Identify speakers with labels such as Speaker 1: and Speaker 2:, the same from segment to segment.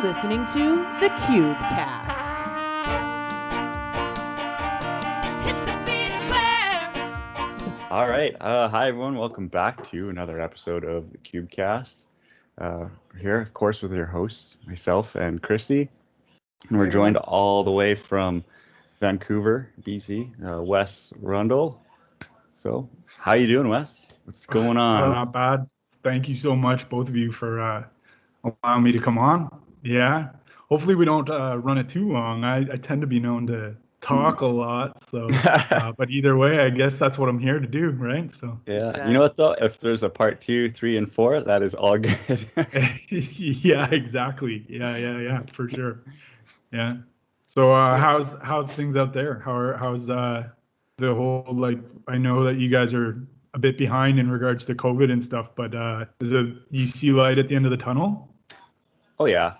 Speaker 1: listening to the CubeCast.
Speaker 2: All right. Hi, everyone. Welcome back to another episode of the CubeCast. We're here, of course, with your hosts, myself and Chrissy. And we're joined all the way from Vancouver, BC, Wes Rundle. So, how you doing, Wes? What's going on?
Speaker 3: Not bad. Thank you so much, both of you, for allowing me to come on. Yeah. Hopefully we don't run it too long. I tend to be known to talk a lot. So, but either way, I guess that's what I'm here to do, right? So.
Speaker 2: Yeah.
Speaker 1: Exactly.
Speaker 2: You know what, though? If there's a part 2, 3, and 4, that is all good.
Speaker 3: Yeah, exactly. Yeah, for sure. Yeah. So, how's things out there? How's the whole, I know that you guys are a bit behind in regards to COVID and stuff, but you see light at the end of the tunnel?
Speaker 2: Oh, yeah.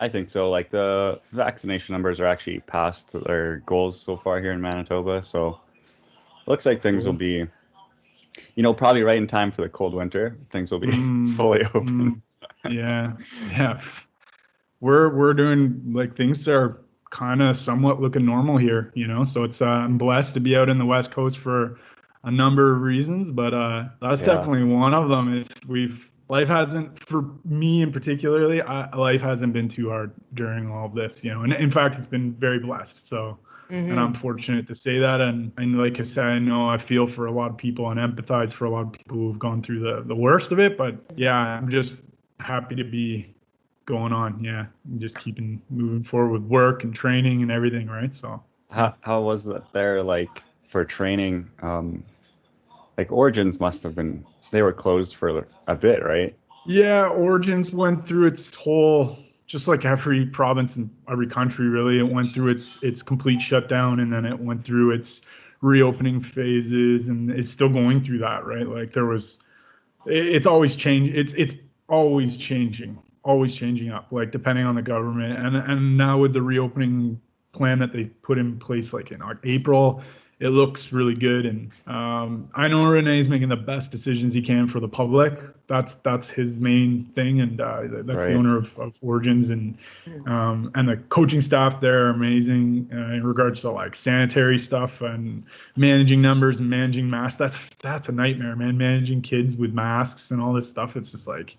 Speaker 2: I think so. Like, the vaccination numbers are actually past their goals so far here in Manitoba. So, looks like things will be, probably right in time for the cold winter. Things will be fully open.
Speaker 3: Yeah. We're doing things are kind of somewhat looking normal here, so it's I'm blessed to be out in the West Coast for a number of reasons, but that's definitely one of them. Is life hasn't, for me in particularly, life hasn't been too hard during all of this, and in fact it's been very blessed. So and I'm fortunate to say that, and like I said, I know I feel for a lot of people and empathize for a lot of people who've gone through the worst of it, but yeah, I'm just happy to be going on. Yeah, just keeping moving forward with work and training and everything, right? So
Speaker 2: how was it there, like, for training? Like, Origins must have been, they were closed for a bit, right?
Speaker 3: yeah, Origins went through its whole, just like every province and every country, really. It went through its complete shutdown, and then it went through its reopening phases, and it's still going through that, right? Like it's always changed. It's always changing up, like depending on the government. And now with the reopening plan that they put in place, like in April, it looks really good. And I know Renee's making the best decisions he can for the public. That's his main thing, and that's the owner of Origins, and the coaching staff there are amazing in regards to like sanitary stuff and managing numbers and managing masks. That's a nightmare, man. Managing kids with masks and all this stuff. It's just like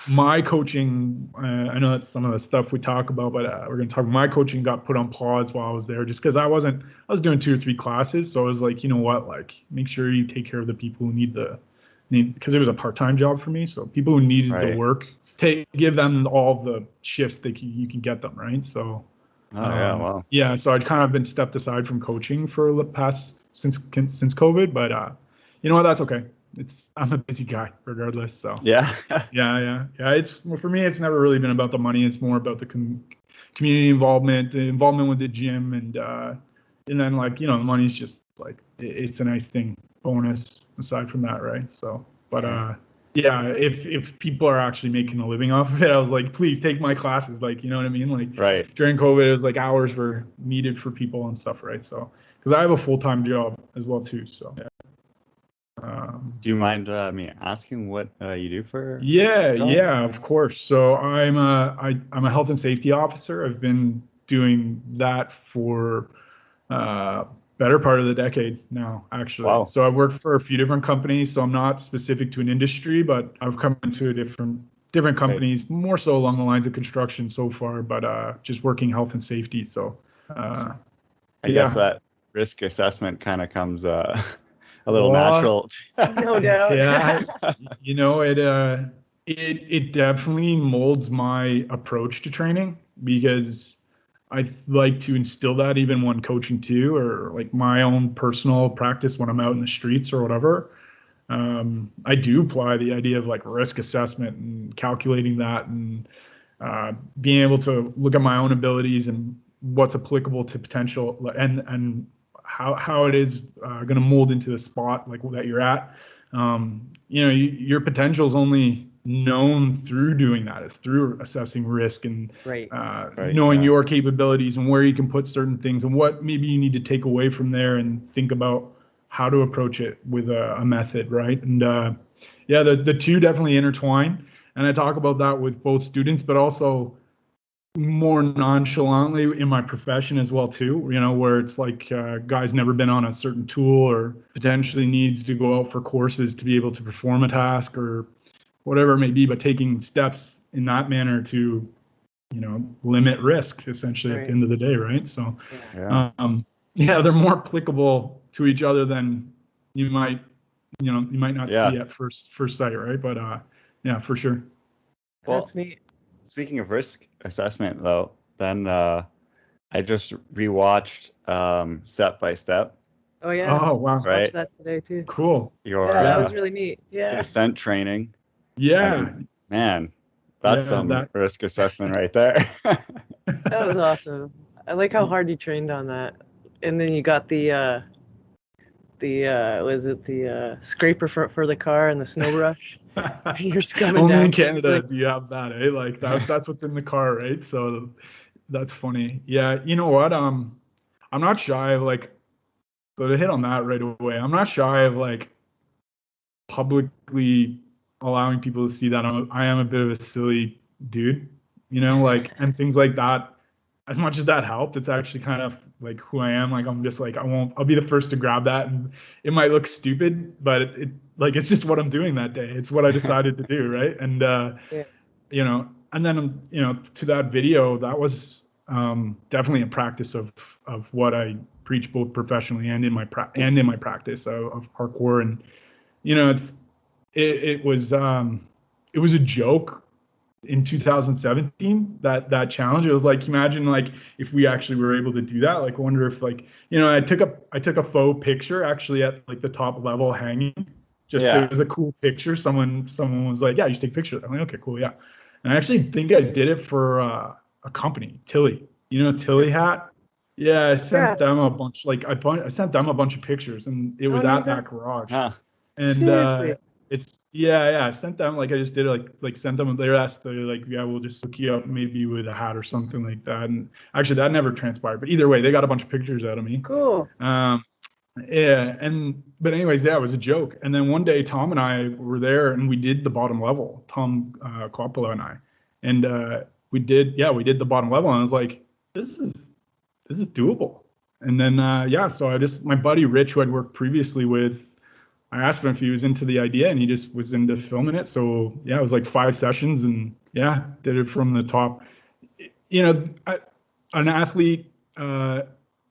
Speaker 3: my coaching, I know that's some of the stuff we talk about, but we're going to talk. My coaching got put on pause while I was there, just because I was doing 2 or 3 classes. So I was like, you know what, like, make sure you take care of the people who need, because it was a part-time job for me. So people who needed the work, give them all the shifts you can get them, right? So, yeah, so I'd kind of been stepped aside from coaching for the past, since COVID, but you know what, that's okay. I'm a busy guy regardless. So yeah. It's, for me, it's never really been about the money. It's more about the community involvement, the involvement with the gym, and then, like, the money's just like, it's a nice thing, bonus aside from that, right? So, but yeah, if people are actually making a living off of it, I was like, please take my classes, like, you know what I mean? Like, during COVID, it was like hours were needed for people and stuff, right? So, because I have a full-time job as well too, so yeah.
Speaker 2: Do you mind me asking what you do for?
Speaker 3: Yeah, of course. So I'm a health and safety officer. I've been doing that for better part of the decade now, actually. Wow. So I've worked for a few different companies. So I'm not specific to an industry, but I've come into different companies, more so along the lines of construction so far, but just working health and safety. So
Speaker 2: I guess that risk assessment kind of comes a little natural.
Speaker 1: No doubt.
Speaker 3: Yeah, it definitely molds my approach to training, because I like to instill that even when coaching too, or like my own personal practice when I'm out in the streets or whatever. I do apply the idea of like risk assessment and calculating that, and being able to look at my own abilities and what's applicable to potential, and how it is going to mold into the spot like that you're at. Your potential is only known through doing that. It's through assessing risk and knowing your capabilities and where you can put certain things and what maybe you need to take away from there and think about how to approach it with a method, right? And the two definitely intertwine. And I talk about that with both students, but also more nonchalantly in my profession as well too, you know, where it's like guy's never been on a certain tool or potentially needs to go out for courses to be able to perform a task or whatever it may be, but taking steps in that manner to, you know, limit risk essentially at the end of the day, right? So yeah, they're more applicable to each other than you might not see at first sight, right? But yeah, for sure.
Speaker 2: Well,
Speaker 1: that's neat.
Speaker 2: Speaking of risk assessment, though, then I just rewatched Step by Step.
Speaker 1: Oh yeah.
Speaker 3: Oh wow.
Speaker 1: Just watched that today too.
Speaker 3: Cool.
Speaker 2: Your
Speaker 1: that was really neat. Yeah.
Speaker 2: descent training.
Speaker 3: Yeah.
Speaker 2: And, man, that's some risk assessment right there.
Speaker 1: That was awesome. I like how hard you trained on that. And then you got the scraper for the car and the snow brush. And you're scrumming
Speaker 3: Only
Speaker 1: down.
Speaker 3: in Canada do you have that, eh? Like that's what's in the car, right? So that's funny. Yeah, you know what? I'm not shy of like, so to hit on that right away, I'm not shy of like publicly allowing people to see that I am a bit of a silly dude, you know, like, and things like that. As much as that helped, it's actually kind of like who I am. Like, I'm just like, I'll be the first to grab that, and it might look stupid, but it's just what I'm doing that day. It's what I decided to do. Right. And, you know, and then, you know, to that video, that was definitely a practice of what I preach both professionally and in my practice of parkour. And, you know, it was a joke in 2017, that challenge. It was like, imagine like if we actually were able to do that. Like, I wonder if, like, you know, I took a faux picture actually at like the top level hanging, just so it was a cool picture. Someone was like, yeah, you should take a picture. I'm like, okay, cool, yeah. And I actually think I did it for a company, Tilly. You know, Tilly hat. Yeah, I sent them a bunch. Like, I sent them a bunch of pictures, and it was at that garage. And
Speaker 1: seriously.
Speaker 3: I sent them, like, I just did it, like sent them. They're like, yeah, we'll just hook you up maybe with a hat or something like that. And actually, that never transpired. But either way, they got a bunch of pictures out of me.
Speaker 1: Cool.
Speaker 3: Yeah, but anyways, yeah, it was a joke. And then one day, Tom and I were there, and we did the bottom level. Tom Coppola and I, and we did the bottom level, and I was like, this is doable. And then so my buddy Rich, who I'd worked previously with, I asked him if he was into the idea, and he just was into filming it. So yeah, it was like 5 sessions, and yeah, did it from the top. You know, an athlete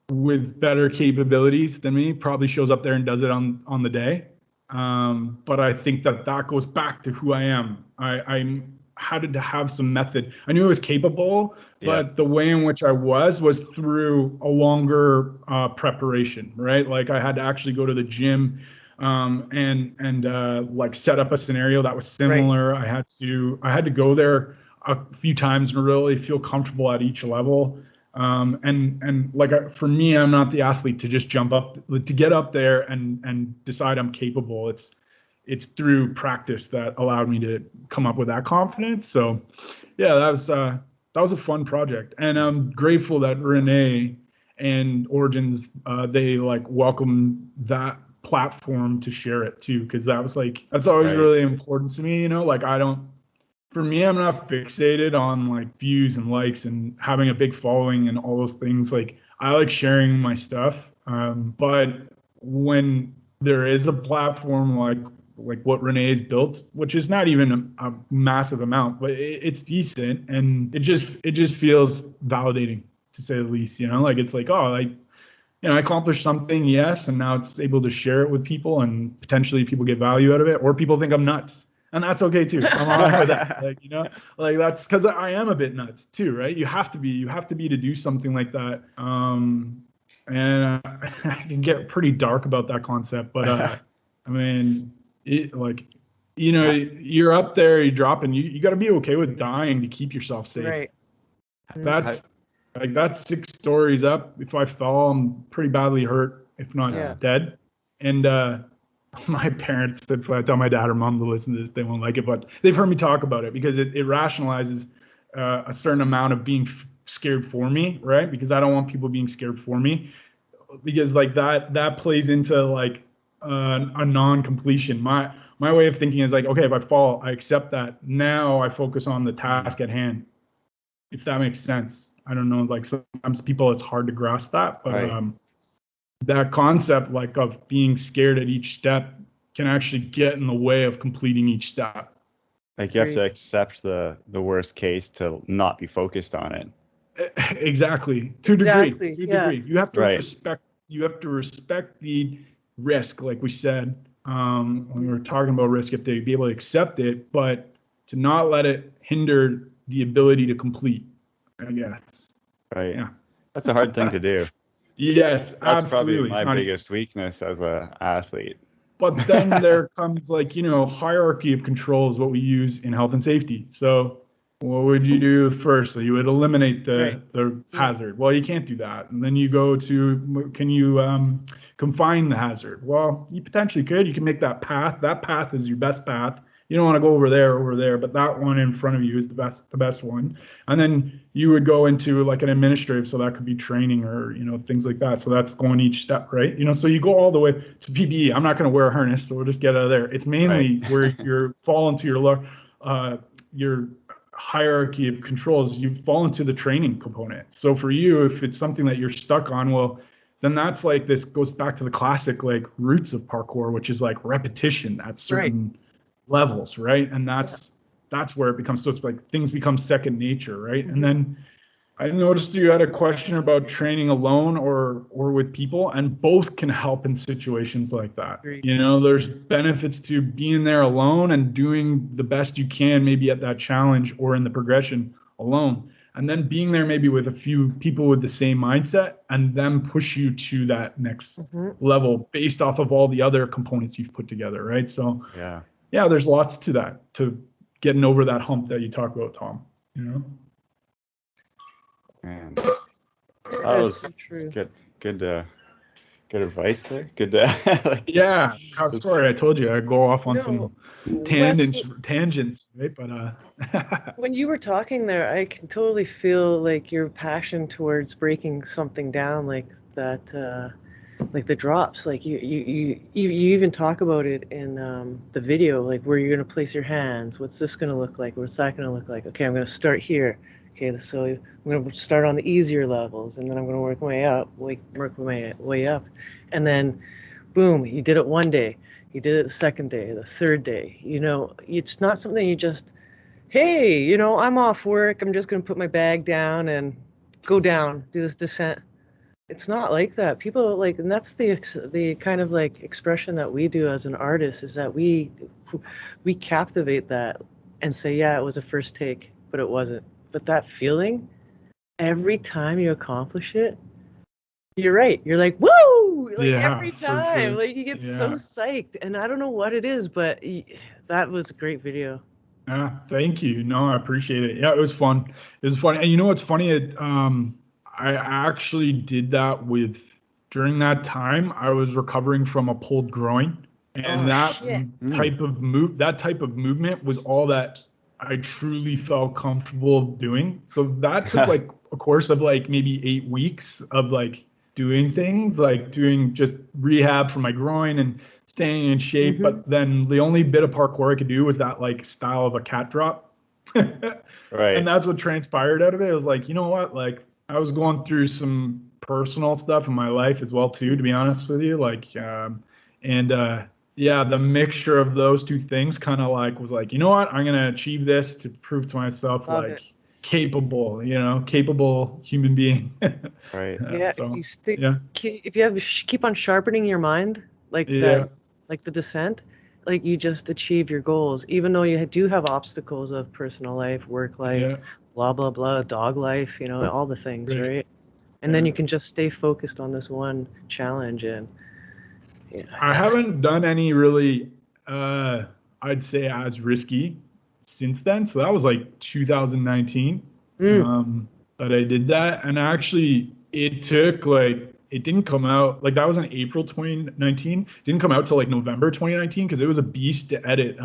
Speaker 3: with better capabilities than me probably shows up there and does it on the day. But I think that goes back to who I am. I had to have some method. I knew I was capable, but the way in which I was through a longer preparation, right? Like, I had to actually go to the gym and like set up a scenario that was similar. Right. I had to go there a few times and really feel comfortable at each level. And like, for me, I'm not the athlete to just jump up, to get up there and decide I'm capable. It's through practice that allowed me to come up with that confidence. So yeah, that was a fun project, and I'm grateful that Renee and Origins, they like welcomed that platform to share it too, because that's always really important to me. You know, like, for me, I'm not fixated on like views and likes and having a big following and all those things. Like, I like sharing my stuff, but when there is a platform like what Renee's built, which is not even a massive amount, but it's decent, and it just feels validating, to say the least. You know, like, it's like, oh, like, you know, I accomplished something, yes, and now it's able to share it with people, and potentially people get value out of it, or people think I'm nuts, and that's okay too. I'm all right with that. Like, you know, like, that's because I am a bit nuts too, right? You have to be to do something like that. And I can get pretty dark about that concept, but I mean, like, you know, you're up there, you're dropping, you got to be okay with dying to keep yourself safe.
Speaker 1: Right.
Speaker 3: That's 6 stories up. If I fall, I'm pretty badly hurt, if not dead. And my parents, if I tell my dad or mom to listen to this, they won't like it, but they've heard me talk about it, because it rationalizes a certain amount of being scared for me, right? Because I don't want people being scared for me, because like that plays into like a non-completion. my way of thinking is like, okay, if I fall, I accept that. Now I focus on the task at hand. If that makes sense. I don't know, like sometimes people, it's hard to grasp that, but that concept like of being scared at each step can actually get in the way of completing each step.
Speaker 2: Like you have to accept the worst case to not be focused on it.
Speaker 3: Exactly. To a degree. You have to respect the risk, like we said when we were talking about risk, if they be able to accept it, but to not let it hinder the ability to complete, I guess.
Speaker 2: Right.
Speaker 3: Yeah.
Speaker 2: That's a hard thing to do.
Speaker 3: Yes,
Speaker 2: That's
Speaker 3: absolutely.
Speaker 2: probably my biggest weakness as an athlete.
Speaker 3: But then there comes like, hierarchy of control is what we use in health and safety. So what would you do first? So you would eliminate the hazard. Well, you can't do that. And then you go to, can you confine the hazard? Well, you potentially could. You can make that path. That path is your best path. You don't want to go over there, but that one in front of you is the best one. And then you would go into like an administrative, so that could be training or things like that. So that's going each step, right? So you go all the way to PPE. I'm not going to wear a harness, so we'll just get out of there. It's mainly where you're fall into your hierarchy of controls. You fall into the training component. So for you, if it's something that you're stuck on, well, then that's like this goes back to the classic like roots of parkour, which is like repetition at certain levels, right? And that's where it becomes, so it's like things become second nature, right? And then I noticed you had a question about training alone or with people, and both can help in situations like that. There's benefits to being there alone and doing the best you can maybe at that challenge or in the progression alone, and then being there maybe with a few people with the same mindset and them push you to that next level based off of all the other components you've put together, right? So yeah, there's lots to that, to getting over that hump that you talk about, Tom.
Speaker 2: Man, that was
Speaker 1: so true.
Speaker 2: Good advice there. Good.
Speaker 3: Yeah. Sorry, I told you I'd go off on some tangents, right? But
Speaker 1: when you were talking there, I can totally feel like your passion towards breaking something down, like that. Like the drops, like you even talk about it in the video, like where you're gonna place your hands. What's this gonna look like? What's that gonna look like? Okay, I'm gonna start here. Okay, so I'm gonna start on the easier levels, and then I'm gonna work my way up, and then, boom, you did it one day, you did it the second day, the third day. It's not something you just, hey, I'm off work. I'm just gonna put my bag down and go down, do this descent. It's not like that. People and that's the kind of like expression that we do as an artist, is that we captivate that and say, yeah, it was a first take, but it wasn't. But that feeling, every time you accomplish it, you're right. You're like, woo! Like every time,
Speaker 3: sure.
Speaker 1: like you get so psyched, and I don't know what it is, but that was a great video.
Speaker 3: Yeah, thank you. No, I appreciate it. Yeah, it was fun. It was fun. And you know what's funny? I actually did that during that time, I was recovering from a pulled groin. And type of movement was all that I truly felt comfortable doing. So that took like a course of like maybe 8 weeks of like doing things, like doing just rehab for my groin and staying in shape. But then the only bit of parkour I could do was that like style of a cat drop. And that's what transpired out of it. It was like, you know what? Like I was going through some personal stuff in my life as well too, to be honest with you. The mixture of those two things kind of like was like, you know what? I'm gonna achieve this to prove to myself capable human being.
Speaker 1: Yeah.
Speaker 3: So,
Speaker 1: if you keep on sharpening your mind like that, like the descent, like you just achieve your goals, even though you do have obstacles of personal life, work life, blah blah blah, dog life, all the things, right? And then you can just stay focused on this one challenge. And
Speaker 3: I haven't done any really I'd say as risky since then. So that was like 2019 that I did that. And actually it took it didn't come out, like that was in April 2019. It didn't come out till like November 2019 because it was a beast to edit.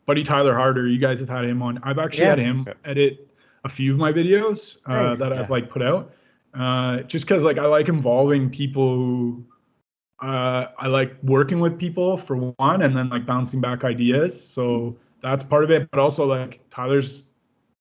Speaker 3: Buddy Tyler Harder, you guys have had him on. I've actually had him edit a few of my videos that I've like put out. Just because like I like involving people who I like working with people for one, and then like bouncing back ideas. So that's part of it. But also like Tyler's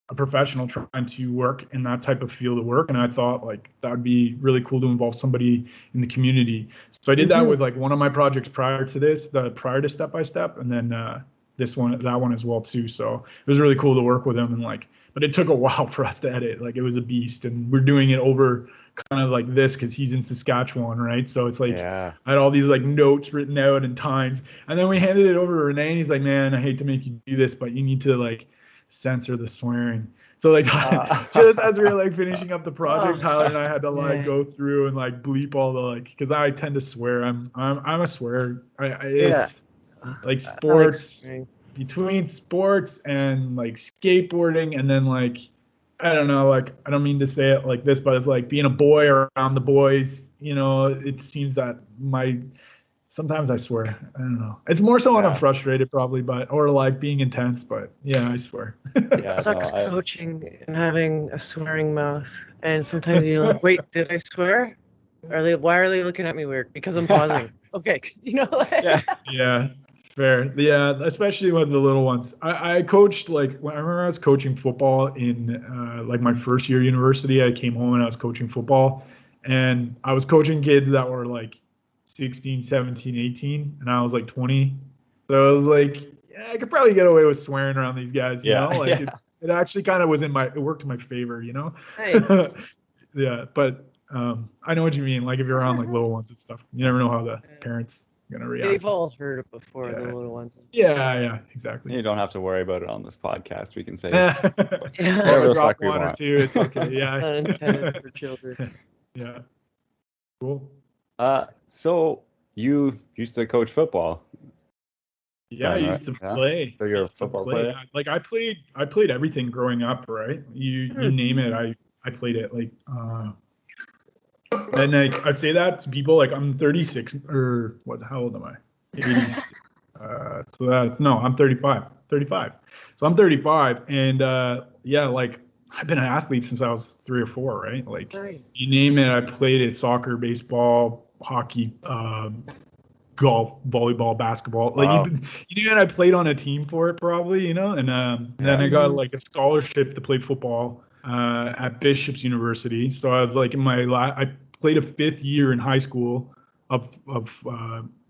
Speaker 3: a professional trying to work in that type of field of work, and I thought like that would be really cool to involve somebody in the community. So I did that with like one of my projects prior to this, prior to Step by Step, and then that one as well too. So it was really cool to work with him, and like, but it took a while for us to edit. Like it was a beast, and we're doing it over kind of like this because he's in Saskatchewan, right? So it's like I had all these like notes written out and times, and then we handed it over to Renee, and he's like, "Man, I hate to make you do this, but you need to like censor the swearing." So like just as we were like finishing up the project, Tyler and I had to like go through and like bleep all the like, because I tend to swear. I'm a swearer. It's like sports, between sports and like skateboarding, and then like I don't know, like I don't mean to say it like this, but it's like being a boy around the boys. You know, it seems that sometimes I swear. I don't know. It's more so when I'm frustrated, probably, or like being intense. But yeah, I swear.
Speaker 1: It sucks coaching and having a swearing mouth, and sometimes you're like, "Wait, did I swear? Why are they looking at me weird? Because I'm pausing." Okay, you know. Like,
Speaker 3: yeah, fair. Yeah, especially with the little ones. I coached like when I remember I was coaching football in like my first year of university. I came home and I was coaching football, and I was coaching kids that were like 16, 17, 18, and I was like 20. So I was like, yeah, I could probably get away with swearing around these guys, you know? Like it actually kind of it worked in my favor, you know?
Speaker 1: Nice.
Speaker 3: Yeah, but I know what you mean. Like if you're around like little ones and stuff, you never know how the parents are gonna react.
Speaker 1: They've all heard it before, the little ones.
Speaker 3: Yeah, exactly.
Speaker 2: You don't have to worry about it on this podcast. We can say
Speaker 3: whatever the fuck we want. Or two, it's okay. Yeah.
Speaker 1: Not intended for children.
Speaker 3: Yeah. Cool.
Speaker 2: So you used to coach football?
Speaker 3: Yeah, I used to play.
Speaker 2: So you're a football player?
Speaker 3: Like I played everything growing up, right? You name it, I played it. Like and like I say that to people like I'm 36 or what? How old am I? 80s. I'm 35. 35. So I'm 35, and yeah, like I've been an athlete since I was 3 or 4, right? Like you name it, I played it: soccer, baseball, hockey, golf, volleyball, basketball. Like you know, I played on a team for it probably, you know, and then I got like a scholarship to play football at Bishop's University. So I was like I played a 5th year in high school of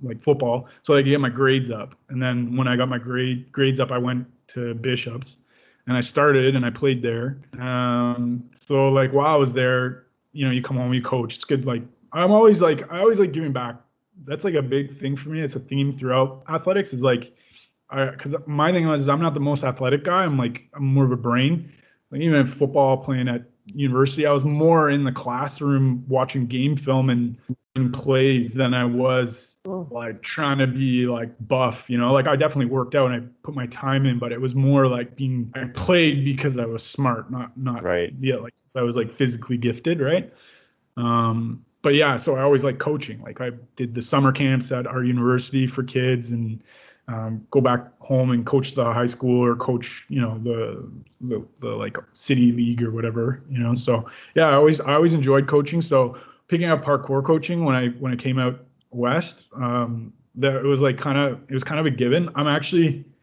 Speaker 3: like football, so I could get my grades up. And then when I got my grades up, I went to Bishop's, and I started and I played there. So like while I was there, you know, you come home, you coach. It's good. Like I always like giving back. That's like a big thing for me. It's a theme throughout athletics. Is like, because my thing was I'm not the most athletic guy. I'm more of a brain. Like even in football, playing at university, I was more in the classroom watching game film and plays than I was like trying to be like buff, you know. Like I definitely worked out and I put my time in, but it was more like I played because I was smart, not
Speaker 2: right.
Speaker 3: Yeah, like I was like physically gifted, right? But yeah, so I always like coaching. Like I did the summer camps at our university for kids, and go back home and coach the high school or coach, you know, the like city league or whatever, you know. So yeah, I always enjoyed coaching. So picking up parkour coaching when I came out west, that it was kind of a given. I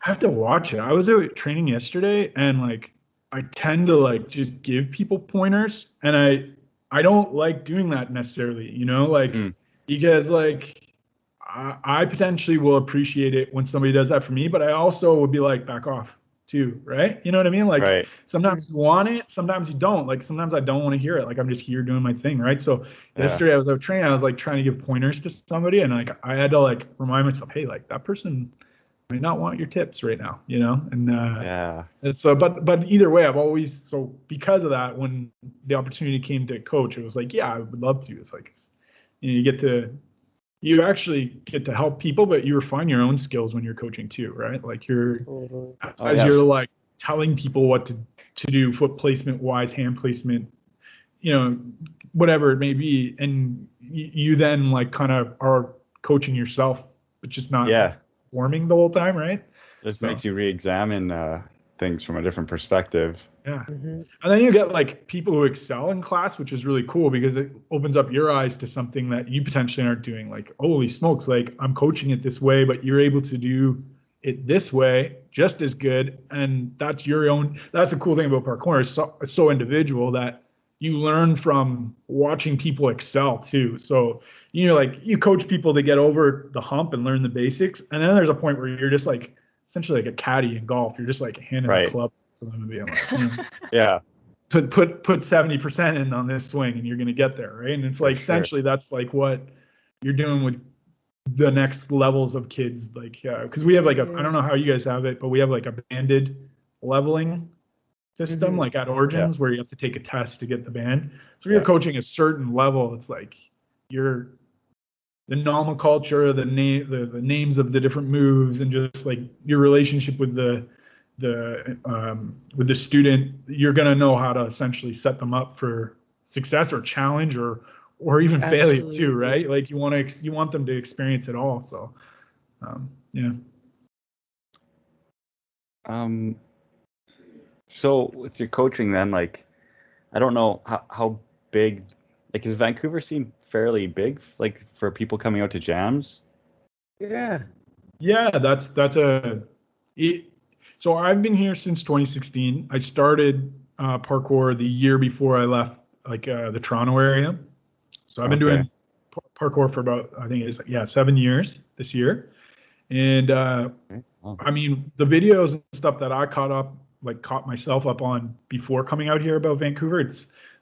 Speaker 3: have to watch it. I was out training yesterday, and like I tend to like just give people pointers, and I don't like doing that necessarily, you know, like because like I potentially will appreciate it when somebody does that for me, but I also would be like, back off too, right? You know what I mean? Like sometimes you want it, sometimes you don't. Like sometimes I don't want to hear it. Like I'm just here doing my thing, right? So yesterday I was out training, I was like trying to give pointers to somebody, and like I had to like remind myself, hey, like that person might not want your tips right now, you know? And and so but either way, because of that, when the opportunity came to coach, it was like, yeah, I would love to. It's like you actually get to help people, but you refine your own skills when you're coaching too, right? Like you're like telling people what to do, foot placement wise, hand placement, you know, whatever it may be, and you then like kind of are coaching yourself, but just not performing the whole time, right?
Speaker 2: Just makes you re-examine things from a different perspective.
Speaker 3: Yeah.
Speaker 1: Mhm.
Speaker 3: And then you get like people who excel in class, which is really cool because it opens up your eyes to something that you potentially aren't doing. Like, holy smokes, like I'm coaching it this way, but you're able to do it this way just as good. And that's your own. That's the cool thing about parkour. It's so individual that you learn from watching people excel too. So, like you coach people to get over the hump and learn the basics. And then there's a point where you're just like essentially like a caddy in golf. You're just like handing the
Speaker 2: Right.
Speaker 3: club to them and being like,
Speaker 2: Yeah.
Speaker 3: put 70% in on this swing and you're going to get there, right? And it's
Speaker 2: For
Speaker 3: like
Speaker 2: sure.
Speaker 3: essentially that's like what you're doing with the next levels of kids, like because we have like I don't know how you guys have it, but we have like a banded leveling system like at Origins where you have to take a test to get the band. So if you're coaching a certain level, it's like you're the nomenclature, the names of the different moves, and just like your relationship with the student, you're going to know how to essentially set them up for success or challenge or even failure too, right? Like you want them to experience it all. So yeah.
Speaker 2: So with your coaching then, like I don't know how big, like is Vancouver scene fairly big, like for people coming out to jams?
Speaker 1: Yeah.
Speaker 3: Yeah, so I've been here since 2016. I started parkour the year before I left, like the Toronto area. So I've been doing parkour for about, I think it's 7 years this year. And I mean, the videos and stuff that I caught myself up on before coming out here about Vancouver,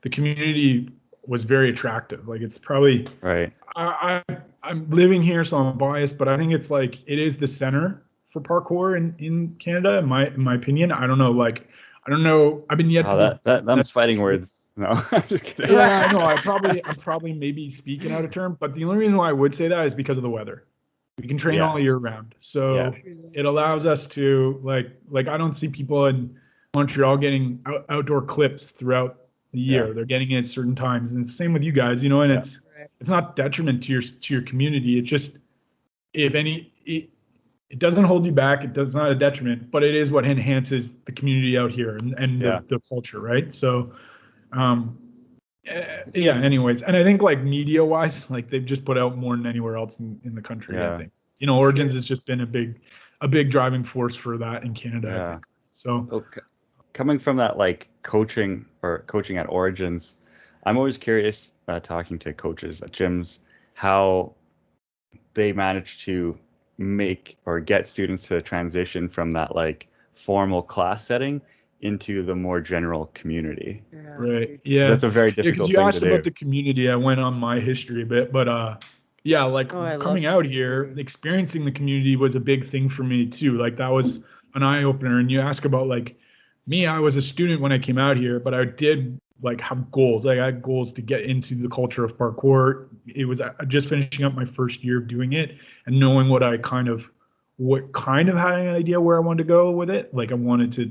Speaker 3: the community was very attractive. Like it's probably
Speaker 2: right.
Speaker 3: I'm living here, so I'm biased, but I think it's like it is the center for parkour in Canada, in my opinion. I don't know, like I don't know. I've been yet to
Speaker 2: that's fighting words. No, I'm just kidding.
Speaker 3: Yeah, no, I'm probably maybe speaking out of term, but the only reason why I would say that is because of the weather. We can train all year round, so it allows us to like I don't see people in Montreal getting outdoor clips throughout the year. They're getting it at certain times, and it's the same with you guys, and it's not detriment to your community. It's just if any it doesn't hold you back. It does not a detriment, but it is what enhances the community out here and the culture, right? So anyways, and I think like media wise, like they've just put out more than anywhere else in the country. I think Origins has just been a big driving force for that in Canada. I think so.
Speaker 2: Coming from that like coaching at Origins, I'm always curious talking to coaches at gyms how they manage to make or get students to transition from that like formal class setting into the more general community.
Speaker 3: Right. Yeah.
Speaker 2: That's a very difficult
Speaker 3: thing to do. Because you asked about the community, I went on my history a bit, but coming out here, experiencing the community was a big thing for me too. Like that was an eye opener. And you ask about like me, I was a student when I came out here, but I did like have goals. Like I had goals to get into the culture of parkour. It was just finishing up my first year of doing it and knowing what kind of had an idea where I wanted to go with it. Like I wanted to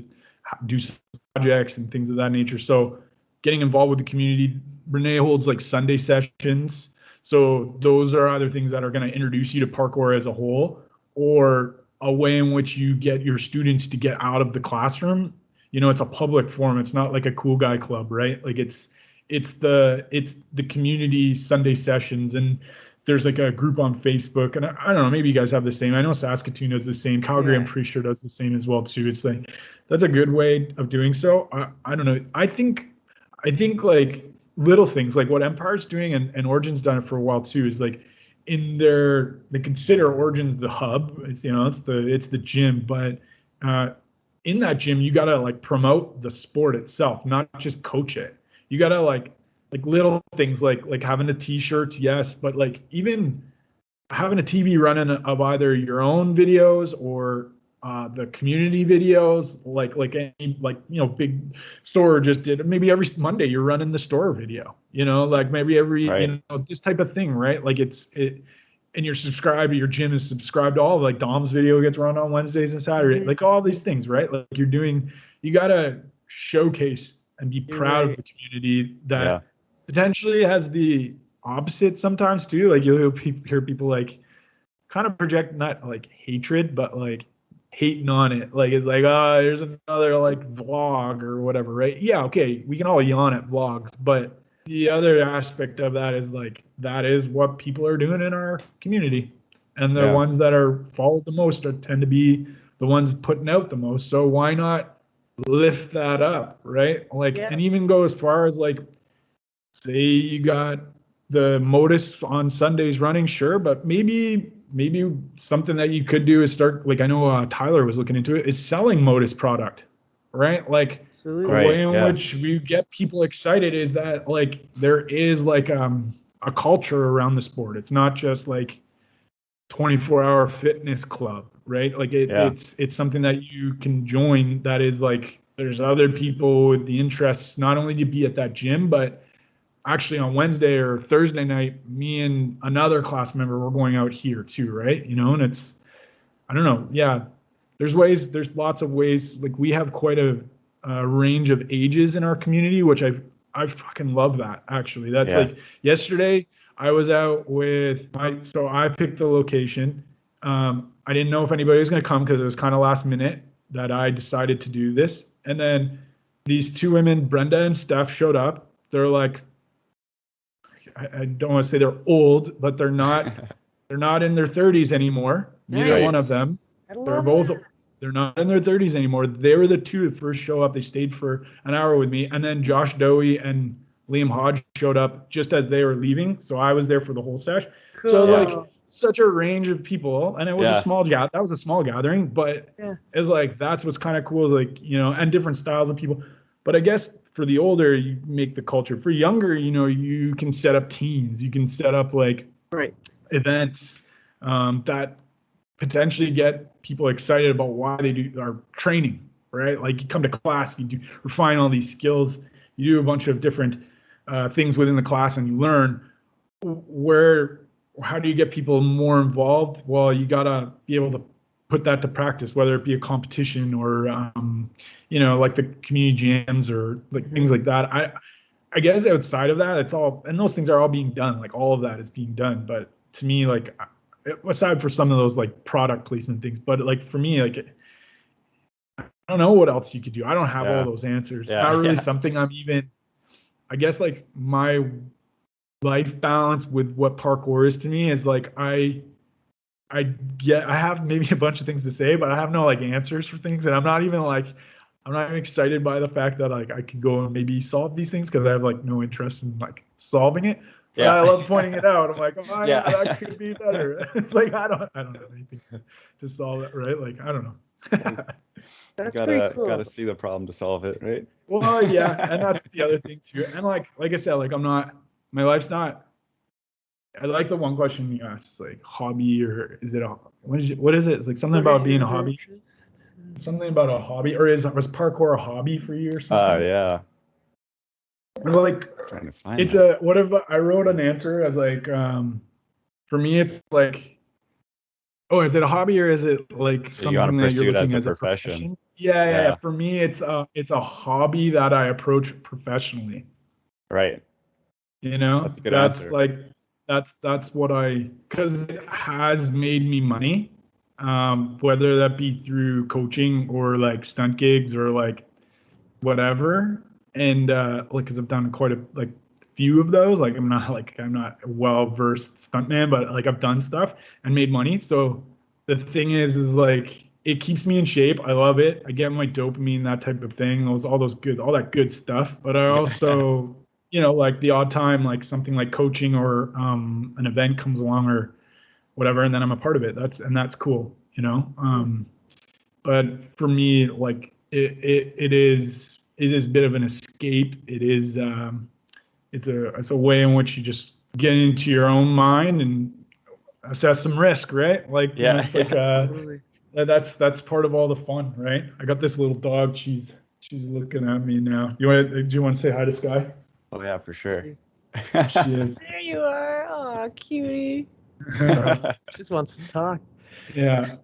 Speaker 3: do some projects and things of that nature. So getting involved with the community, Renee holds like Sunday sessions. So those are either things that are going to introduce you to parkour as a whole or a way in which you get your students to get out of the classroom. It's a public forum. It's not like a cool guy club, right? Like it's the community Sunday sessions, and there's like a group on Facebook, and I don't know, maybe you guys have the same. I know Saskatoon does the same. Calgary, I'm pretty sure does the same as well too. It's like that's a good way of doing so. I don't know. I think like little things like what Empire's doing and Origin's done it for a while too is like they consider Origins the hub. It's it's the gym, but in that gym, you gotta like promote the sport itself, not just coach it. You gotta like little things like having the t-shirts, yes, but like even having a TV running of either your own videos or the community videos, like any big store just did. Maybe every Monday you're running the store video, like maybe every this type of thing, right? Like and you're subscribed, your gym is subscribed to all like Dom's video gets run on Wednesdays and Saturdays, like all these things, right? Like you gotta showcase and be proud of the community that potentially has the opposite sometimes too. Like you'll hear people like kind of project not like hatred, but like hating on it. Like it's like, oh, there's another like vlog or whatever, right? Yeah, okay, we can all yawn at vlogs, but the other aspect of that is like that is what people are doing in our community. And the ones that are followed the most tend to be the ones putting out the most. So why not lift that up, right? Like, and even go as far as like, say you got the Modus on Sundays running, sure, but maybe something that you could do is start, like I know Tyler was looking into it, is selling Modus product, right? Like
Speaker 1: Absolutely.
Speaker 3: a way in which we get people excited is that like there is like a culture around the sport. It's not just like 24-hour fitness club, right? Like it's something that you can join that is like there's other people with the interests not only to be at that gym, but actually on Wednesday or Thursday night, me and another class member were going out here too, right? You know, and it's, I don't know, yeah. There's lots of ways. Like we have quite a range of ages in our community, which I fucking love that actually. That's like yesterday I was out with so I picked the location. I didn't know if anybody was going to come because it was kind of last minute that I decided to do this. And then these two women, Brenda and Steph, showed up. They're like, I don't want to say they're old, but they're not they're not in their 30s anymore. Neither one of them. They're not in their 30s anymore. They were the two to first show up. They stayed for an hour with me, and then Josh Dowie and Liam Hodge showed up just as they were leaving. So I was there for the whole sesh. Cool. So it was like such a range of people, and it was a small that was a small gathering, but it's like that's what's kind of cool is like, you know, and different styles of people. But I guess for the older, you make the culture. For younger, you know, you can set up teams. You can set up like events that potentially get people excited about why they do our training, right? Like you come to class, you refine all these skills. You do a bunch of different things within the class, and you learn how do you get people more involved? Well, you gotta be able to put that to practice, whether it be a competition or you know, like the community jams or like things like that. I guess outside of that, it's all, and those things are all being done. Like all of that is being done. But to me, like aside for some of those like product placement things, but like for me, like I don't know what else you could do. I don't have all those answers. Not really something I'm even. I guess like my life balance with what parkour is to me is like I have maybe a bunch of things to say, but I have no like answers for things, and I'm not even excited by the fact that like I could go and maybe solve these things because I have like no interest in like solving it. But I love pointing it out. I'm like, oh yeah, that could be better. It's like I don't have anything to solve it, right? Like I don't know.
Speaker 1: That's pretty cool.
Speaker 2: Gotta see the problem to solve it, right?
Speaker 3: Well, yeah, and that's the other thing too. And like I said, like my life's not. I like the one question you asked, like hobby, or is it what is it? It's like something about being a hobby. Something about a hobby, or was parkour a hobby for you or something?
Speaker 2: Yeah.
Speaker 3: Like
Speaker 2: Trying to find
Speaker 3: it's
Speaker 2: that.
Speaker 3: what if I wrote an answer as like for me it's like, oh, is it a hobby or is it like something that you're looking as a profession? Yeah. For me it's a hobby that I approach professionally.
Speaker 2: Right.
Speaker 3: You know,
Speaker 2: that's a good answer.
Speaker 3: Like that's what because it has made me money, whether that be through coaching or like stunt gigs or like whatever. And like because I've done quite a few of those. Like I'm not a well versed stuntman, but like I've done stuff and made money. So the thing is like it keeps me in shape. I love it. I get my dopamine, that type of thing. All that good stuff. But I also you know, like the odd time, like something like coaching or an event comes along or whatever, and then I'm a part of it. That's cool, you know. But for me, like it is a bit of an escape. It is it's a way in which you just get into your own mind and assess some risk, right? Like you know, it's like that's part of all the fun, right? I got this little dog. She's looking at me now. Do you want to say hi to Sky?
Speaker 2: Oh yeah, for sure.
Speaker 3: She is.
Speaker 1: There you are. Oh, cutie. Just wants to talk.
Speaker 3: Yeah.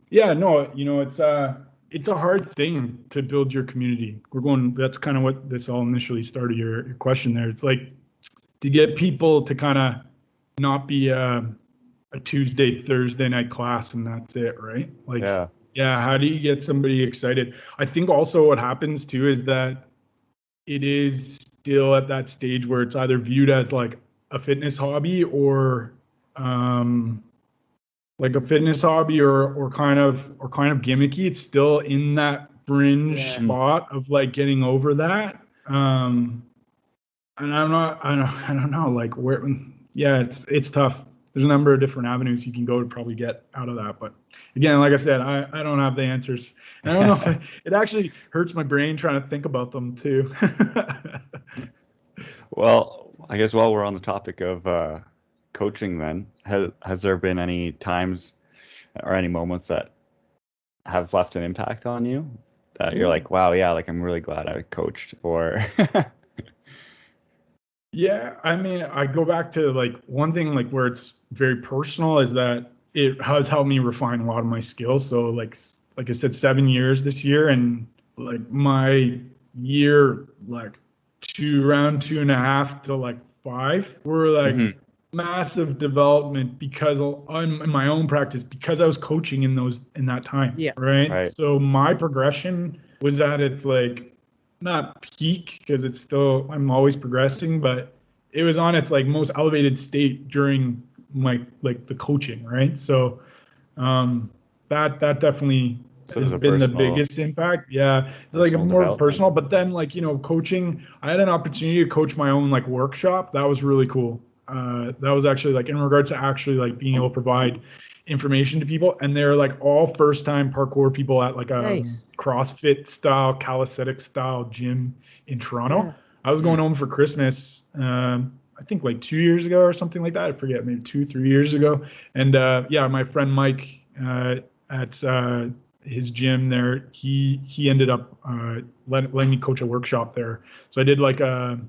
Speaker 3: Yeah. No. You know, it's a hard thing to build your community. That's kind of what this all initially started. Your question there. It's like to get people to kind of not be a Tuesday, Thursday night class and that's it, right? Like Yeah, how do you get somebody excited? I think also what happens too is that it is still at that stage where it's either viewed as like a fitness hobby or like a fitness hobby or kind of gimmicky. It's still in that fringe
Speaker 1: Yeah.
Speaker 3: spot of like getting over that. And I don't know, like where, yeah, it's tough. There's a number of different avenues you can go to probably get out of that. But again, like I said, I don't have the answers. And I don't know if it actually hurts my brain trying to think about them too.
Speaker 2: Well, I guess while we're on the topic of coaching, then has there been any times or any moments that have left an impact on you that you're like, wow, yeah, like I'm really glad I coached, or
Speaker 3: Yeah, I mean, I go back to like one thing like where it's very personal is that it has helped me refine a lot of my skills. So like I said, 7 years this year, and like my year like around 2.5 to like 5 were like
Speaker 2: Mhm.
Speaker 3: massive development because I'm in my own practice because I was coaching in that time.
Speaker 1: Yeah.
Speaker 3: Right.
Speaker 2: Right.
Speaker 3: So my progression was at its like not peak because it's still I'm always progressing, but it was on its like most elevated state during my like the coaching, right? So that definitely
Speaker 2: So
Speaker 3: has
Speaker 2: there's a
Speaker 3: been the
Speaker 2: personal
Speaker 3: biggest impact. Yeah, it's like
Speaker 2: personal
Speaker 3: more
Speaker 2: development.
Speaker 3: personal, but then like coaching. I had an opportunity to coach my own like workshop. That was really cool. That was actually like in regards to actually like being able to provide information to people, and they're like all first time parkour people at like a
Speaker 1: Nice.
Speaker 3: CrossFit style, calisthenics style gym in Toronto.
Speaker 1: Yeah.
Speaker 3: I was going home for Christmas. I think like 2 years ago or something like that. I forget, maybe 2, 3 years ago. And yeah, my friend Mike at his gym there, he ended up letting me coach a workshop there. So I did like a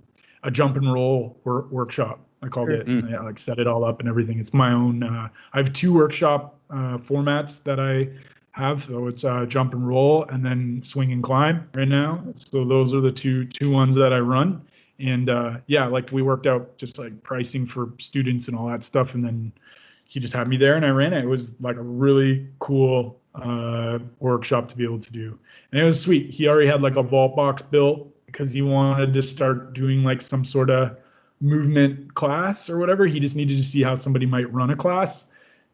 Speaker 3: jump and roll workshop. I called it.
Speaker 1: Perfect.
Speaker 2: Mm.
Speaker 3: I like set it all up and everything. It's my own. I have 2 workshop formats that I have. So it's jump and roll and then swing and climb right now. So those are the two ones that I run. And yeah, like we worked out just like pricing for students and all that stuff. And then he just had me there and I ran it. It was like a really cool workshop to be able to do. And it was sweet. He already had like a vault box built because he wanted to start doing like some sort of movement class or whatever. He just needed to see how somebody might run a class.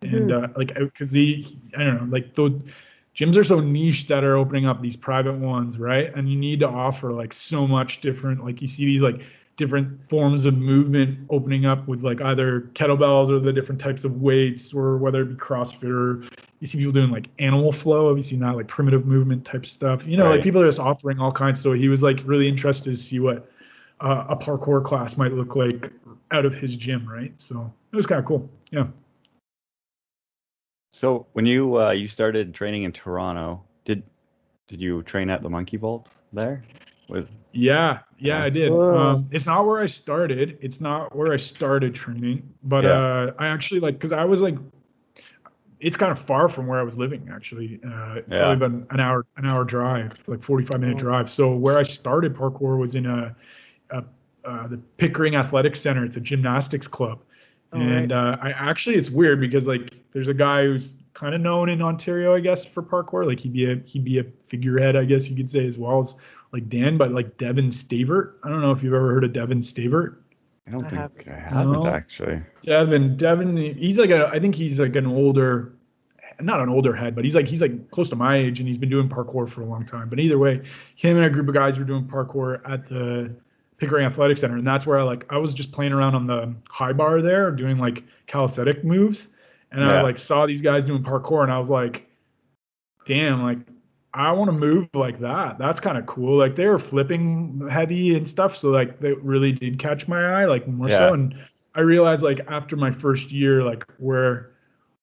Speaker 3: And
Speaker 1: Mhm.
Speaker 3: like, because I don't know, like the gyms are so niche that are opening up these private ones, right? And you need to offer like so much different, like you see these like different forms of movement opening up with like either kettlebells or the different types of weights, or whether it be CrossFit or you see people doing like animal flow. Have you seen that, like primitive movement type stuff? Like
Speaker 2: Right.
Speaker 3: people are just offering all kinds. So he was like really interested to see what a parkour class might look like out of his gym, right? So it was kind of cool. Yeah.
Speaker 2: So when you started training in Toronto, did you train at the Monkey Vault there? With
Speaker 3: Yeah,
Speaker 2: yeah,
Speaker 3: I did.
Speaker 1: Whoa.
Speaker 3: It's not where I started. It's not where I started training, but
Speaker 2: yeah,
Speaker 3: I actually like because I was like, it's kind of far from where I was living actually. Probably
Speaker 2: yeah.
Speaker 3: about an hour drive, like 45-minute
Speaker 1: Oh,
Speaker 3: drive. So where I started parkour was in a the Pickering Athletic Center. It's a gymnastics club,
Speaker 1: all right.
Speaker 3: and I actually it's weird because like there's a guy who's kind of known in Ontario, I guess, for parkour. Like he'd be a figurehead, I guess you could say, as well as like Dan, but like Devin Stavert. I don't know if you've ever heard of Devin Stavert.
Speaker 2: I don't
Speaker 1: I
Speaker 2: think
Speaker 1: have.
Speaker 2: I haven't
Speaker 3: No,
Speaker 2: actually.
Speaker 3: Devin. He's like I think he's like an older, not an older head, but he's like close to my age, and he's been doing parkour for a long time. But either way, him and a group of guys were doing parkour at the Pickering Athletic Center, and that's where I was just playing around on the high bar there, doing like calisthenic moves, and I
Speaker 2: Yeah,
Speaker 3: like saw these guys doing parkour, and I was like, damn, like I want to move like that. That's kind of cool. Like they were flipping heavy and stuff, so like they really did catch my eye, like more so.
Speaker 2: yeah,
Speaker 3: And I realized like after my first year, like where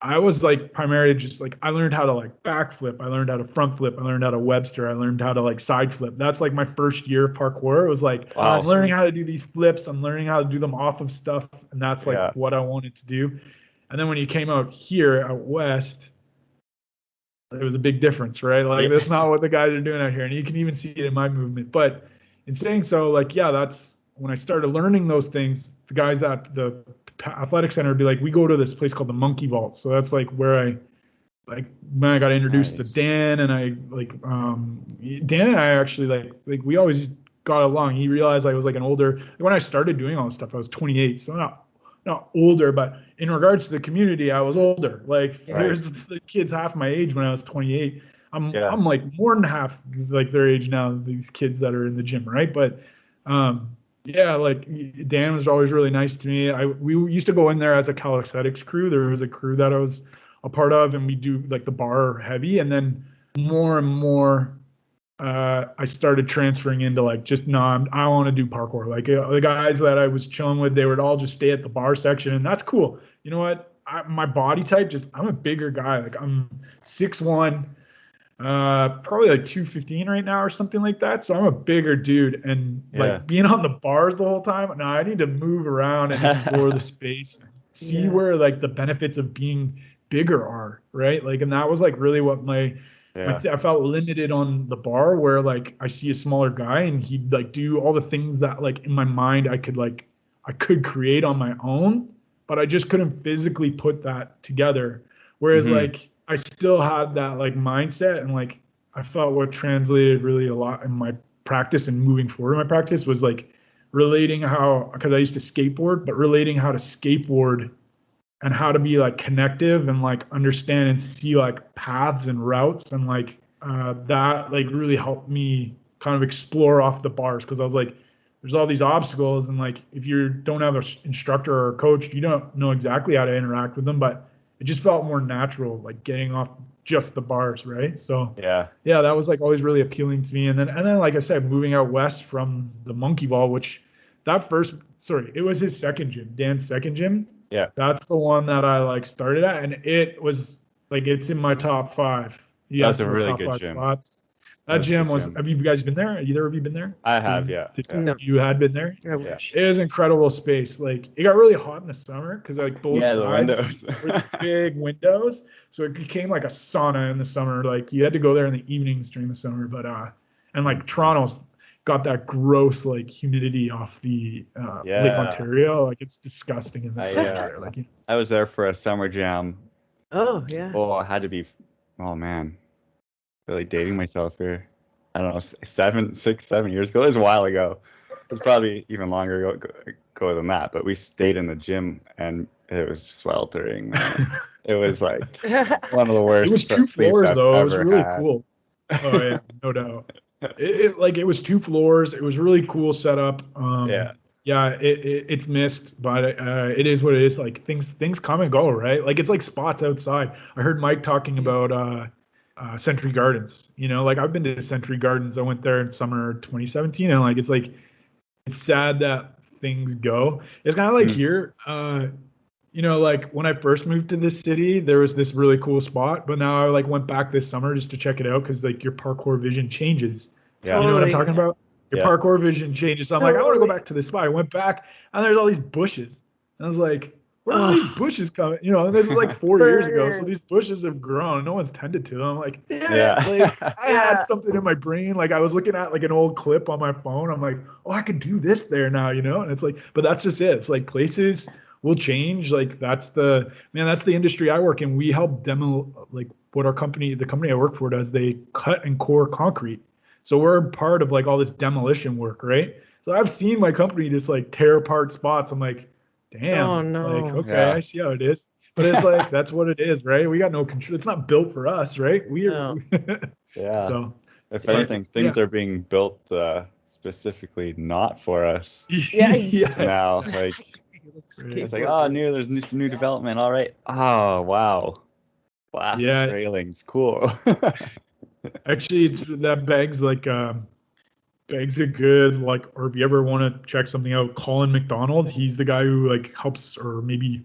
Speaker 3: I was like primarily just like I learned how to like backflip, I learned how to front flip, I learned how to Webster, I learned how to like side flip. That's like my first year of parkour. It was like I'm
Speaker 2: wow,
Speaker 3: learning
Speaker 1: Awesome.
Speaker 3: how to do these flips, I'm learning how to do them off of stuff, and that's like
Speaker 2: yeah,
Speaker 3: what I wanted to do. And then when you came out here out west, it was a big difference, right? Like
Speaker 2: yeah.
Speaker 3: that's not what the guys are doing out here, and you can even see it in my movement. But in saying so, like yeah, that's when I started learning those things. The guys at the athletic center would be like, "We go to this place called the Monkey Vault." So that's like where I like when I got introduced to
Speaker 2: Nice.
Speaker 3: Dan, and I like Dan and I actually like we always got along. He realized I was like an older, when I started doing all this stuff, I was 28, so not older, but in regards to the community, I was older. Like
Speaker 1: Yeah.
Speaker 2: Right.
Speaker 3: there's the kids half my age when I was 28.
Speaker 2: Yeah.
Speaker 3: I'm like more than half like their age now, these kids that are in the gym, right? But yeah, like Dan was always really nice to me. We used to go in there as a calisthenics crew. There was a crew that I was a part of, and we do like the bar heavy, and then more and more I started transferring into like just no, I want to do parkour. Like the guys that I was chilling with, they would all just stay at the bar section, and that's cool. You know what? My body type, just I'm a bigger guy. Like I'm 6'1", probably like 215 right now or something like that. So I'm a bigger dude, and
Speaker 2: Yeah.
Speaker 3: like being on the bars the whole time. No, I need to move around and explore the space, see
Speaker 1: Yeah.
Speaker 3: where like the benefits of being bigger are, right? Like, and that was like really what
Speaker 2: Yeah.
Speaker 3: I felt limited on the bar, where like I see a smaller guy and he'd like do all the things that like in my mind I could create on my own, but I just couldn't physically put that together. Whereas
Speaker 2: Mhm.
Speaker 3: like I still had that like mindset, and like I felt what translated really a lot in my practice and moving forward in my practice was like relating how, because I used to skateboard, but relating how to skateboard and how to be like connective and like understand and see like paths and routes, and like that like really helped me kind of explore off the bars, because I was like there's all these obstacles, and like if you don't have an instructor or a coach, you don't know exactly how to interact with them, but it just felt more natural like getting off just the bars, right? So
Speaker 2: Yeah.
Speaker 3: yeah, that was like always really appealing to me. And then like I said, moving out west from the monkey ball, which that first, sorry, it was his second gym, Dan's second gym.
Speaker 2: Yeah.
Speaker 3: That's the one that I like started at, and it was like it's in my top five. He
Speaker 2: That's
Speaker 3: has
Speaker 2: a
Speaker 3: the
Speaker 2: really
Speaker 3: top
Speaker 2: good
Speaker 3: five
Speaker 2: gym.
Speaker 3: spots. That
Speaker 2: That's a
Speaker 3: gym
Speaker 2: good
Speaker 3: was.
Speaker 2: gym.
Speaker 3: Have you guys been there? Either of you been there?
Speaker 2: I have, yeah. Yeah.
Speaker 1: No.
Speaker 3: You had been there.
Speaker 1: I
Speaker 2: Yeah.
Speaker 1: wish.
Speaker 3: It was incredible space. Like it got really hot in the summer because like both
Speaker 2: Yeah, the
Speaker 3: sides
Speaker 2: windows.
Speaker 3: were these big windows, so it became like a sauna in the summer. Like you had to go there in the evenings during the summer, but and like Toronto's got that gross like humidity off the Lake
Speaker 2: Yeah.
Speaker 3: Ontario. Like it's disgusting in the
Speaker 2: I
Speaker 3: summers there. Like
Speaker 2: I was there for a summer jam.
Speaker 1: Oh yeah.
Speaker 2: Oh, I had to be, oh man, really dating myself here. I don't know, 7 years ago. It was a while ago. It's probably even longer ago than that. But we stayed in the gym, and it was sweltering, man. It was like one of the
Speaker 3: it
Speaker 2: worst
Speaker 3: was two
Speaker 2: sleeps
Speaker 3: floors
Speaker 2: I've
Speaker 3: though. It was
Speaker 2: ever
Speaker 3: really
Speaker 2: had.
Speaker 3: cool. Oh yeah, no doubt. It like it was two floors. It was really cool setup.
Speaker 2: Yeah.
Speaker 3: Yeah, it's missed, but it is what it is. Like things come and go, right? Like it's like spots outside. I heard Mike talking about Century Gardens. You know, like I've been to Century Gardens. I went there in summer 2017, and like it's sad that things go. It's kind of like
Speaker 2: Mm.
Speaker 3: here. You know, like when I first moved to this city, there was this really cool spot, but now I like went back this summer just to check it out because like your parkour vision changes.
Speaker 2: Yeah.
Speaker 3: You know what I'm
Speaker 1: Totally.
Speaker 3: talking about? Your
Speaker 2: Yeah.
Speaker 3: parkour vision changes. So I'm like, I want to go
Speaker 1: Totally.
Speaker 3: back to this spot. I went back and there's all these bushes. And I was like, where are these
Speaker 1: Oh,
Speaker 3: bushes coming? You know, and this is like 4 years ago. So
Speaker 1: burn.
Speaker 3: these bushes have grown. No one's tended to them. I'm like, damn
Speaker 2: Yeah.
Speaker 3: it. Like I had
Speaker 1: Yeah.
Speaker 3: something in my brain. Like I was looking at like an old clip on my phone. I'm like, oh, I could do this there now, you know? And it's like, but that's just it. It's like places will change. Like that's the industry I work in. We help demo like what the company I work for does. They cut and core concrete. So we're part of like all this demolition work, right? So I've seen my company just like tear apart spots. I'm like,
Speaker 1: Oh
Speaker 3: damn, like,
Speaker 1: no.
Speaker 3: okay,
Speaker 2: Yeah.
Speaker 3: I see how it is. But it's like that's what it is, right? We got no control. It's not built for us, right?
Speaker 1: No.
Speaker 2: Yeah.
Speaker 3: So
Speaker 2: If
Speaker 1: Yeah.
Speaker 2: anything, things are being built specifically not for us
Speaker 1: Yeah.
Speaker 2: now.
Speaker 3: yes.
Speaker 2: Like
Speaker 1: Exactly.
Speaker 2: it's like,
Speaker 3: Right.
Speaker 2: oh, there's some new development. All right. Oh, wow. Glass
Speaker 3: Yeah.
Speaker 2: railings. Cool.
Speaker 3: Actually, it's that begs a good like, or if you ever want to check something out, Colin McDonald. He's the guy who like helps, or maybe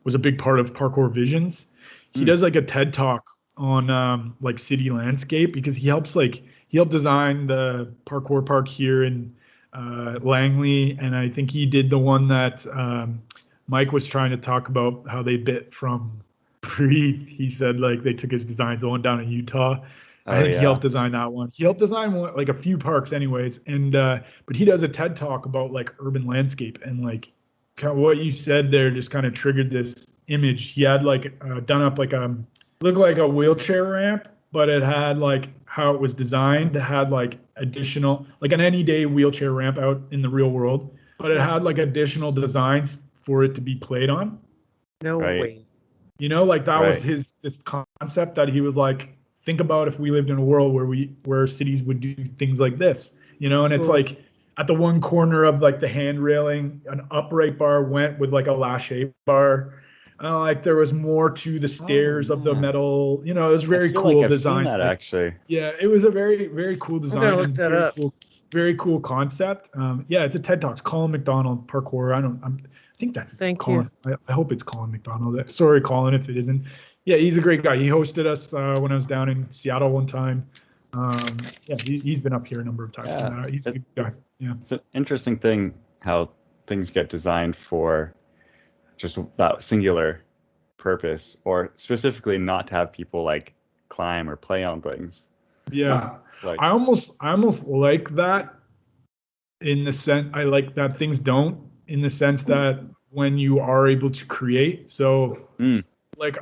Speaker 3: was a big part of Parkour Visions. He
Speaker 2: Mm.
Speaker 3: does like a TED talk on like city landscape, because he helped design the parkour park here in Langley, and I think he did the one that Mike was trying to talk about, how they bit from pre. He said like they took his designs, the one down in Utah. I
Speaker 2: Oh
Speaker 3: think he
Speaker 2: yeah.
Speaker 3: helped design that one. He helped design one, like a few parks, anyways. And but he does a TED talk about like urban landscape, and like kind of what you said there just kind of triggered this image. He had like done up like looked like a wheelchair ramp, but it had like how it was designed. It had like additional, like an any day wheelchair ramp out in the real world, but it had like additional designs for it to be played on.
Speaker 1: No
Speaker 2: Right.
Speaker 1: way.
Speaker 3: You know, like that was
Speaker 2: Right.
Speaker 3: this concept that he was like, think about if we lived in a world where cities would do things like this, you know, and it's
Speaker 1: Cool.
Speaker 3: like at the one corner of like the hand railing, an upright bar went with like a lache bar. Like there was more to the stairs of the
Speaker 2: yeah.
Speaker 3: metal, you know, it was
Speaker 2: I
Speaker 3: very
Speaker 2: feel like
Speaker 3: cool
Speaker 2: I've seen
Speaker 3: design.
Speaker 2: that
Speaker 3: Like,
Speaker 2: actually.
Speaker 3: yeah, it was a very, very cool
Speaker 1: I'm gonna
Speaker 3: design
Speaker 1: look
Speaker 3: and
Speaker 1: that up.
Speaker 3: very cool concept. Yeah, it's a TED Talks. Colin McDonald parkour. I think that's
Speaker 1: Thank
Speaker 3: Colin.
Speaker 1: you.
Speaker 3: I hope it's Colin McDonald. Sorry, Colin, if it isn't. Yeah, he's a great guy. He hosted us when I was down in Seattle one time. Yeah, he's been up here a number of times.
Speaker 2: Yeah.
Speaker 3: He's a good guy. Yeah.
Speaker 2: It's an interesting thing how things get designed for just that singular purpose, or specifically not to have people like climb or play on things.
Speaker 3: Yeah.
Speaker 2: Like,
Speaker 3: I almost like that in the sense I like that things don't in the sense that when you are able to create. So
Speaker 2: mm,
Speaker 3: like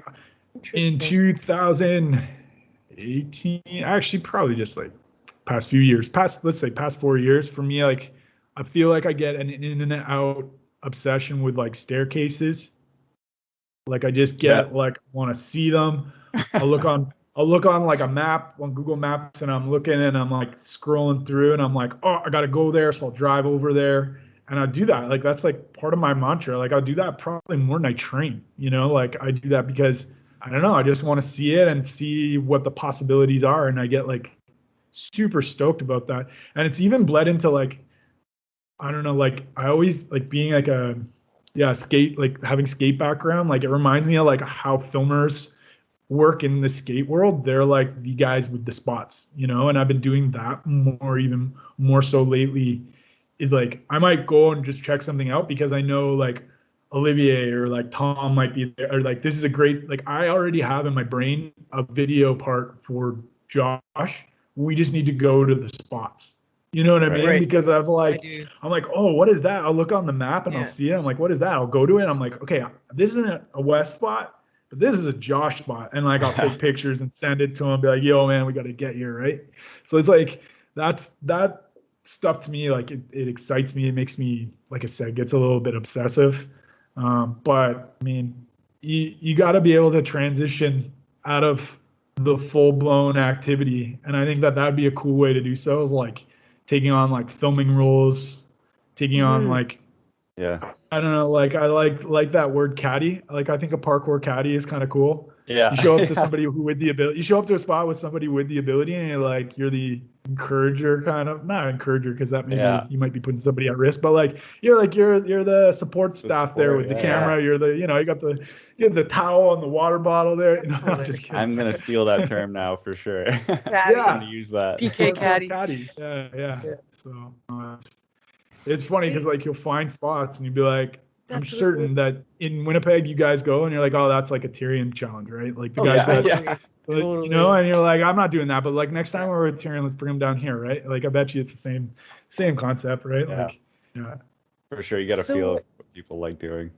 Speaker 3: in
Speaker 1: Interesting.
Speaker 3: 2018, actually probably just like past few years, let's say past 4 years for me, like I feel like I get an in and out obsession with like staircases. Like I just
Speaker 2: yeah,
Speaker 3: get like want to see them. I'll look on like a map on Google Maps and I'm looking and I'm like scrolling through and I'm like, oh, I gotta go there, so I'll drive over there. And I do that. Like that's like part of my mantra. Like I'll do that probably more than I train, you know, like I do that because I don't know, I just want to see it and see what the possibilities are. And I get like super stoked about that. And it's even bled into like I don't know, like I always like being like a skate, like having skate background, like it reminds me of like how filmers work in the skate world. They're like the guys with the spots, you know, and I've been doing that more, even more so lately, is like I might go and just check something out because I know like Olivier or like Tom might be there, or like this is a great, like I already have in my brain a video part for Josh. We just need to go to the spots. You know what I
Speaker 2: right.
Speaker 3: mean?
Speaker 1: Right.
Speaker 3: Because
Speaker 1: I do.
Speaker 3: I'm like, oh, what is that? I'll look on the map and I'll
Speaker 1: Yeah.
Speaker 3: see it. I'm like, what is that? I'll go to it. I'm like, okay, this isn't a West spot, but this is a Josh spot. And like, I'll take pictures and send it to him, be like, yo, man, we got to get here. Right. So it's like, that stuff to me, like it excites me. It makes me, like I said, gets a little bit obsessive. But I mean, you got to be able to transition out of the full blown activity. And I think that that'd be a cool way to do so, is like taking on like filming roles, taking on
Speaker 1: Mhm.
Speaker 3: like,
Speaker 2: Yeah.
Speaker 3: I don't know, like I like that word caddy. Like I think a parkour caddy is kind of cool.
Speaker 2: Yeah.
Speaker 3: You show up to
Speaker 2: Yeah.
Speaker 3: somebody who with the ability, you show up to a spot with somebody with the ability, and you're the encourager, kind of, not encourager because that maybe
Speaker 2: Yeah.
Speaker 3: you might be putting somebody at risk, but like you're the support
Speaker 2: The
Speaker 3: staff there
Speaker 2: support.
Speaker 3: with the
Speaker 2: Yeah.
Speaker 3: camera. You're the, you have the towel and the water bottle there.
Speaker 1: That's
Speaker 3: No, I'm just
Speaker 1: hilarious.
Speaker 3: kidding.
Speaker 2: I'm gonna steal that term now for sure. I'm
Speaker 1: Caddy.
Speaker 2: gonna
Speaker 3: Yeah,
Speaker 2: use that.
Speaker 1: PK
Speaker 3: parkour
Speaker 1: caddy.
Speaker 3: caddy. Yeah.
Speaker 1: Yeah.
Speaker 3: So it's funny because like you'll find spots and you'll be like, I'm
Speaker 1: That's what's
Speaker 3: certain that in Winnipeg you guys go and you're like, oh, that's like a Tyrion challenge, right? Like the
Speaker 1: Oh,
Speaker 3: guys
Speaker 2: Yeah.
Speaker 3: that,
Speaker 2: Yeah.
Speaker 1: totally.
Speaker 3: so, you know,
Speaker 1: Totally.
Speaker 3: and you're like, I'm not doing that, but like next time
Speaker 1: Yeah.
Speaker 3: we're with Tyrion, let's bring him down here, right? Like I bet you it's the same concept, right?
Speaker 2: Yeah.
Speaker 3: Like, yeah,
Speaker 2: For sure. You get a feel
Speaker 1: So,
Speaker 2: of what people like doing.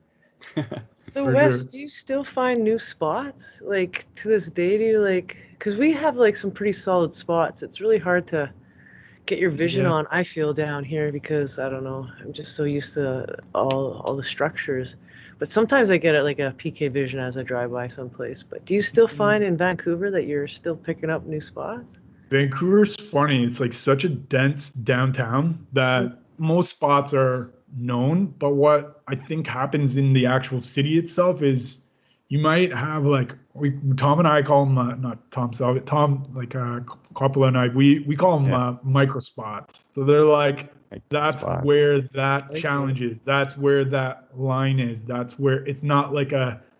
Speaker 1: so
Speaker 3: for
Speaker 1: Wes,
Speaker 3: sure.
Speaker 1: do you still find new spots? Like to this day, do you like? Because we have like some pretty solid spots. It's really hard to get your vision
Speaker 3: Yeah.
Speaker 1: on. I feel down here because I don't know. I'm just so used to all the structures. But sometimes I get it like a PK vision as I drive by someplace. But do you still find in Vancouver that you're still picking up new spots?
Speaker 3: Vancouver's funny. It's like such a dense downtown that most spots are known. But what I think happens in the actual city itself is you might have like Tom and I call them not Tom Salvit, Tom like Coppola and I we call them
Speaker 2: Yeah.
Speaker 3: micro spots. So they're like
Speaker 2: Like
Speaker 3: that's
Speaker 2: spots.
Speaker 3: where that
Speaker 1: I like it.
Speaker 3: challenge is. That's where that line is. That's where it's not like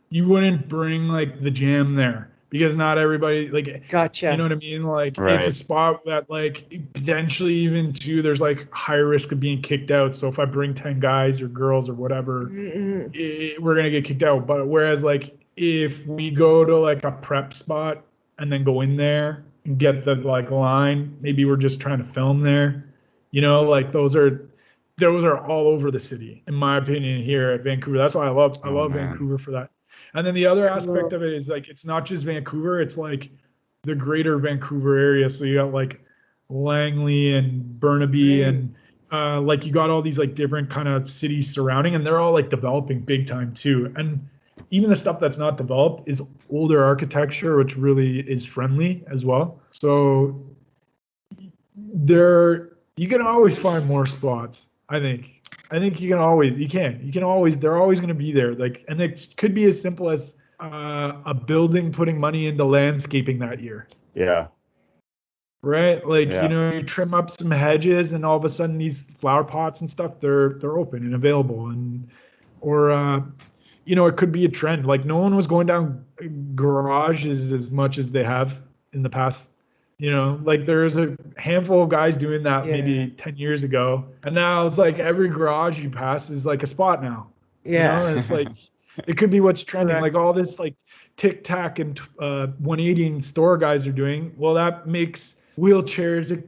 Speaker 3: you wouldn't bring like the jam there because not everybody like you know
Speaker 1: Gotcha.
Speaker 3: what I mean? Like it's a
Speaker 2: Right.
Speaker 3: spot that like potentially even too there's like higher risk of being kicked out. So if I bring 10 guys or girls or whatever,
Speaker 1: Mm-mm.
Speaker 3: we're gonna get kicked out. But whereas like if we go to like a prep spot and then go in there and get the like line, maybe we're just trying to film there. You know, like those are all over the city, in my opinion, here at Vancouver. That's why I
Speaker 2: Oh
Speaker 3: love
Speaker 2: man.
Speaker 3: Vancouver for that. And then the other aspect
Speaker 1: Cool.
Speaker 3: of it is like it's not just Vancouver, it's like the greater Vancouver area. So you got like Langley and Burnaby
Speaker 1: Right.
Speaker 3: and like you got all these like different kind of cities surrounding, and they're all like developing big time too. And even the stuff that's not developed is older architecture, which really is friendly as well. So there, you can always find more spots. I think you can always, they're always going to be there. Like, and it could be as simple as a building putting money into landscaping that year,
Speaker 2: Yeah.
Speaker 3: right? Like,
Speaker 2: Yeah.
Speaker 3: you trim up some hedges, and all of a sudden these flower pots and stuff, they're open and available. And or it could be a trend. Like, no one was going down garages as much as they have in the past. Like there's a handful of guys doing that
Speaker 1: Yeah.
Speaker 3: maybe 10 years ago. And now it's like every garage you pass is like a spot now.
Speaker 1: Yeah.
Speaker 3: And it's like, it could be what's trending.
Speaker 1: Correct.
Speaker 3: Like all this like tic tac and 180 and store guys are doing. Well, that makes wheelchairs,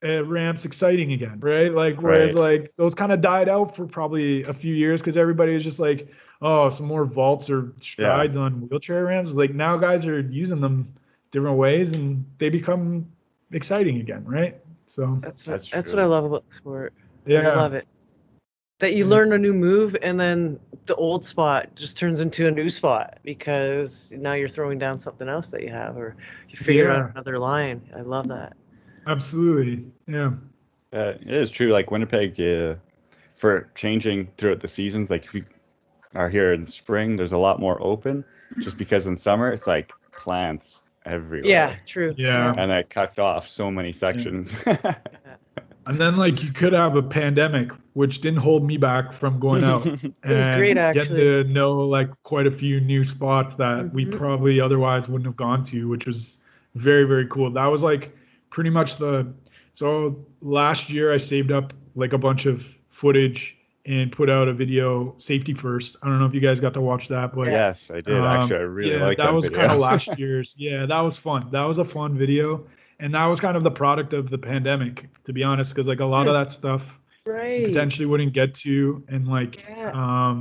Speaker 3: ramps exciting again, right? Like, whereas
Speaker 2: Right.
Speaker 3: like those kind of died out for probably a few years because everybody was just like, oh, some more vaults or
Speaker 2: Yeah.
Speaker 3: strides on wheelchair ramps. It's like now guys are using them different ways, and they become exciting again, right? So
Speaker 1: That's
Speaker 2: That's
Speaker 1: what I
Speaker 2: true.
Speaker 1: love about the sport. I
Speaker 3: yeah,
Speaker 1: love it. That you
Speaker 3: yeah,
Speaker 1: learn a new move and then the old spot just turns into a new spot because now you're throwing down something else that you have or you figured out
Speaker 3: yeah,
Speaker 1: another line. I love that.
Speaker 3: absolutely, yeah,
Speaker 2: It is true. Like Winnipeg, for changing throughout the seasons, like if you are here in spring, there's a lot more open, just because in summer it's like plants
Speaker 1: Yeah,
Speaker 2: everywhere,
Speaker 1: true.
Speaker 3: yeah.
Speaker 1: Yeah.
Speaker 2: and that cuts off so many
Speaker 3: Yeah.
Speaker 2: sections.
Speaker 1: Yeah.
Speaker 3: And then like you could have a pandemic, which didn't hold me back from going out
Speaker 1: It was great
Speaker 3: and getting
Speaker 1: actually.
Speaker 3: to know like quite a few new spots that we
Speaker 1: Hmm.
Speaker 3: probably otherwise wouldn't have gone to, which was very, very cool. That was like pretty much so last year I saved up like a bunch of footage and put out a video, safety first. I don't know if you guys got to watch that, but
Speaker 1: Yeah.
Speaker 2: Yes, I did. Actually, I really
Speaker 3: yeah,
Speaker 2: like
Speaker 3: that
Speaker 2: that
Speaker 3: was kind
Speaker 2: video.
Speaker 3: of last year's. Yeah, that was fun. That was a fun video. And that was kind of the product of the pandemic, to be honest, because like a lot
Speaker 1: Hmm.
Speaker 3: of that stuff you
Speaker 1: Right.
Speaker 3: potentially wouldn't get to. And like
Speaker 1: Yeah.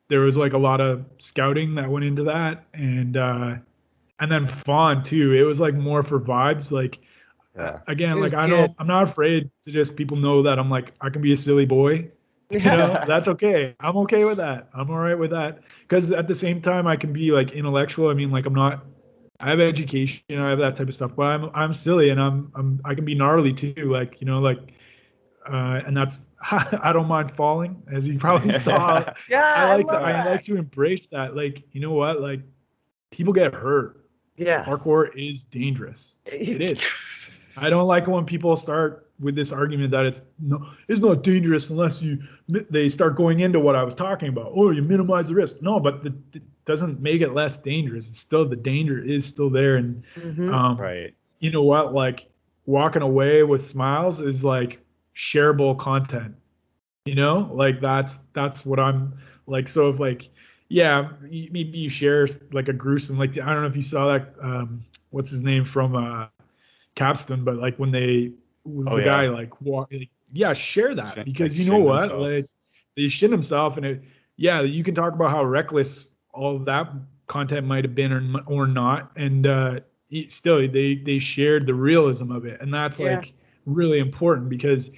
Speaker 3: there was like a lot of scouting that went into that. And then fawn too. It was like more for vibes. Like
Speaker 2: Yeah.
Speaker 3: again,
Speaker 1: It was
Speaker 3: like
Speaker 1: good.
Speaker 3: I'm not afraid to just people know that I'm like I can be a silly boy.
Speaker 1: Yeah.
Speaker 3: That's okay. I'm okay with that. I'm all right with that. Because at the same time, I can be like intellectual. I mean, like I'm not. I have education. I have that type of stuff. But I'm silly, and I can be gnarly too. Like like. And that's I don't mind falling, as you probably saw.
Speaker 1: Yeah,
Speaker 3: I
Speaker 1: I
Speaker 3: like to
Speaker 1: love
Speaker 3: I
Speaker 1: that.
Speaker 3: like to embrace that. Like, you know what? Like people get hurt.
Speaker 1: Yeah.
Speaker 3: Parkour is dangerous. It is. I don't like when people start with this argument that it's not dangerous unless they start going into what I was talking about. Oh, you minimize the risk. No, but it doesn't make it less dangerous. It's still, the danger is still there. And
Speaker 1: Hmm.
Speaker 3: um,
Speaker 2: Right.
Speaker 3: you know what? Like walking away with smiles is like shareable content. Like that's what I'm like. So if like, yeah, maybe you share like a gruesome, like I don't know if you saw that. What's his name from Capstan, but like when
Speaker 2: Oh
Speaker 3: the guy
Speaker 2: yeah.
Speaker 3: like walk, like, yeah, share that
Speaker 2: Like
Speaker 3: because you know
Speaker 2: shinned
Speaker 3: what,
Speaker 2: himself.
Speaker 3: like they shit himself, and yeah, you can talk about how reckless all of that content might have been or not, and still they shared the realism of it, and that's
Speaker 1: Yeah.
Speaker 3: like really important because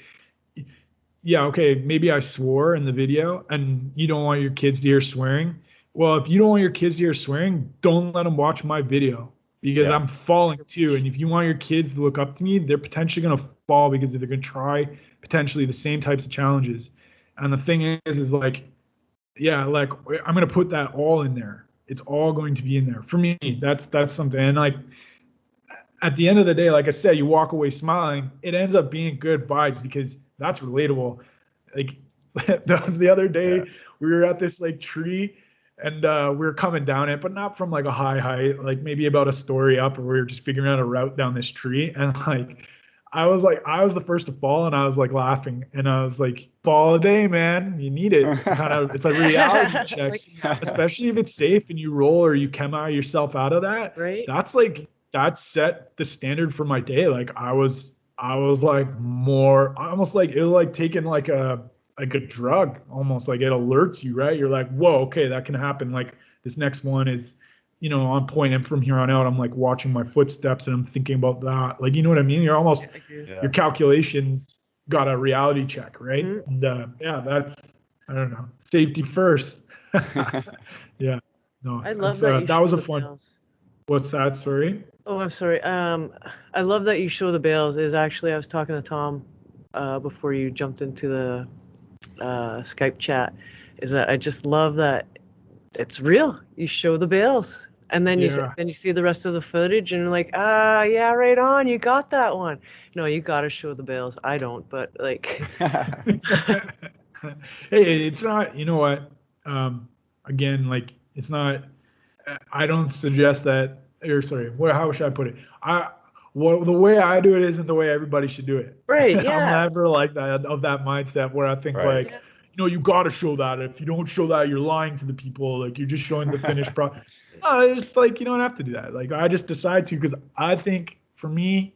Speaker 3: yeah, okay, maybe I swore in the video and you don't want your kids to hear swearing. Well, if you don't want your kids to hear swearing, don't let them watch my video because
Speaker 2: Yeah.
Speaker 3: I'm falling too. And if you want your kids to look up to me, they're potentially going to fall because they're going to try potentially the same types of challenges. And the thing is like, yeah, like I'm going to put that all in there. It's all going to be in there for me. That's something. And like at the end of the day, like I said, you walk away smiling. It ends up being good vibes because that's relatable. Like the other
Speaker 2: Yeah.
Speaker 3: day, we were at this like tree and we were coming down it, but not from like a high height, like maybe about a story up, or we were just figuring out a route down this tree. And like, I was the first to fall and I was like laughing and I was like, fall a day, man. You need it to kind of, it's a reality check,
Speaker 1: Like,
Speaker 3: especially if it's safe and you roll or you come out yourself out of that.
Speaker 1: right?
Speaker 3: That's like, that set the standard for my day. Like I was like more almost like it was like taking like a drug almost, like it alerts you, right? You're like, whoa, okay, that can happen. Like this next one is, on point. And from here on out, I'm like watching my footsteps and I'm thinking about that. Like, you know what I mean? You're almost, your calculations got a reality check, right?
Speaker 1: Mm-hmm.
Speaker 3: And that's, I don't know, safety first. Yeah. No,
Speaker 1: I love that you
Speaker 3: that
Speaker 1: show
Speaker 3: was a
Speaker 1: the
Speaker 3: fun.
Speaker 1: bales.
Speaker 3: What's that? Sorry.
Speaker 1: Oh, I'm sorry. I love that you show the bales. Is actually I was talking to Tom before you jumped into the Skype chat. Is that I just love that it's real. You show the bales, and then you see the rest of the footage, and you're like, yeah, right on. You got that one. No, you got to show the bales. I don't, but like.
Speaker 3: Hey, it's not. You know what? Again, like it's not. I don't suggest that. Or sorry, how should I put it? The way I do it isn't the way everybody should do it.
Speaker 1: Right. Yeah.
Speaker 3: I'm never like that of that mindset where I think like, you got to show that. If you don't show that, you're lying to the people. Like you're just showing the finished product. It's like you don't have to do that. Like I just decide to because I think for me,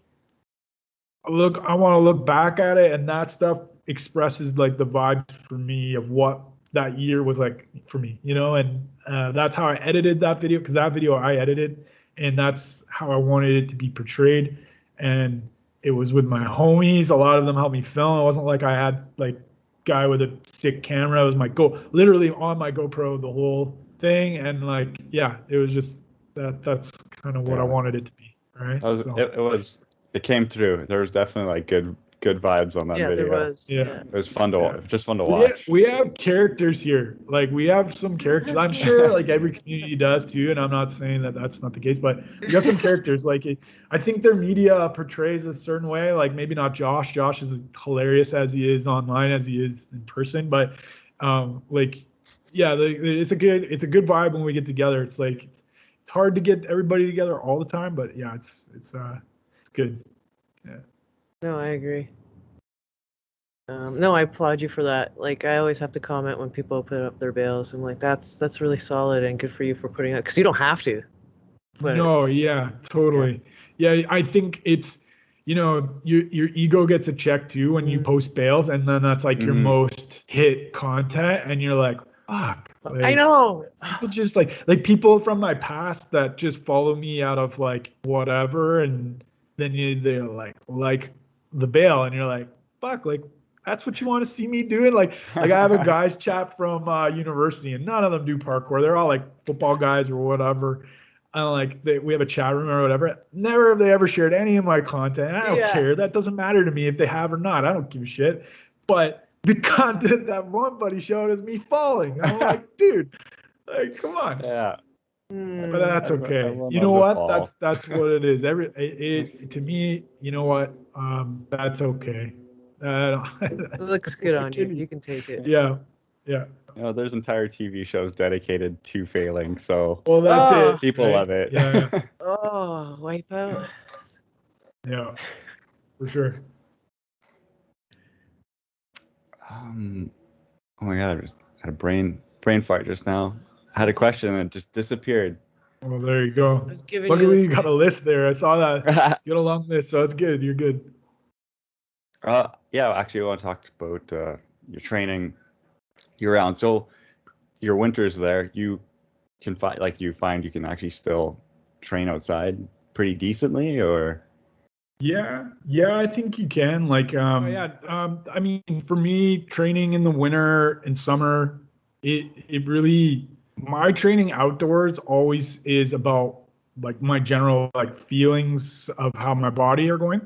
Speaker 3: I want to look back at it, and that stuff expresses like the vibes for me of what that year was like for me, and that's how I edited that video because that video I edited, and that's how I wanted it to be portrayed, and it was with my homies. A lot of them helped me film. It wasn't like I had like guy with a sick camera. It was literally on my GoPro the whole thing, and like it was just that's kind of what I wanted it to be, right?
Speaker 2: It came through. There was definitely like good vibes on that video.
Speaker 1: There was.
Speaker 3: Yeah.
Speaker 2: It was fun to just fun to watch.
Speaker 3: We have characters here. Like we have some characters. I'm sure like every community does too, and I'm not saying that that's not the case, but we got some characters. Like I think their media portrays a certain way. Like maybe not Josh. Josh is hilarious as he is online as he is in person, but it's a good vibe when we get together. It's like it's hard to get everybody together all the time, but yeah, it's good. Yeah.
Speaker 1: No, I agree. No, I applaud you for that. Like, I always have to comment when people put up their bales. I'm like, that's really solid and good for you for putting it because you don't have to.
Speaker 3: No, yeah, totally. Yeah, I think it's, your ego gets a check too when you post bales, and then that's like your most hit content, and you're like, fuck. Like,
Speaker 1: I know.
Speaker 3: People just like people from my past that just follow me out of like whatever, and then they're like the bale, and you're like, fuck, like that's what you want to see me doing. Like I have a guys chat from university, and none of them do parkour. They're all like football guys or whatever. And we have a chat room or whatever. Never have they ever shared any of my content. I don't care. That doesn't matter to me if they have or not. I don't give a shit. But the content that one buddy showed is me falling. I'm like, dude, like, come on.
Speaker 2: Yeah.
Speaker 3: But that's okay. You know what? That's what it is. To me, you know what? That's okay.
Speaker 1: It looks good on you. You can take it.
Speaker 3: Yeah.
Speaker 2: There's entire TV shows dedicated to failing, so
Speaker 3: well, that's it.
Speaker 2: People love it.
Speaker 3: Yeah.
Speaker 1: Oh, wipe out.
Speaker 3: Yeah, for sure.
Speaker 2: Oh my god, I just had a brain fart just now. I had a question and it just disappeared.
Speaker 3: Well, there you go.
Speaker 1: Luckily,
Speaker 3: you got a list there. I saw that. You got a long list, so it's good. You're good.
Speaker 2: Actually, I want to talk about your training year-round. So your winters there, you can find you can actually still train outside pretty decently, or?
Speaker 3: Yeah, I think you can. I mean, for me, training in the winter and summer, it really, my training outdoors always is about like my general feelings of how my body are going,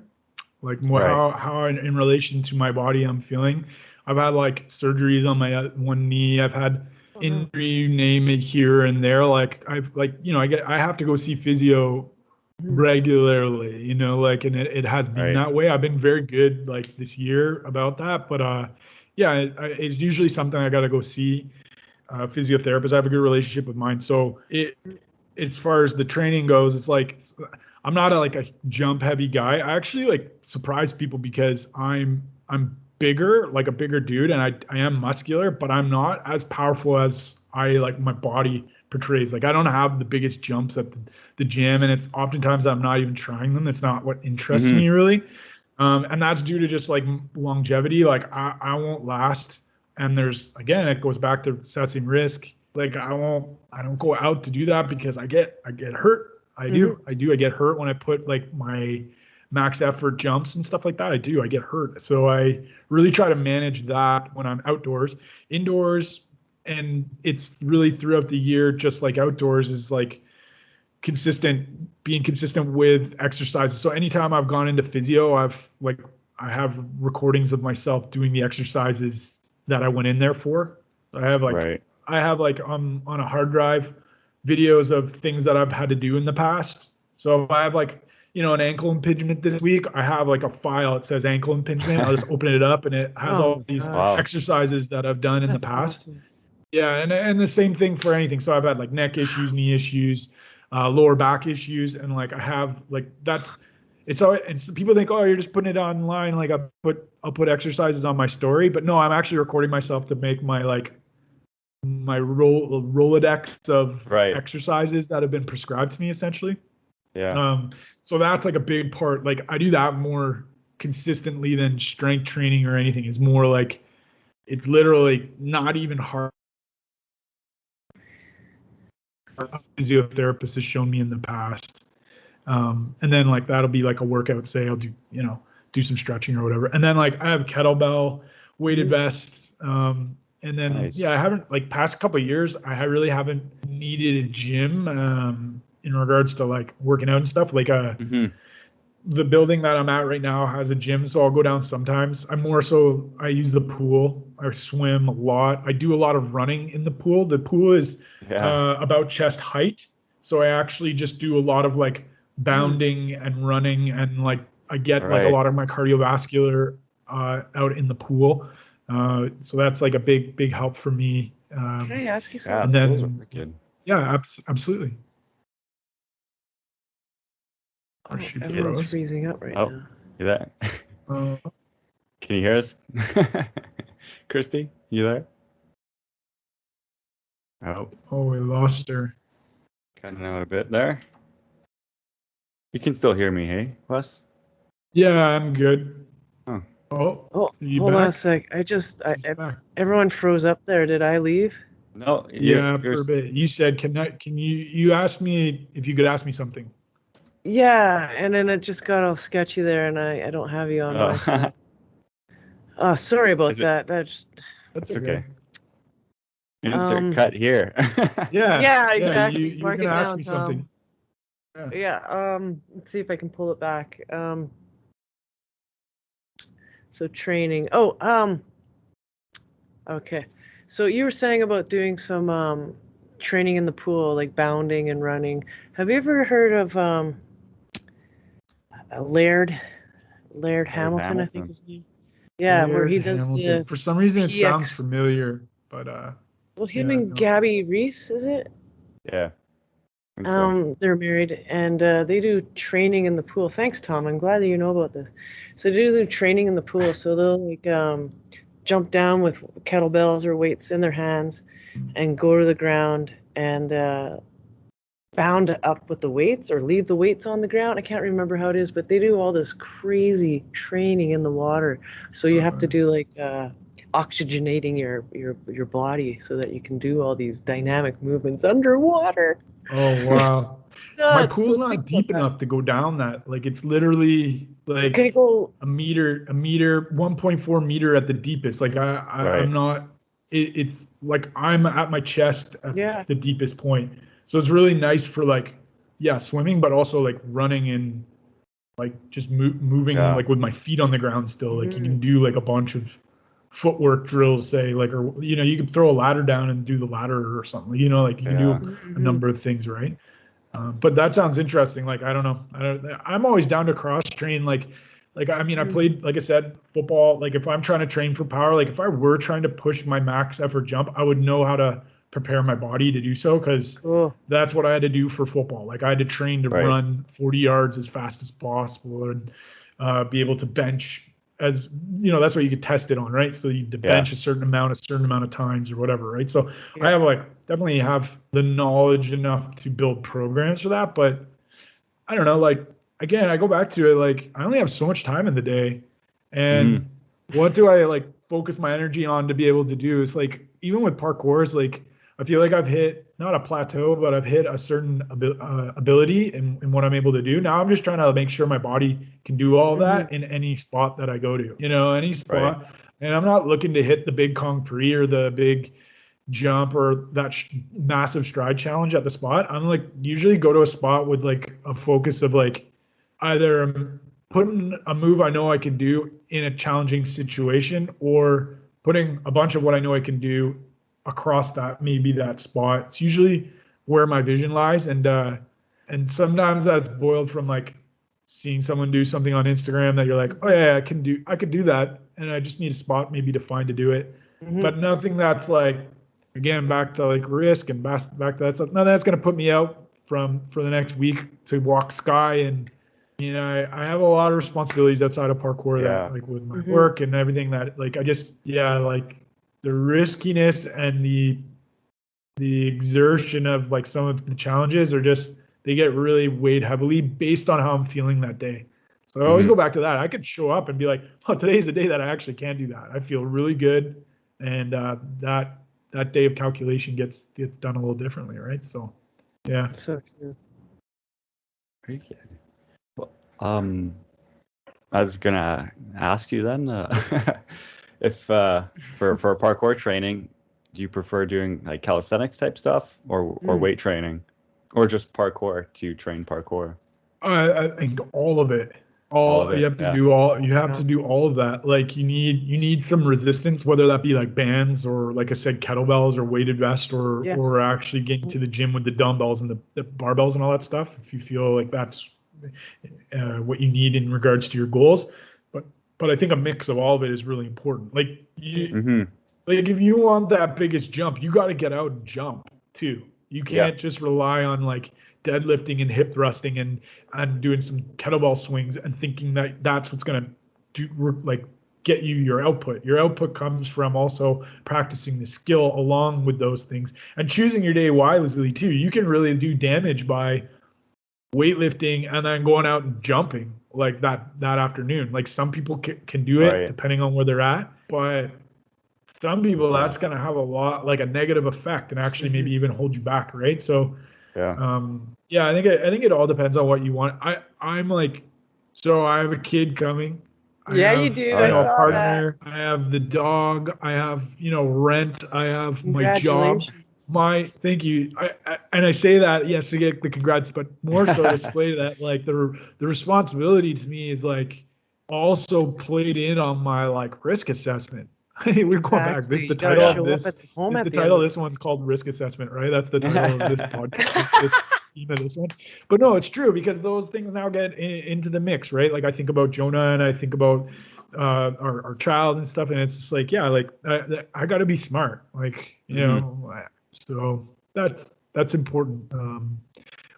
Speaker 3: like how in relation to my body I'm feeling. I've had surgeries on my one knee. I've had injury, you name it, here and there. I have to go see physio regularly, and it has been that way. I've been very good this year about that, but it's usually something I got to go see a physiotherapist. I have a good relationship with mine, so as far as the training goes, it's I'm not a jump heavy guy. I actually surprise people because I'm bigger, like a bigger dude, and I am muscular, but I'm not as powerful as my body portrays. I don't have the biggest jumps at the gym, and it's oftentimes I'm not even trying them. It's not what interests me really. And that's due to just longevity. I won't last. And it goes back to assessing risk. like I don't go out to do that because I get hurt. I get hurt when I put like my max effort jumps and stuff like that. I get hurt. So I really try to manage that when I'm outdoors. Indoors, and it's really throughout the year, just like outdoors, is like being consistent with exercises. So anytime I've gone into physio, I have recordings of myself doing the exercises that I went in there for. I have
Speaker 2: Right.
Speaker 3: on a hard drive videos of things that I've had to do in the past. So if I have like, an ankle impingement this week, I have like a file that says ankle impingement. I'll just open it up and it has
Speaker 1: Oh
Speaker 3: all
Speaker 1: my
Speaker 3: these
Speaker 1: gosh.
Speaker 2: Wow.
Speaker 3: exercises that I've done in the
Speaker 1: That's
Speaker 3: past.
Speaker 1: awesome.
Speaker 3: Yeah, and the same thing for anything. So I've had like neck issues, knee issues, lower back issues, and like I have like it's all. And so people think, oh, you're just putting it online. Like I'll put exercises on my story, but no, I'm actually recording myself to make my Rolodex of
Speaker 2: Right.
Speaker 3: exercises that have been prescribed to me, essentially.
Speaker 2: Yeah.
Speaker 3: So that's like a big part. Like I do that more consistently than strength training or anything. It's more like it's literally not even hard. A physiotherapist has shown me in the past. And then like that'll be like a workout. Say I'll do some stretching or whatever. And then like I have kettlebell, weighted vests. And then
Speaker 2: Nice.
Speaker 3: I haven't like past couple of years, I really haven't needed a gym in regards to like working out and stuff. Like
Speaker 2: Mhm.
Speaker 3: the building that I'm at right now has a gym, so I'll go down sometimes. I use the pool. I swim a lot. I do a lot of running in the pool. The pool is
Speaker 2: Yeah.
Speaker 3: about chest height, so I actually just do a lot of like bounding and running, and like I get like a
Speaker 2: Right.
Speaker 3: lot of my cardiovascular out in the pool. So that's like a big help for me.
Speaker 1: Can I ask you
Speaker 2: Yeah.
Speaker 1: something?
Speaker 3: And
Speaker 2: Those are
Speaker 3: then
Speaker 2: wicked.
Speaker 3: yeah, absolutely. Oh,
Speaker 1: Oh,
Speaker 3: she
Speaker 1: everyone's
Speaker 3: froze.
Speaker 1: freezing up right
Speaker 2: Oh,
Speaker 1: now.
Speaker 2: you there?
Speaker 3: Uh,
Speaker 2: Can you hear us? Christy, you there? Oh,
Speaker 3: oh, we lost her.
Speaker 2: cutting out a bit there. You can still hear me, hey, Wes?
Speaker 3: Yeah, I'm good.
Speaker 2: Oh,
Speaker 3: Oh,
Speaker 1: Oh,
Speaker 3: you
Speaker 1: hold on a
Speaker 3: back?
Speaker 1: sec.
Speaker 3: She's back.
Speaker 1: Everyone froze up there. Did I leave?
Speaker 2: no,
Speaker 3: Yeah,
Speaker 2: you're
Speaker 3: for a bit. You said, you asked me if you could ask me something.
Speaker 1: Yeah, and then it just got all sketchy there, and I don't have you on my side. Oh, sorry about
Speaker 2: is it?
Speaker 1: that. That's
Speaker 3: That's
Speaker 2: It's
Speaker 3: okay.
Speaker 2: okay. Insert
Speaker 1: um
Speaker 2: cut here.
Speaker 1: yeah,
Speaker 3: Yeah,
Speaker 1: exactly.
Speaker 3: you were
Speaker 1: Mark
Speaker 3: gonna
Speaker 1: it
Speaker 3: ask
Speaker 1: down,
Speaker 3: me
Speaker 1: Tom.
Speaker 3: something. Yeah.
Speaker 1: Yeah, let's see if I can pull it back. So training. Oh, okay. So you were saying about doing some training in the pool, like bounding and running. Have you ever heard of Laird
Speaker 2: Laird
Speaker 1: Hamilton, I think
Speaker 2: Hamilton.
Speaker 1: his name? Yeah, where
Speaker 3: Laird
Speaker 1: he does
Speaker 3: Hamilton.
Speaker 1: the
Speaker 3: For some reason, it sounds
Speaker 1: PX.
Speaker 3: familiar, but
Speaker 1: Well, him
Speaker 3: yeah,
Speaker 1: and
Speaker 3: no.
Speaker 1: Gabby Reese, is it?
Speaker 2: Yeah, I think so.
Speaker 1: They're married and they do training in the pool. Thanks, Tom. I'm glad that you know about this. So they do the training in the pool. So they'll like jump down with kettlebells or weights in their hands and go to the ground and bound up with the weights or leave the weights on the ground. I can't remember how it is, but they do all this crazy training in the water. So you have to do like oxygenating your body so that you can do all these dynamic movements underwater.
Speaker 3: Oh
Speaker 1: It's
Speaker 3: wow. My
Speaker 1: nuts.
Speaker 3: pool's
Speaker 1: So think
Speaker 3: not
Speaker 1: about
Speaker 3: deep
Speaker 1: that.
Speaker 3: enough to go down that. Like it's literally
Speaker 1: Can I
Speaker 3: like
Speaker 1: go?
Speaker 3: a meter, 1.4 meter at the deepest. Like I'm
Speaker 2: Right.
Speaker 3: not. It's like I'm at my chest at
Speaker 1: Yeah.
Speaker 3: the deepest point. So it's really nice for like, yeah, swimming, but also like running and like just moving
Speaker 2: Yeah.
Speaker 3: like with my feet on the ground still. Like you
Speaker 1: Mhm.
Speaker 3: can do like a bunch of footwork drills, say like, or you can throw a ladder down and do the ladder or something. Like you can
Speaker 2: Yeah.
Speaker 3: do a
Speaker 1: Mhm.
Speaker 3: number of things, right? But that sounds interesting. Like I don't know. I'm always down to cross train. Like I mean, I
Speaker 1: Mhm.
Speaker 3: played, like I said, football. Like if I'm trying to train for power, like if I were trying to push my max effort jump, I would know how to prepare my body to do so because
Speaker 1: Cool.
Speaker 3: that's what I had to do for football. Like I had to train to
Speaker 2: Right.
Speaker 3: run 40 yards as fast as possible and be able to bench as that's what you could test it on, right? So you to
Speaker 2: Yeah.
Speaker 3: bench a certain amount of times or whatever, right? So I
Speaker 1: Yeah.
Speaker 3: have like definitely have the knowledge enough to build programs for that, but I don't know, like again, I go back to it, like I only have so much time in the day,
Speaker 2: Hmm.
Speaker 3: and what do I like focus my energy on to be able to do? It's like even with parkour, it's like I feel like I've hit not a plateau, but I've hit a certain ability in what I'm able to do. Now I'm just trying to make sure my body can do all that in any spot that I go to, any spot. Right. And I'm not looking to hit the big Kong Prix or the big jump or that massive stride challenge at the spot. I'm like usually go to a spot with like a focus of like either putting a move I know I can do in a challenging situation or putting a bunch of what I know I can do across that, maybe that spot. It's usually where my vision lies. And sometimes that's boiled from like seeing someone do something on Instagram that you're like, oh yeah, I could do that. And I just need a spot maybe to find to do it. But nothing that's like, again, back to like risk and back to that stuff. Nothing that's going to put me out for the next week to walk sky. And, I have a lot of responsibilities outside of parkour that like with my work and everything that like, I just, like the riskiness and the exertion of like some of the challenges are just, they get really weighed heavily based on how I'm feeling that day. So I always go back to that. I could show up and be like, oh, today's the day that I actually can do that. I feel really good. And that day of calculation gets done a little differently, right? So, yeah.
Speaker 1: So true.
Speaker 2: Very good. Well, I was gonna ask you then, if for parkour training, do you prefer doing like calisthenics type stuff or weight training, or just parkour to train parkour?
Speaker 3: I think all of it. You have to do all. You have to do all of that. Like you need some resistance, whether that be like bands or like I said, kettlebells or weighted vest or actually getting to the gym with the dumbbells and the barbells and all that stuff. If you feel like that's what you need in regards to your goals, but I think a mix of all of it is really important. Like like if you want that biggest jump, you got to get out and jump too. You can't just rely on like deadlifting and hip thrusting and doing some kettlebell swings and thinking that that's what's going to do like get you your output. Your output comes from also practicing the skill along with those things and choosing your day wisely too. You can really do damage by weightlifting and then going out and jumping like that afternoon. Like some people can do it depending on where they're at, but some people that's going to have a lot like a negative effect and actually maybe even hold you back, right? So I think it all depends on what you want. I'm like, so I have a kid coming.
Speaker 1: You do. I saw
Speaker 3: a partner. That. I have the dog. I have rent. I have my job. Thank you. I say that yes to get the congrats, but more so to display that like the responsibility to me is like also played in on my like risk assessment. We're going back. The title of this one's called Risk Assessment, right? That's the title of this podcast. This theme of this one. But no, it's true because those things now get into the mix, right? Like I think about Jonah and I think about our child and stuff, and it's just like, I got to be smart, like so that's important.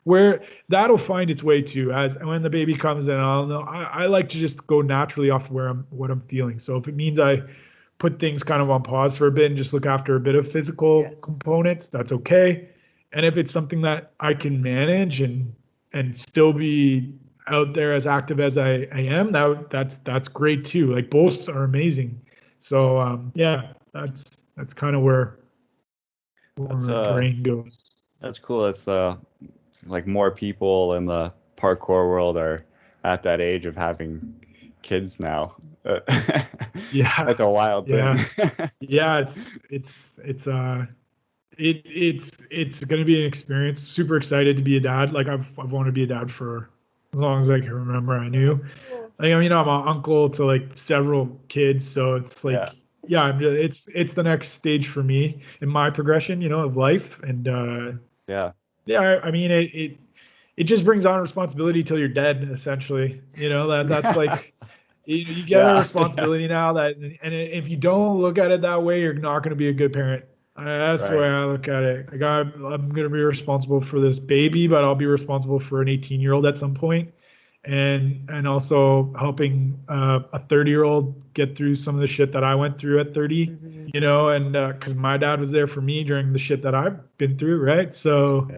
Speaker 3: Where that'll find its way to as when the baby comes in, I'll know. I like to just go naturally off what I'm feeling. So if it means I put things kind of on pause for a bit and just look after a bit of physical components, that's okay. And if it's something that I can manage and still be out there as active as I am, that's great too. Like both are amazing. So that's kind of where my brain goes.
Speaker 2: That's cool. It's like more people in the parkour world are at that age of having kids now. That's a wild thing.
Speaker 3: It's going to be an experience. Super excited to be a dad. Like I've wanted to be a dad for as long as I can remember. I knew. Like I'm an uncle to like several kids, so it's like it's the next stage for me in my progression, of life. And I mean it just brings on responsibility till you're dead, essentially. That's like. You get a responsibility now and if you don't look at it that way, you're not going to be a good parent. That's the way I look at it. Like I'm going to be responsible for this baby, but I'll be responsible for an 18-year-old at some point, and also helping a 30-year-old get through some of the shit that I went through at 30. And because my dad was there for me during the shit that I've been through, right? So.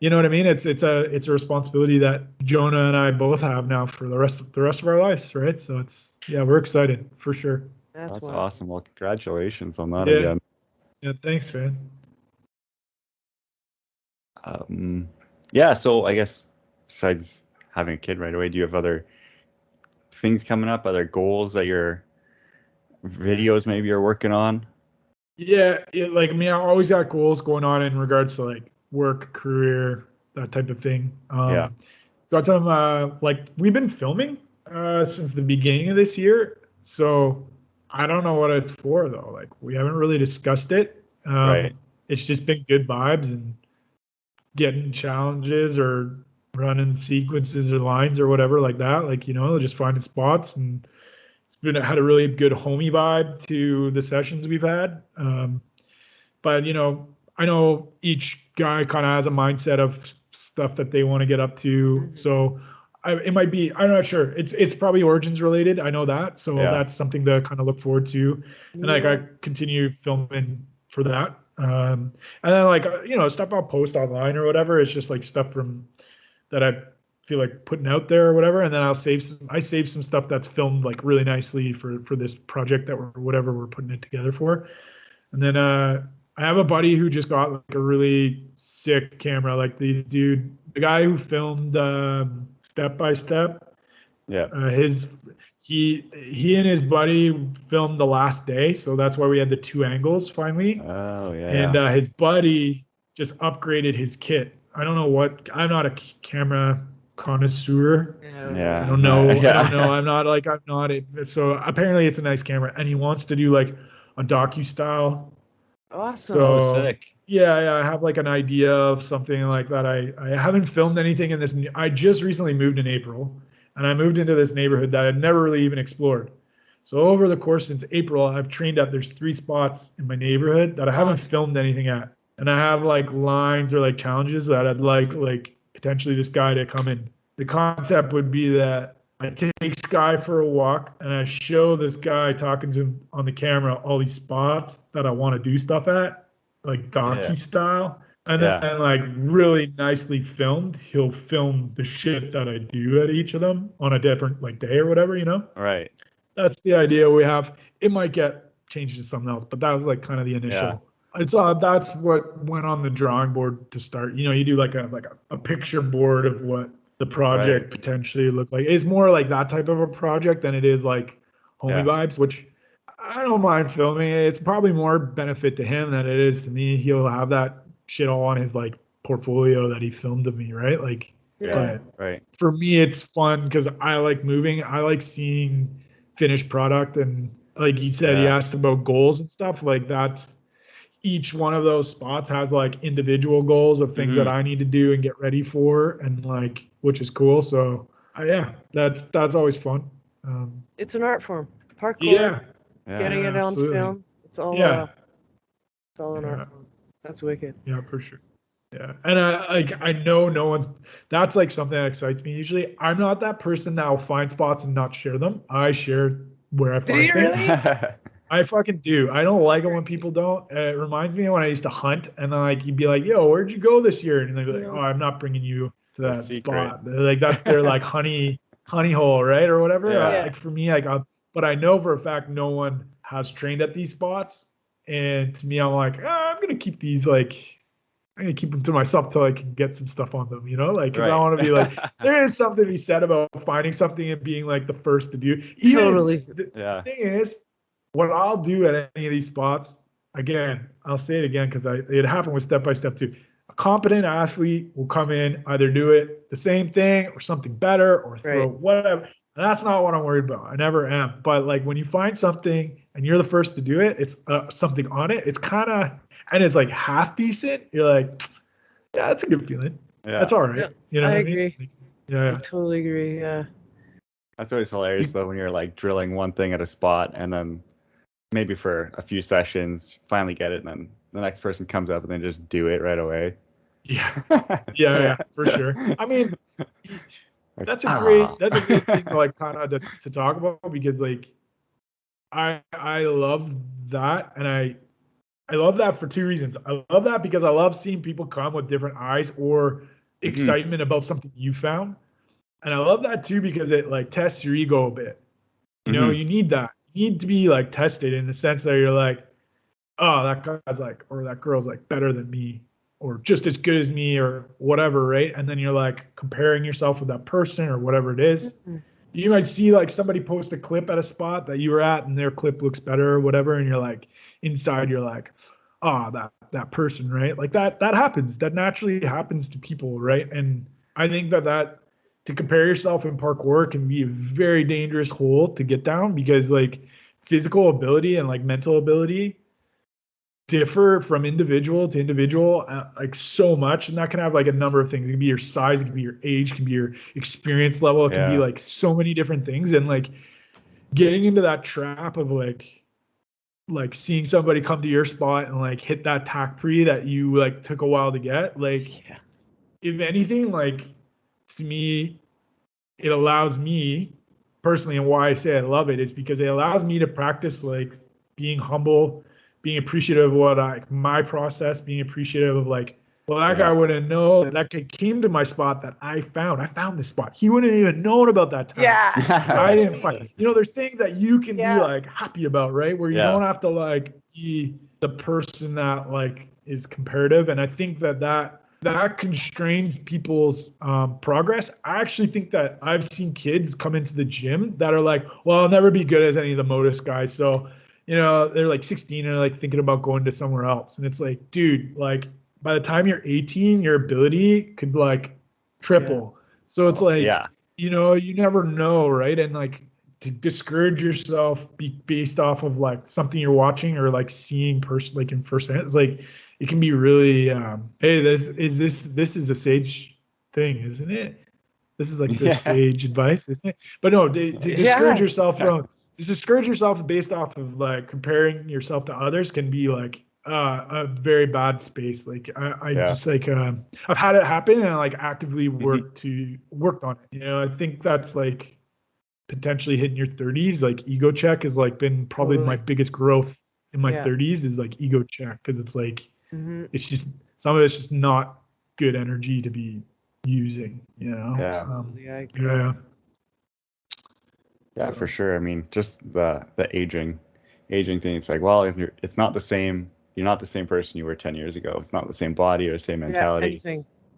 Speaker 3: You know what I mean? It's a responsibility that Jonah and I both have now for the rest of our lives, right? So we're excited for sure.
Speaker 2: That's awesome. Well, congratulations on that again.
Speaker 3: Yeah, thanks, man.
Speaker 2: Yeah, so I guess besides having a kid right away, do you have other things coming up, other goals that your videos maybe you're working on?
Speaker 3: Yeah, like I mean, I always got goals going on in regards to like work, career, that type of thing.
Speaker 2: Yeah.
Speaker 3: Got some like we've been filming since the beginning of this year, so I don't know what it's for though. Like we haven't really discussed it.
Speaker 2: Right.
Speaker 3: It's just been good vibes and getting challenges or running sequences or lines or whatever like that. Like just finding spots, and it's been had a really good homey vibe to the sessions we've had. But I know each guy kind of has a mindset of stuff that they want to get up to.
Speaker 1: Mhm.
Speaker 3: So it might be, I'm not sure. It's probably Origins related. I know that. So
Speaker 2: Yeah.
Speaker 3: that's something to kind of look forward to. And like
Speaker 1: Yeah.
Speaker 3: I continue filming for that. And then like stuff I'll post online or whatever. It's just like stuff from that I feel like putting out there or whatever. And then I save some stuff that's filmed like really nicely for this project that we're putting it together for. And then I have a buddy who just got like a really sick camera. Like the guy who filmed Step by Step.
Speaker 2: Yeah.
Speaker 3: His he and his buddy filmed the last day, so that's why we had the two angles finally.
Speaker 2: Oh, yeah,
Speaker 3: And
Speaker 2: yeah.
Speaker 3: his buddy just upgraded his kit. I don't know what. I'm not a camera connoisseur.
Speaker 2: Yeah.
Speaker 3: I don't know.
Speaker 2: Yeah.
Speaker 3: I don't know. I'm not. So apparently it's a nice camera, and he wants to do like a docu style.
Speaker 1: Awesome.
Speaker 2: Oh,
Speaker 3: So
Speaker 2: sick.
Speaker 3: yeah, I have like an idea of something like that. I haven't filmed anything in this. I just recently moved in April, and I moved into this neighborhood that I'd never really even explored. So over the course since April, I've trained at there's 3 spots in my neighborhood that I haven't
Speaker 1: Awesome.
Speaker 3: filmed anything at, and I have like lines or like challenges that I'd like potentially this guy to come in. The concept would be that I take Sky for a walk and I show this guy talking to him on the camera all these spots that I want to do stuff at, like
Speaker 2: Yeah.
Speaker 3: donkey style. And
Speaker 2: Yeah.
Speaker 3: then like really nicely filmed, he'll film the shit that I do at each of them on a different like day or whatever.
Speaker 2: Right.
Speaker 3: That's the idea we have. It might get changed to something else, but that was like kind of the
Speaker 2: Yeah.
Speaker 3: initial. It's that's what went on the drawing board to start. You do like a picture board of what the project
Speaker 2: Right.
Speaker 3: potentially looked like. It's more like that type of a project than it is like homey
Speaker 2: Yeah.
Speaker 3: vibes, which I don't mind filming. It's probably more benefit to him than it is to me. He'll have that shit all on his like portfolio that he filmed of me, right? Like,
Speaker 1: Yeah.
Speaker 3: but
Speaker 2: Right.
Speaker 3: for me, it's fun because I like moving. I like seeing finished product, and like you said, you
Speaker 2: Yeah.
Speaker 3: asked about goals and stuff. Like that's each one of those spots has like individual goals of things that
Speaker 2: Mhm.
Speaker 3: I need to do and get ready for, and like which is cool. So yeah, that's always fun.
Speaker 1: It's an art form. Parkour,
Speaker 3: Yeah,
Speaker 2: Yeah.
Speaker 1: getting it on
Speaker 3: absolutely.
Speaker 1: film.
Speaker 3: Yeah,
Speaker 1: It's all an art
Speaker 3: yeah,
Speaker 1: form. That's wicked.
Speaker 3: yeah, for sure. Yeah, and I know no one's. That's like something that excites me. Usually, I'm not that person that will find spots and not share them. I share where I
Speaker 1: Do
Speaker 3: find
Speaker 1: you
Speaker 3: things.
Speaker 1: really?
Speaker 3: I fucking do. I don't like it when people don't. It reminds me of when I used to hunt, and then like you'd be like, "Yo, where'd you go this year?" And they'd be like, "Oh,
Speaker 1: No.
Speaker 3: I'm not bringing you to
Speaker 2: So
Speaker 3: that
Speaker 2: secret.
Speaker 3: spot." Like that's their like honey hole, right, or whatever.
Speaker 2: Yeah.
Speaker 3: Like for me, like, but I know for a fact no one has trained at these spots, and to me, I'm like, I'm gonna keep these like. I'm gonna keep them to myself till I can get some stuff on them, like, because I
Speaker 2: Right.
Speaker 3: want to be like, there is something to be said about finding something and being like the first to do. Even
Speaker 1: Totally.
Speaker 3: the
Speaker 2: Yeah.
Speaker 3: thing is, what I'll do at any of these spots, again, I'll say it again because it happened with Step by Step too. A competent athlete will come in, either do it the same thing or something better or throw
Speaker 1: Right.
Speaker 3: whatever. And that's not what I'm worried about. I never am. But like when you find something and you're the first to do it, it's something on it. It's kind of, and it's like half decent. You're like, yeah, that's a good feeling.
Speaker 2: Yeah.
Speaker 3: That's all right.
Speaker 1: Yeah,
Speaker 3: You know
Speaker 1: I
Speaker 3: what I mean?
Speaker 1: agree.
Speaker 3: Like,
Speaker 1: I
Speaker 3: yeah.
Speaker 1: totally agree. Yeah.
Speaker 2: That's always hilarious though when you're like drilling one thing at a spot and then maybe for a few sessions finally get it and then the next person comes up and they just do it right away.
Speaker 3: Yeah. Yeah, for sure. I mean,
Speaker 2: Like,
Speaker 3: that's a great thing to like kind of to talk about because like I love that, and I love that for 2 reasons. I love that because I love seeing people come with different eyes or
Speaker 2: Mhm.
Speaker 3: excitement about something you found. And I love that too because it like tests your ego a bit.
Speaker 2: Mhm.
Speaker 3: You need that. You need to be like tested in the sense that you're like, oh, that guy's like, or that girl's like better than me. or just as good as me or whatever, right? And then you're like comparing yourself with that person or whatever it is.
Speaker 1: Mm-hmm.
Speaker 3: You might see like somebody post a clip at a spot that you were at and their clip looks better or whatever, and you're like inside you're like, oh, that person, right? Like that happens. That naturally happens to people, right? And I think that to compare yourself in parkour can be a very dangerous hole to get down, because like physical ability and like mental ability differ from individual to individual like so much, and that can have like a number of things. It can be your size, it can be your age, it can be your experience level, it can be like so many different things. And like getting into that trap of like seeing somebody come to your spot and like hit that tack pre that you like took a while to get, like if anything, like to me it allows me personally, and why I say I love it is because it allows me to practice like being humble, being appreciative of what my process, being appreciative of like, well, that guy wouldn't know. That guy came to my spot that I found this spot. He wouldn't even known about that time.
Speaker 1: Yeah.
Speaker 3: I didn't find. There's things that you can be
Speaker 1: Yeah.
Speaker 3: like happy about, right? Where you don't have to like be the person that like is comparative. And I think that constrains people's progress. I actually think that I've seen kids come into the gym that are like, well, I'll never be good as any of the Modus guys. So, they're like 16 and they're like thinking about going to somewhere else. And it's like, dude, like by the time you're 18, your ability could like triple. So it's like, you never know, right? And like to discourage yourself based off of like something you're watching or like seeing like in first hand, it's like, it can be really, hey, this is a sage thing, isn't it? This is like the sage advice, isn't it? But no, to discourage yourself based off of like comparing yourself to others can be like a very bad space. Like I just like I've had it happen and I like actively worked on it. I think that's like potentially hitting your 30s. Like ego check has like been probably my biggest growth in my 30s is like ego check, because it's like it's just some of it's just not good energy to be using.
Speaker 2: Yeah, for sure. I mean, just the aging thing. It's like, well, if it's not the same. You're not the same person you were 10 years ago. It's not the same body or same mentality.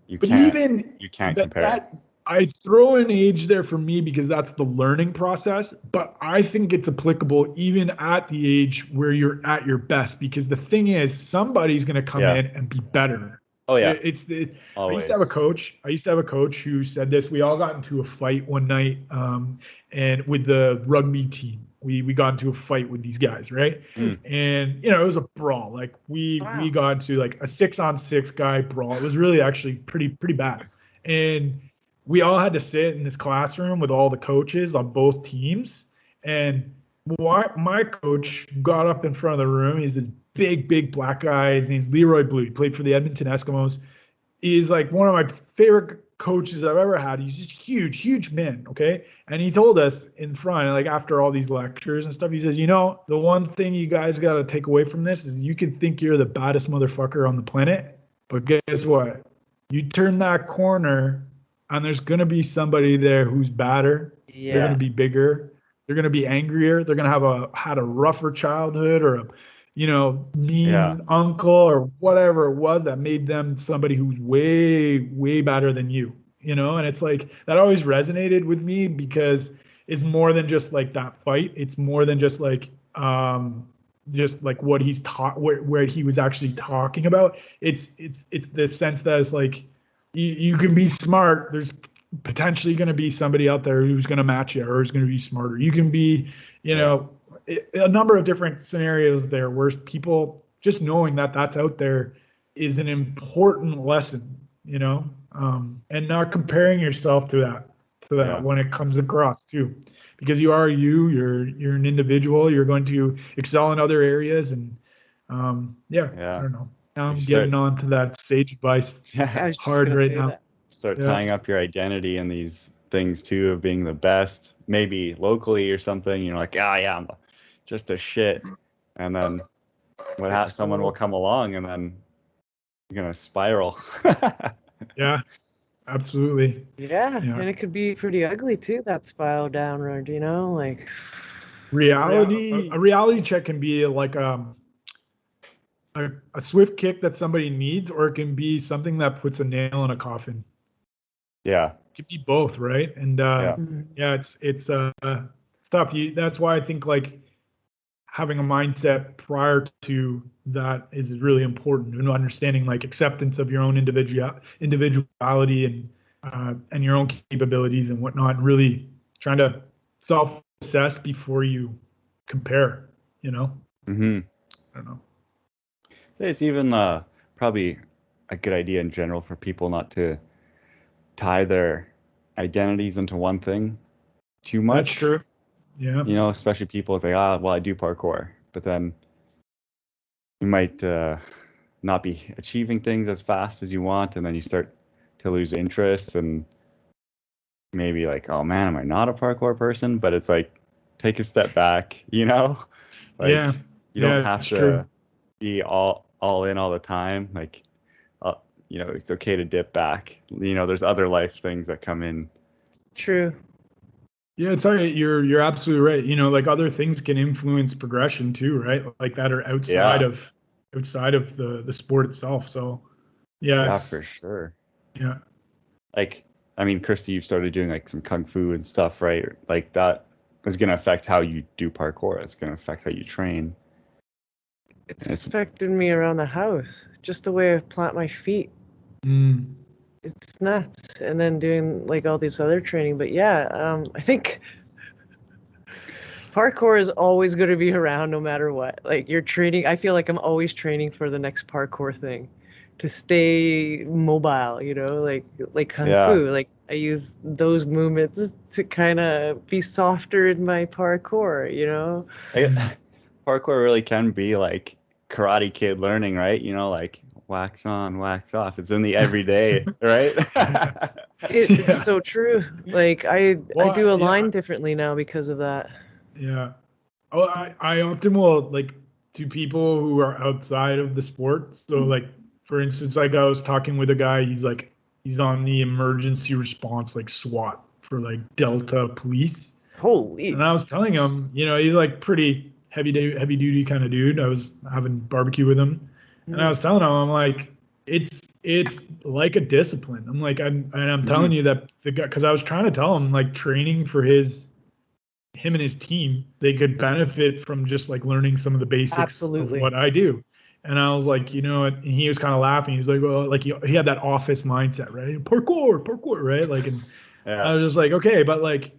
Speaker 2: You can't compare.
Speaker 3: I throw an age there for me because that's the learning process, but I think it's applicable even at the age where you're at your best, because the thing is somebody's going to come in and be better.
Speaker 2: Oh yeah.
Speaker 3: I used to have a coach who said this. We all got into a fight one night, and with the rugby team, we got into a fight with these guys, right? And it was a brawl. Like we got into like a 6-on-6 guy brawl. It was really actually pretty bad. And we all had to sit in this classroom with all the coaches on both teams. And my coach got up in front of the room. He's this big black guy. His name's Leroy Blue. He played for the Edmonton Eskimos. He's like one of my favorite coaches I've ever had. He's just huge man. Okay. And he told us in front, like after all these lectures and stuff, he says, the one thing you guys got to take away from this is you can think you're the baddest motherfucker on the planet, but guess what? You turn that corner and there's going to be somebody there who's badder. They're going to be bigger. They're going to be angrier. They're going to had a rougher childhood or a, mean uncle or whatever it was that made them somebody who's way better than you, and it's like, that always resonated with me because it's more than just like that fight. It's more than just like what he's taught, where he was actually talking about. It's the sense that it's like, you can be smart. There's potentially going to be somebody out there who's going to match you or who's going to be smarter. You can be, a number of different scenarios there where people just knowing that that's out there is an important lesson, and not comparing yourself to that when it comes across too, because you're an individual. You're going to excel in other areas, and I don't know. Now I'm getting on to that sage advice hard right now.
Speaker 2: Start tying up your identity in these things too, of being the best, maybe locally or something. You're like, I'm just a shit, and then someone will come along, and then you're gonna spiral.
Speaker 3: Yeah, absolutely.
Speaker 1: Yeah, and it could be pretty ugly too. That spiral downward, like
Speaker 3: reality. A reality check can be like a swift kick that somebody needs, or it can be something that puts a nail in a coffin.
Speaker 2: Yeah.
Speaker 3: It can be both, right? And
Speaker 2: Yeah.
Speaker 3: yeah, it's stuff. That's why I think like having a mindset prior to that is really important, and understanding like acceptance of your own individuality and your own capabilities and whatnot, and really trying to self-assess before you compare. You know,
Speaker 2: Mm-hmm.
Speaker 3: I don't know.
Speaker 2: It's even probably a good idea in general for people not to tie their identities into one thing too
Speaker 3: That's
Speaker 2: much.
Speaker 3: true. Yeah.
Speaker 2: You know, especially people think, well, I do parkour, but then you might not be achieving things as fast as you want, and then you start to lose interest, and maybe like, oh man, am I not a parkour person? But it's like, take a step back, you know, like
Speaker 3: Yeah.
Speaker 2: you don't
Speaker 3: Yeah.
Speaker 2: have
Speaker 3: It's
Speaker 2: to
Speaker 3: true.
Speaker 2: be all in all the time. Like, uh, you know, it's okay to dip back. You know, there's other life things that come in.
Speaker 1: True.
Speaker 3: Yeah, it's all right. You're absolutely right. You know, like other things can influence progression too, right? Like that are
Speaker 2: Yeah,
Speaker 3: outside of the sport itself. So yeah,
Speaker 2: yeah,
Speaker 3: it's
Speaker 2: for sure.
Speaker 3: yeah.
Speaker 2: Like, I mean, Christy, you've started doing like some kung fu and stuff, right? Like that is going to affect how you do parkour. It's going to affect how you train.
Speaker 1: It's
Speaker 2: And it's
Speaker 1: affected me around the house. Just the way I plant my feet.
Speaker 3: Mm,
Speaker 1: It's nuts. And then doing like all these other training. But yeah, I think parkour is always going to be around no matter what. Like you're training, I feel like I'm always training for the next parkour thing to stay mobile, like kung
Speaker 2: yeah,
Speaker 1: fu. Like I use those movements to kind of be softer in my parkour,
Speaker 3: mm.
Speaker 2: parkour really can be like Karate Kid learning, right? You know, like wax on, wax off. It's in the everyday, right?
Speaker 1: It's
Speaker 3: Yeah.
Speaker 1: so true. Like I
Speaker 3: Well,
Speaker 1: do a
Speaker 3: yeah,
Speaker 1: line differently now because of that.
Speaker 3: yeah. Oh, I often will like to people who are outside of the sport. So like for instance, like I was talking with a guy, he's on the emergency response like SWAT for like Delta Police.
Speaker 1: Holy.
Speaker 3: And I was telling him, you know, he's like pretty heavy duty kind of dude. I was having barbecue with him, and I
Speaker 1: Mm,
Speaker 3: was telling him, I'm like, it's like a discipline. I'm
Speaker 2: Hmm.
Speaker 3: telling you that the guy, because I was trying to tell him like training for him and his team, they could benefit from just like learning some of the basics of
Speaker 1: absolutely.
Speaker 3: what I do. And I was like, you know, and he was kind of laughing. He was like, well, like he had that office mindset, right? Parkour, right? Like, and I
Speaker 2: Yeah,
Speaker 3: was just like, okay, but like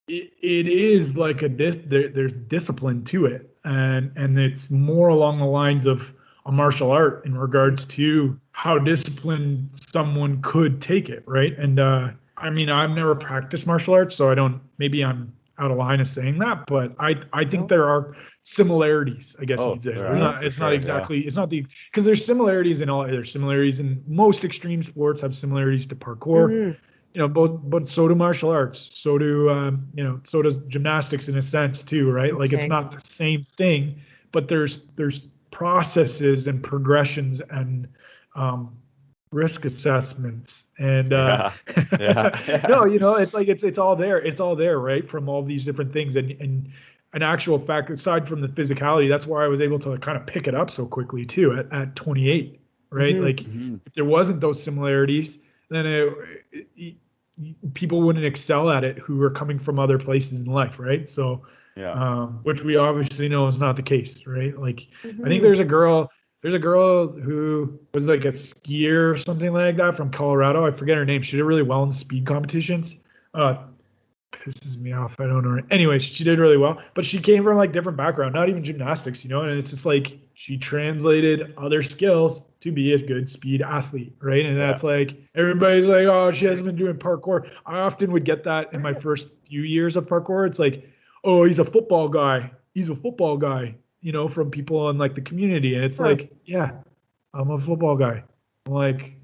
Speaker 3: it is like there's discipline to it, and it's more along the lines of a martial art in regards to how disciplined someone could take it, right? And I mean, I've never practiced martial arts, so I don't. Maybe I'm out of line of saying that, but I think
Speaker 1: No.
Speaker 3: there are similarities. I guess you
Speaker 2: oh,
Speaker 3: could say
Speaker 2: there
Speaker 3: there's
Speaker 2: are
Speaker 3: not.
Speaker 2: for
Speaker 3: It's not
Speaker 2: sure. Yeah.
Speaker 3: exactly. It's not the because there's similarities in all. There's similarities in most extreme sports have similarities to parkour,
Speaker 1: Hmm.
Speaker 3: you know, but so do martial arts, so do you know, so does gymnastics in a sense too, right? Like it's not
Speaker 1: Tango.
Speaker 3: the same thing, but there's processes and progressions and um, risk assessments and
Speaker 2: Yeah. Yeah.
Speaker 3: no,
Speaker 2: Yeah.
Speaker 3: you know, it's like it's all there, right, from all these different things, and an actual fact aside from the physicality, that's why I was able to kind of pick it up so quickly too at 28, right?
Speaker 1: Hmm.
Speaker 3: Like
Speaker 2: Hmm.
Speaker 3: if there wasn't those similarities, then people wouldn't excel at it who are coming from other places in life, right? So,
Speaker 2: Yeah.
Speaker 3: which we obviously know is not the case, right? Like, I think
Speaker 1: Hmm.
Speaker 3: there's a girl who was like a skier or something like that from Colorado. I forget her name. She did really well in speed competitions. Uh, pisses me off. I don't know. Anyway, she did really well, but she came from like different background, not even gymnastics, you know. And it's just like she translated other skills to be a good speed athlete, right? And
Speaker 2: Yeah.
Speaker 3: that's like everybody's like, oh, she hasn't been doing parkour. I often would get that in my first few years of parkour. It's like, oh, he's a football guy. He's a football guy, you know, from people in like the community, and it's
Speaker 1: Huh.
Speaker 3: like, yeah, I'm a football guy. I'm like,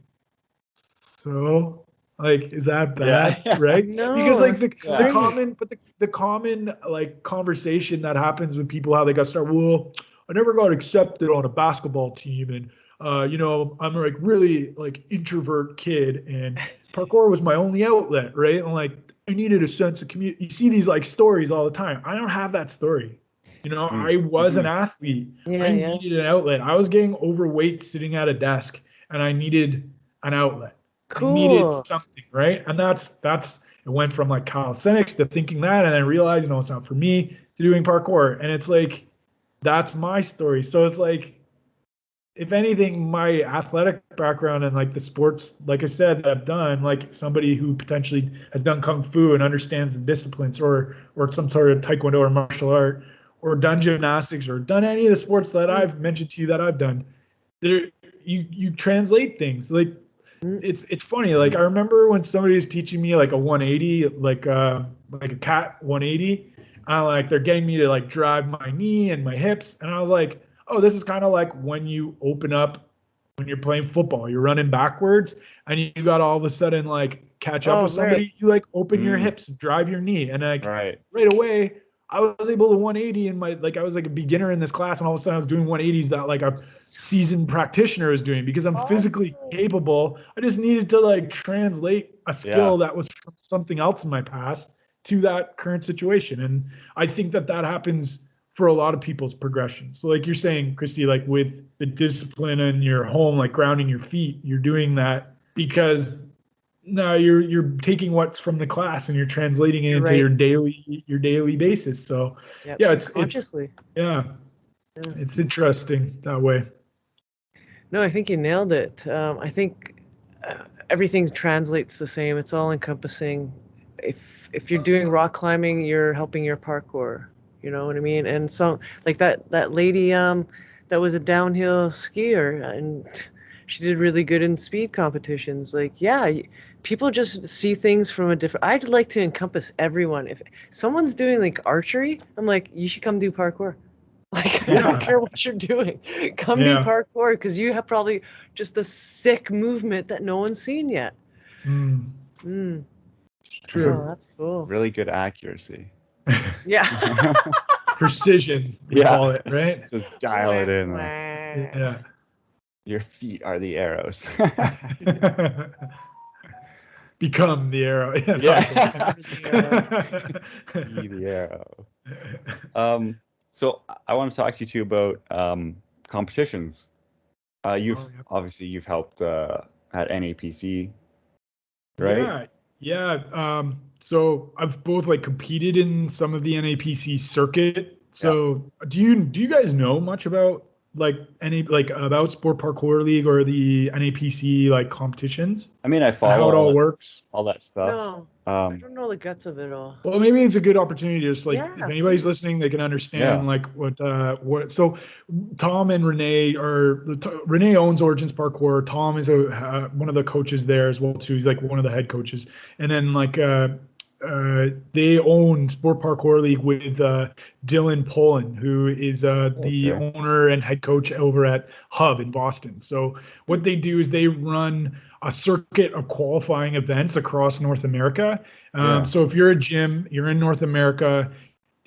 Speaker 3: so, like, is that
Speaker 2: Yeah.
Speaker 3: bad, right? Because
Speaker 1: No,
Speaker 3: like
Speaker 1: that's
Speaker 3: the
Speaker 2: Yeah.
Speaker 1: great.
Speaker 3: common, but the common like conversation that happens with people how they got started. Well, I never got accepted on a basketball team, and you know, I'm like really like introvert kid, and parkour was my only outlet, right? And like I needed a sense of community. You see these like stories all the time. I don't have that story. You know, I was an athlete. I needed an outlet. I was getting overweight sitting at a desk, and I needed an outlet. I needed something, right? And that's it went from like calisthenics to thinking that, and then realized, it's not for me, to doing parkour. And it's like, that's my story. So it's like, if anything, my athletic background and like the sports, like I said, that I've done, like somebody who potentially has done kung fu and understands the disciplines, or some sort of taekwondo or martial art, or done gymnastics, or done any of the sports that I've mentioned to you that I've done, there you translate things. Like it's funny. Like I remember when somebody was teaching me like a 180, like a cat 180, like they're getting me to like drive my knee and my hips, and I was like, oh, this is kind of like when you open up when you're playing football, you're running backwards, and you got all of a sudden like catch up with somebody, you like open your hips, drive your knee, and like right away, I was able to 180 in my, like I was like a beginner in this class, and all of a sudden I was doing 180s that like a seasoned practitioner is doing, because I'm physically capable. I just needed to like translate a skill that was from something else in my past to that current situation. And I think that happens for a lot of people's progression. So like you're saying, Christy, like with the discipline in your home, like grounding your feet, you're doing that because now you're taking what's from the class and you're translating it into your daily basis. So it's consciously. It's interesting that way.
Speaker 1: No, I think you nailed it. I think everything translates the same. It's all encompassing. If you're doing rock climbing, you're helping your parkour. You know what I mean? And so like that lady that was a downhill skier, and she did really good in speed competitions. Like, people just see things from a different. I'd like to encompass everyone. If someone's doing like archery, I'm like, you should come do parkour. Like, I don't care what you're doing. Come do parkour, because you have probably just a sick movement that no one's seen yet.
Speaker 3: True.
Speaker 1: Oh, that's cool.
Speaker 2: Really good accuracy.
Speaker 1: Yeah.
Speaker 3: Precision, we call it, right?
Speaker 2: Just dial it in.
Speaker 3: Yeah.
Speaker 2: Your feet are the arrows.
Speaker 3: Become the arrow.
Speaker 2: Be the arrow. So I want to talk to you too about competitions. You've helped at NAPC, right?
Speaker 3: Yeah. So I've both like competed in some of the NAPC circuit. So do you guys know much about like about Sport Parkour League or the NAPC like competitions?
Speaker 2: I mean, I follow
Speaker 3: how it all works,
Speaker 2: all that stuff.
Speaker 1: No, I don't know the guts of it all.
Speaker 3: Well, maybe it's a good opportunity to just like, if anybody's listening, they can understand like what. So Tom and Renee Renee owns Origins Parkour. Tom is one of the coaches there as well too. He's like one of the head coaches, and then like they own Sport Parkour League with Dylan Poland, who is the owner and head coach over at Hub in Boston. So what they do is they run a circuit of qualifying events across North America. So if you're a gym, you're in North America,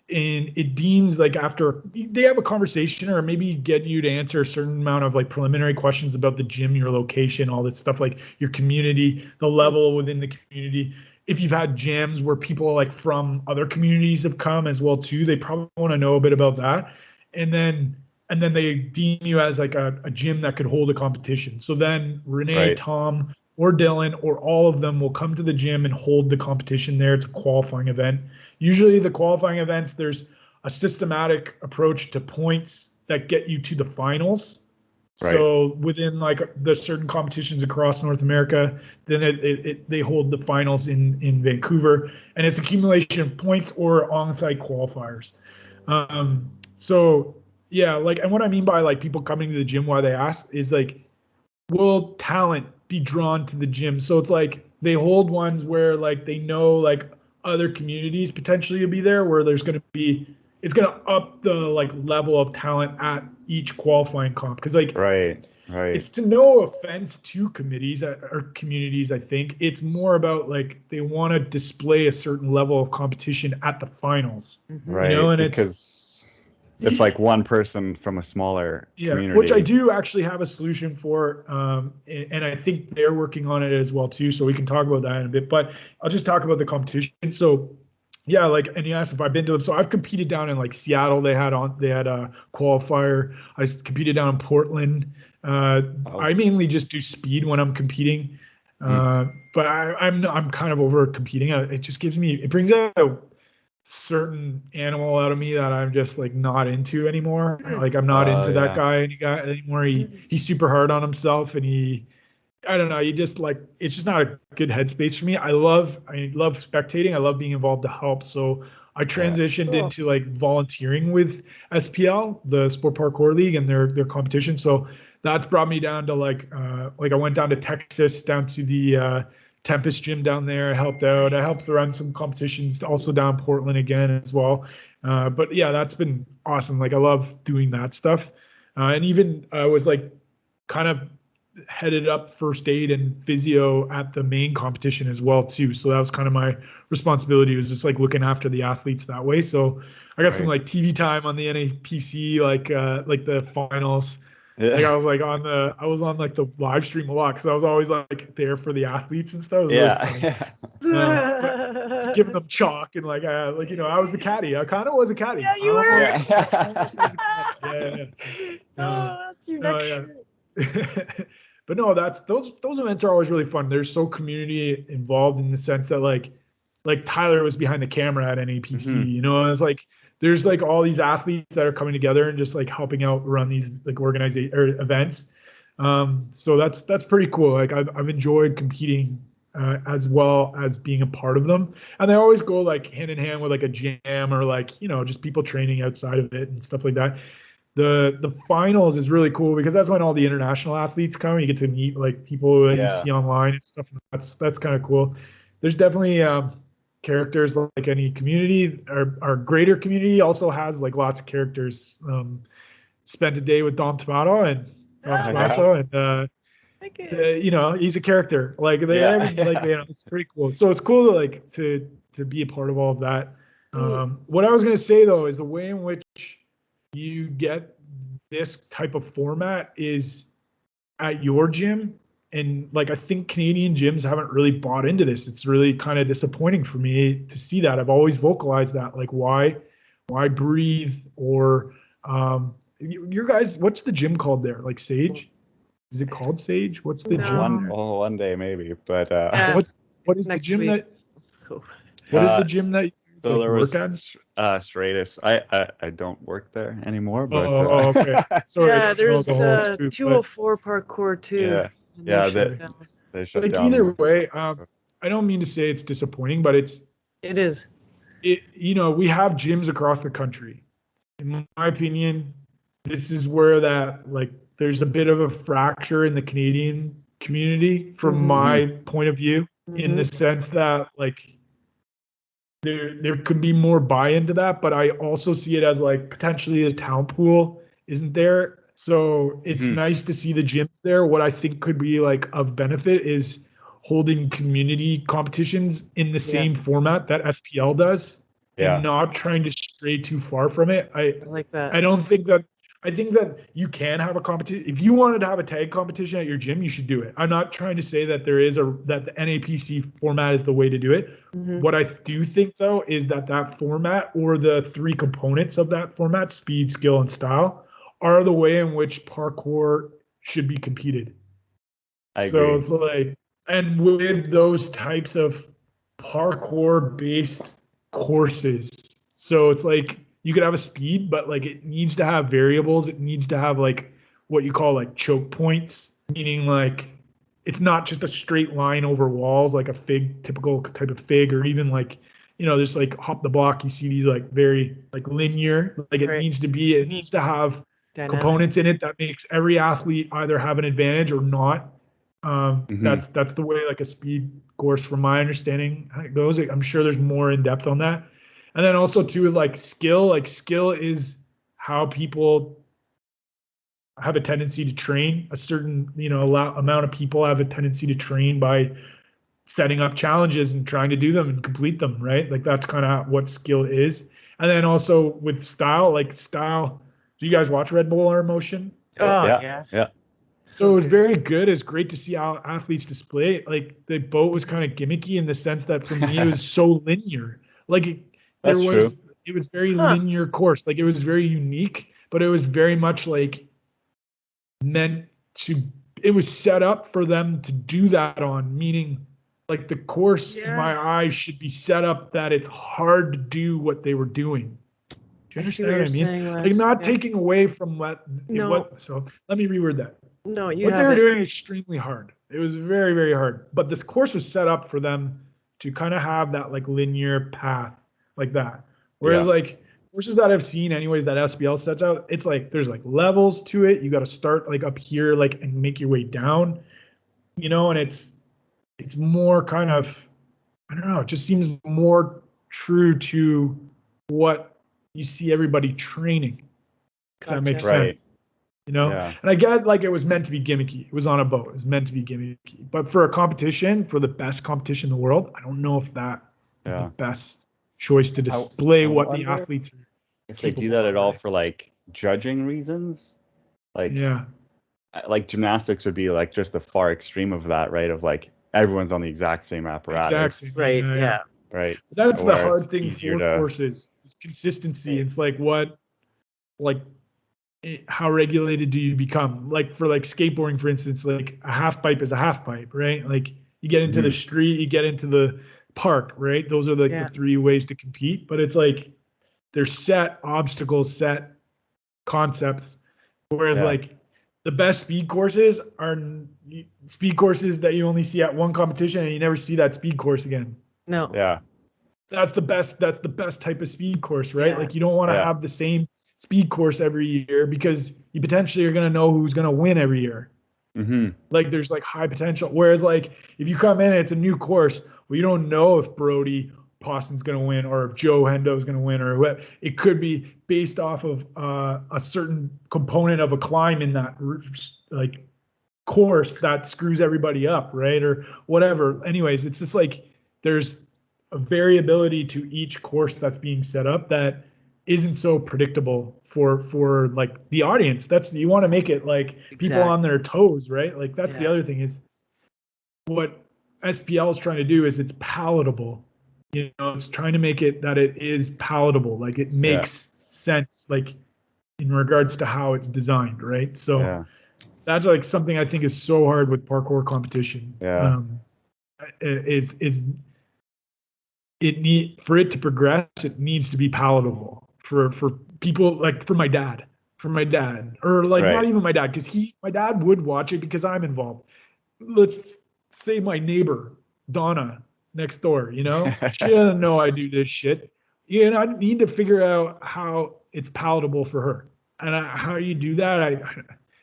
Speaker 3: and it deems like after they have a conversation or maybe get you to answer a certain amount of like preliminary questions about the gym, your location, all that stuff, like your community, the level within the community. If you've had jams where people like from other communities have come as well too, they probably want to know a bit about that. And then they deem you as like a gym that could hold a competition. So then Renee, Tom, or Dylan, or all of them will come to the gym and hold the competition there. It's a qualifying event. Usually the qualifying events, there's a systematic approach to points that get you to the finals. So within like the certain competitions across North America, then they hold the finals in Vancouver, and it's accumulation of points or on-site qualifiers. And what I mean by like people coming to the gym, why they ask is like, will talent be drawn to the gym? So it's like they hold ones where like they know like other communities potentially will be there, where it's going to up the like level of talent at each qualifying comp. Because like it's to no offense to committees or communities, I think it's more about like they want to display a certain level of competition at the finals.
Speaker 2: Right.
Speaker 3: You know, and
Speaker 2: it's like one person from a smaller community.
Speaker 3: Which I do actually have a solution for, and I think they're working on it as well too. So we can talk about that in a bit. But I'll just talk about the competition. So Yeah, like, and you asked if I've been to them. So I've competed down in like Seattle. They had a qualifier. Competed down in Portland.
Speaker 2: Oh.
Speaker 3: I mainly just do speed when I'm competing.
Speaker 2: Mm.
Speaker 3: But I'm kind of over competing. It just it brings out a certain animal out of me that I'm just like not into anymore. Like I'm not into that
Speaker 2: Yeah.
Speaker 3: guy anymore. He's super hard on himself, and I don't know. You just like it's just not a good headspace for me. I love spectating. I love being involved to help. So I
Speaker 2: Yeah.
Speaker 3: transitioned
Speaker 1: Cool.
Speaker 3: into like volunteering with SPL, the Sport Parkour League, and their competition. So that's brought me down to like I went down to Texas, down to the Tempest gym down there. I helped out. I helped run some competitions also down in Portland again as well. But yeah, that's been awesome. Like I love doing that stuff. And even I was like kind of headed up first aid and physio at the main competition as well too. So that was kind of my responsibility, was just like looking after the athletes that way. So I got some
Speaker 2: Right.
Speaker 3: like TV time on the NAPC, like the finals. Like
Speaker 2: Yeah.
Speaker 3: I was on like the live stream a lot because I was always like there for the athletes and stuff. It was really funny.
Speaker 2: Yeah.
Speaker 3: But it's giving them chalk and I was the caddy. I kind of was a caddy.
Speaker 1: Yeah,
Speaker 3: I
Speaker 1: you were.
Speaker 3: almost
Speaker 2: Yeah.
Speaker 3: was a caddy. Yeah, yeah.
Speaker 1: Oh, that's your
Speaker 3: No,
Speaker 1: next
Speaker 3: yeah.
Speaker 1: shirt.
Speaker 3: But no, that's those events are always really fun. They're so community involved in the sense that like Tyler was behind the camera at NAPC,
Speaker 2: Hmm.
Speaker 3: and it's like there's like all these athletes that are coming together and just like helping out run these like organization or events. So that's pretty cool. Like I've enjoyed competing as well as being a part of them, and they always go like hand in hand with like a jam or like just people training outside of it and stuff like that. The finals is really cool because that's when all the international athletes come. You get to meet like people that you
Speaker 2: Yeah.
Speaker 3: see online and stuff. That's kind of cool. There's definitely characters like any community. Our greater community also has like lots of characters. Spent a day with Dom Tomato and Dom
Speaker 2: Oh, yeah.
Speaker 3: Tomaso, and
Speaker 1: Like it.
Speaker 3: he's a character. Like
Speaker 2: Yeah.
Speaker 3: it's pretty cool. So it's cool to like to be a part of all of that.
Speaker 1: Neat.
Speaker 3: What I was gonna say though is the way in which you get this type of format is at your gym. And like I think Canadian gyms haven't really bought into this. It's really kind of disappointing for me to see that. I've always vocalized that. Like why breathe or your guys, what's the gym called there? Like Sage? Is it called Sage? What's the gym
Speaker 1: No.
Speaker 3: there?
Speaker 2: One day maybe, but
Speaker 1: Yeah.
Speaker 3: What is the
Speaker 1: Next
Speaker 3: gym
Speaker 1: week.
Speaker 3: that
Speaker 1: Let's go.
Speaker 3: what is
Speaker 2: uh
Speaker 3: the gym that you guys,
Speaker 2: so
Speaker 3: like
Speaker 2: there
Speaker 3: work
Speaker 2: was
Speaker 3: at?
Speaker 2: Stratus. I don't work there anymore, but
Speaker 3: Okay. Sorry, I
Speaker 1: Yeah,
Speaker 3: don't know the
Speaker 1: there's
Speaker 3: whole scoop, but
Speaker 1: 204 parkour too,
Speaker 2: yeah.
Speaker 1: and they
Speaker 2: Yeah,
Speaker 1: shut
Speaker 3: okay.
Speaker 1: down.
Speaker 2: they shut
Speaker 3: Like
Speaker 2: down.
Speaker 3: either way, I don't mean to say it's disappointing, but
Speaker 1: It is.
Speaker 3: we have gyms across the country. In my opinion, this is where that like there's a bit of a fracture in the Canadian community from
Speaker 1: Mhm.
Speaker 3: my point of view, in the
Speaker 1: Mhm.
Speaker 3: sense that like there could be more buy-in to that, but I also see it as like potentially the talent pool isn't there. So it's
Speaker 2: Mhm.
Speaker 3: nice to see the gyms there. What I think could be like of benefit is holding community competitions in the same
Speaker 1: Yes.
Speaker 3: format that SPL does and
Speaker 2: Yeah.
Speaker 3: not trying to stray too far from it.
Speaker 1: I like that.
Speaker 3: I don't think that I think that you can have a competition. If you wanted to have a tag competition at your gym, you should do it. I'm not trying to say that that the NAPC format is the way to do it.
Speaker 1: Mhm.
Speaker 3: What I do think though is that format or the three components of that format, speed, skill, and style, are the way in which parkour should be competed.
Speaker 2: I
Speaker 3: So
Speaker 2: agree.
Speaker 3: it's like, and with those types of parkour based courses, so it's like you could have a speed, but like it needs to have variables. It needs to have like what you call like choke points, meaning like it's not just a straight line over walls like a fig, typical type of fig, or even like, there's like hop the block. You see these like very like linear, like
Speaker 1: Right.
Speaker 3: it needs to have
Speaker 1: Dynamic.
Speaker 3: components in it that makes every athlete either have an advantage or not.
Speaker 2: Hmm.
Speaker 3: That's the way like a speed course, from my understanding, goes. I'm sure there's more in depth on that. And then also too, like skill is how people have a tendency to train. A certain amount of people have a tendency to train by setting up challenges and trying to do them and complete them, right? Like that's kind of what skill is. And then also with style, like style. Do you guys watch Red Bull or Motion?
Speaker 1: Oh
Speaker 2: Yeah.
Speaker 1: yeah.
Speaker 2: Yeah.
Speaker 3: So
Speaker 1: So
Speaker 3: it was
Speaker 1: good.
Speaker 3: very good. It's great to see how athletes display it. Like the boat was kind of gimmicky in the sense that for me it was so linear. Like there
Speaker 2: That's
Speaker 3: was
Speaker 2: true.
Speaker 3: it was very
Speaker 1: Huh.
Speaker 3: linear course. Like it was very unique, but it was very much like meant to it was set up for them to do that on, meaning like the course in
Speaker 1: Yeah.
Speaker 3: my eyes should be set up that it's hard to do what they were doing. Do you
Speaker 1: I see
Speaker 3: understand
Speaker 1: what
Speaker 3: what
Speaker 1: you're
Speaker 3: I mean?
Speaker 1: saying,
Speaker 3: Like
Speaker 1: Wes.
Speaker 3: not
Speaker 1: Yeah.
Speaker 3: taking away from
Speaker 1: No,
Speaker 3: so let me reword that.
Speaker 1: no, you
Speaker 3: What they
Speaker 1: have
Speaker 3: were
Speaker 1: it.
Speaker 3: doing extremely hard. It was very, very hard. But this course was set up for them to kind of have that like linear path like that. Whereas
Speaker 2: Yeah.
Speaker 3: like courses that I've seen anyways that SPL sets out, it's like there's like levels to it. You got to start like up here like and make your way down, and it's more kind of I don't know, it just seems more true to what you see everybody training, if that makes
Speaker 1: Gotcha.
Speaker 2: Right.
Speaker 3: sense.
Speaker 2: Yeah.
Speaker 3: And I get like it was meant to be gimmicky. It was on a boat. It was meant to be gimmicky. But for a competition, for the best competition in the world, I don't know if that is the
Speaker 2: Yeah.
Speaker 3: best choice to
Speaker 2: I
Speaker 3: display
Speaker 2: I
Speaker 3: what the
Speaker 2: wonder
Speaker 3: athletes are
Speaker 2: if they do
Speaker 3: capable
Speaker 2: that
Speaker 3: of,
Speaker 2: at all
Speaker 3: right?
Speaker 2: for like judging reasons. Like
Speaker 3: Yeah,
Speaker 2: like gymnastics would be like just the far extreme of that, right? Of like everyone's on the exact same
Speaker 3: exactly.
Speaker 2: apparatus,
Speaker 1: Right.
Speaker 3: Yeah.
Speaker 1: Yeah.
Speaker 2: right?
Speaker 3: But that's the
Speaker 2: Where
Speaker 3: hard
Speaker 2: it's
Speaker 3: thing
Speaker 2: easier
Speaker 3: for
Speaker 2: to
Speaker 3: courses. It's consistency. It's like like how regulated do you become? Like for like skateboarding, for instance, like a half pipe is a half pipe, right? Like you get into the
Speaker 2: Mhm.
Speaker 3: street, you get into the park, right? Those are like the
Speaker 1: Yeah.
Speaker 3: three ways to compete. But it's like there's set obstacles, set concepts. Whereas
Speaker 2: Yeah.
Speaker 3: like the best speed courses are speed courses that you only see at one competition and you never see that speed course again.
Speaker 1: No.
Speaker 2: Yeah.
Speaker 3: That's the best type of speed course, right?
Speaker 1: Yeah.
Speaker 3: Like you don't want to
Speaker 2: Yeah.
Speaker 3: have the same speed course every year because you potentially are going to know who's going to win every year.
Speaker 2: Hmm.
Speaker 3: Like there's like high potential. Whereas like if you come in and it's a new course, well, you don't know if Brody Poston's going to win or if Joe Hendo is going to win or what. It could be based off of a certain component of a climb in that like course that screws everybody up, right? Or whatever. Anyways, it's just like there's a variability to each course that's being set up that isn't so predictable for like the audience. That's you want to make it like people on
Speaker 1: Exactly.
Speaker 3: their toes, right? Like that's the
Speaker 1: Yeah.
Speaker 3: other thing is what SPL is trying to do is it's palatable. It's trying to make it that it is palatable, like it
Speaker 2: Yeah.
Speaker 3: makes sense, like in regards to how it's designed, right? So
Speaker 2: Yeah.
Speaker 3: that's like something I think is so hard with parkour competition.
Speaker 2: Yeah.
Speaker 3: Is it need for it to progress, it needs to be palatable for people like for my dad, or like not
Speaker 2: Right.
Speaker 3: even my dad, because my dad would watch it because I'm involved. Let's say my neighbor, Donna, next door, she doesn't know I do this shit. I need to figure out how it's palatable for her. And how you do that,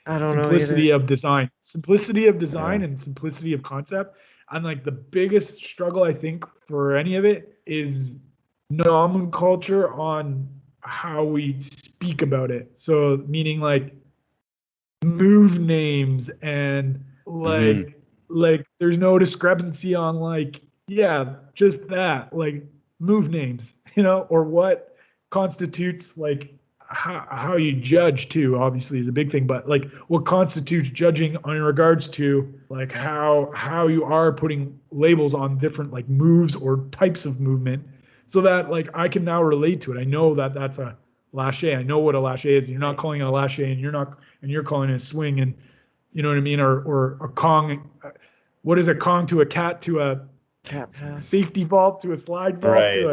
Speaker 1: I don't know
Speaker 3: simplicity
Speaker 1: either.
Speaker 3: of design, simplicity of
Speaker 2: Yeah.
Speaker 3: design and simplicity of concept. And like the biggest struggle I think for any of it is nomenclature on how we speak about it. So meaning like move names and
Speaker 2: Hmm.
Speaker 3: like there's no discrepancy on like yeah just that like move names or what constitutes like how you judge too obviously is a big thing, but like what constitutes judging in regards to like how you are putting labels on different like moves or types of movement so that like I can now relate to it. I know that that's a lache. I know what a lache is. You're not
Speaker 1: Right.
Speaker 3: calling it a lache and you're calling it a swing, and you know what I mean, or a Kong. What is a Kong to a cat to a
Speaker 1: Cat pass.
Speaker 3: safety vault to a slide vault to
Speaker 2: Right.
Speaker 3: a,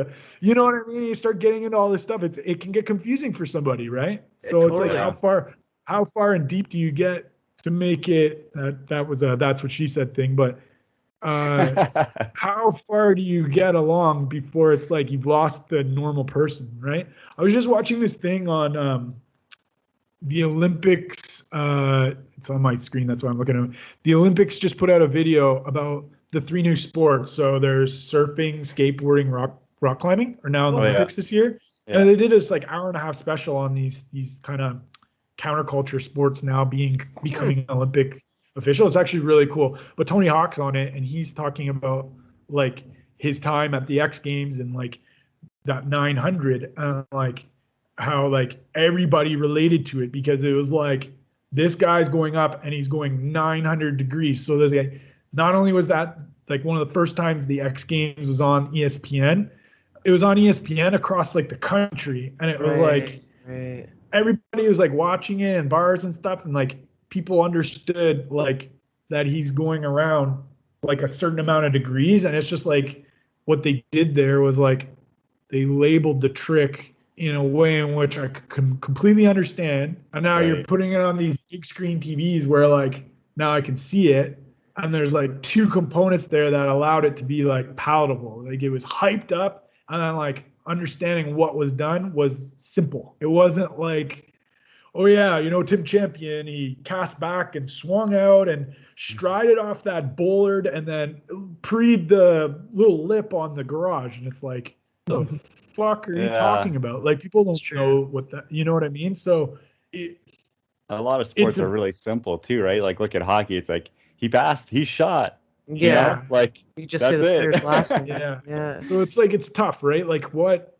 Speaker 3: what I mean? You start getting into all this stuff. It can get confusing for somebody, right? So it's like
Speaker 2: Yeah.
Speaker 1: Totally.
Speaker 3: how far and deep do you get to make it? That was a that's what she said thing, but how far do you get along before it's like you've lost the normal person, right? I was just watching this thing on the Olympics. It's on my screen, that's why I'm looking at it. The Olympics just put out a video about the three new sports. So there's surfing, skateboarding, rock climbing are now in the
Speaker 2: Oh yeah.
Speaker 3: Olympics this year. And
Speaker 2: Yeah.
Speaker 3: they did this like hour and a half special on these kind of counterculture sports now becoming Olympic official. It's actually really cool. But Tony Hawk's on it, and he's talking about like his time at the X Games and like that 900, like how like everybody related to it because it was like this guy's going up and he's going 900 degrees. So not only was that like one of the first times the X Games was on ESPN, it was on ESPN across like the country, and it was like
Speaker 1: right.
Speaker 3: everybody was like watching it in bars and stuff, and like people understood like that he's going around like a certain amount of degrees, and it's just like what they did there was like they labeled the trick in a way in which I could completely understand, and now you're putting it on these big screen TVs where like now I can see it, and there's like two components there that allowed it to be like palatable. Like it was hyped up, and then like understanding what was done was simple. It wasn't like, oh yeah, you know, Tim Champion, he cast back and swung out and strided off that bollard and then preed the little lip on the garage. And it's like, the fuck are you talking about? Like people don't know what that, you know what I mean? So
Speaker 2: a lot of sports are really simple too, right? Like look at hockey. It's like he passed, he shot.
Speaker 1: Yeah.
Speaker 2: You know? Like
Speaker 1: you just say the player's last name. Yeah.
Speaker 3: So it's like, it's tough, right? Like what,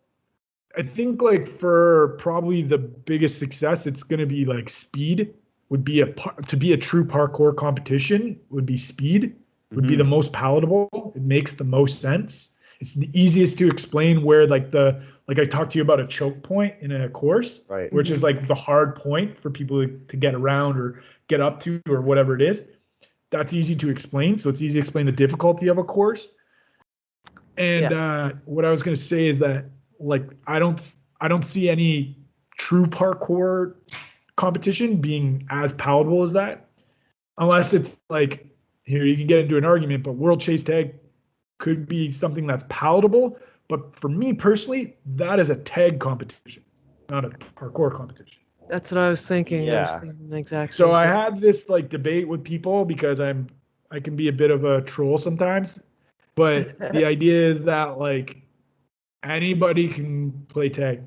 Speaker 3: I think like for probably the biggest success, it's going to be like speed would be to be a true parkour competition would be speed would be the most palatable. It makes the most sense. It's the easiest to explain where like I talked to you about a choke point in a course,
Speaker 2: right,
Speaker 3: which is like the hard point for people to get around or get up to or whatever it is. That's easy to explain. So it's easy to explain the difficulty of a course. And what I was going to say is that like I don't see any true parkour competition being as palatable as that, unless it's like here you can get into an argument, but World Chase Tag could be something that's palatable. But for me personally, that is a tag competition, not a parkour competition.
Speaker 1: That's what I was thinking.
Speaker 2: Yeah.
Speaker 1: I was thinking the exact
Speaker 3: So
Speaker 1: same
Speaker 3: I
Speaker 1: thing.
Speaker 3: had this like debate with people because I can be a bit of a troll sometimes, but the idea is that like anybody can play tag,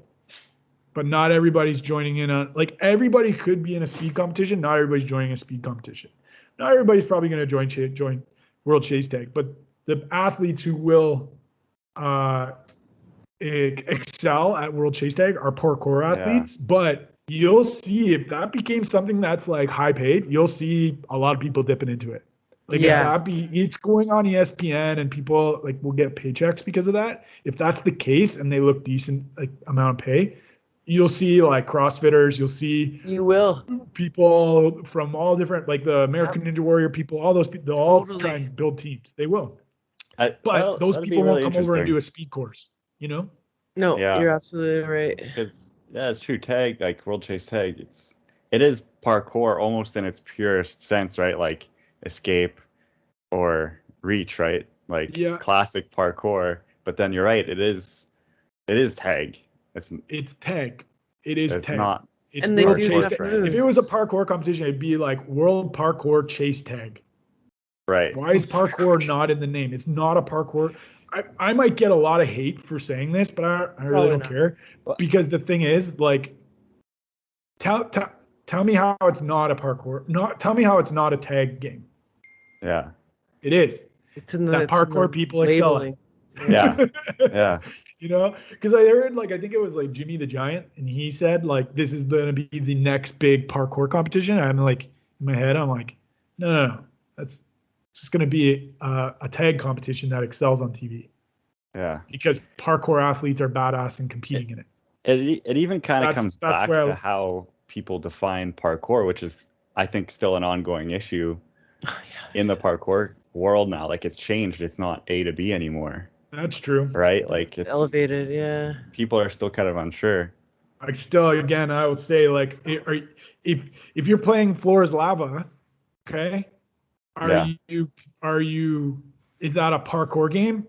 Speaker 3: but not everybody's joining in on, like everybody could be in a speed competition. Not everybody's joining a speed competition. Not everybody's probably going to join World Chase Tag, but the athletes who will excel at World Chase Tag are parkour athletes. But you'll see if that became something that's like high paid, you'll see a lot of people dipping into it. Like it's going on ESPN and people like will get paychecks because of that. If that's the case and they look decent like amount of pay, you'll see like CrossFitters,
Speaker 1: you will
Speaker 3: people from all different like the American Ninja Warrior people, all those people, they'll all try and build teams. They will. But those people won't come over and do a speed course, you know?
Speaker 1: No, you're absolutely right.
Speaker 2: Because it's true. Tag, like World Chase Tag, it is parkour almost in its purest sense, right? Like escape or reach, right? Like classic parkour. But then you're right, it is tag.
Speaker 3: It's tag. It is tag.
Speaker 2: Not.
Speaker 3: It's
Speaker 1: and they do have moves.
Speaker 3: If it was a parkour competition, it'd be like World Parkour Chase Tag.
Speaker 2: Right.
Speaker 3: Why is parkour not in the name? It's not a parkour. I might get a lot of hate for saying this, but I really don't care. Because the thing is, like, tell me how it's not a parkour. Tell me how it's not a tag game.
Speaker 2: Yeah.
Speaker 3: It is.
Speaker 1: It's in the
Speaker 3: that parkour people excel at.
Speaker 2: Yeah. Yeah.
Speaker 3: You know, because I heard like I think it was like Jimmy the Giant, and he said like this is going to be the next big parkour competition. I'm like in my head, I'm like, no, that's just going to be a tag competition that excels on TV.
Speaker 2: Yeah.
Speaker 3: Because parkour athletes are badass and competing in it.
Speaker 2: It even kind of comes back to how people define parkour, which is I think still an ongoing issue in the parkour world now. Like it's changed. It's not A to B anymore.
Speaker 3: That's true.
Speaker 2: Right? Like it's
Speaker 1: elevated, yeah.
Speaker 2: People are still kind of unsure.
Speaker 3: Like still, again, I would say like if you're playing Floor is Lava, okay, are you is that a parkour game?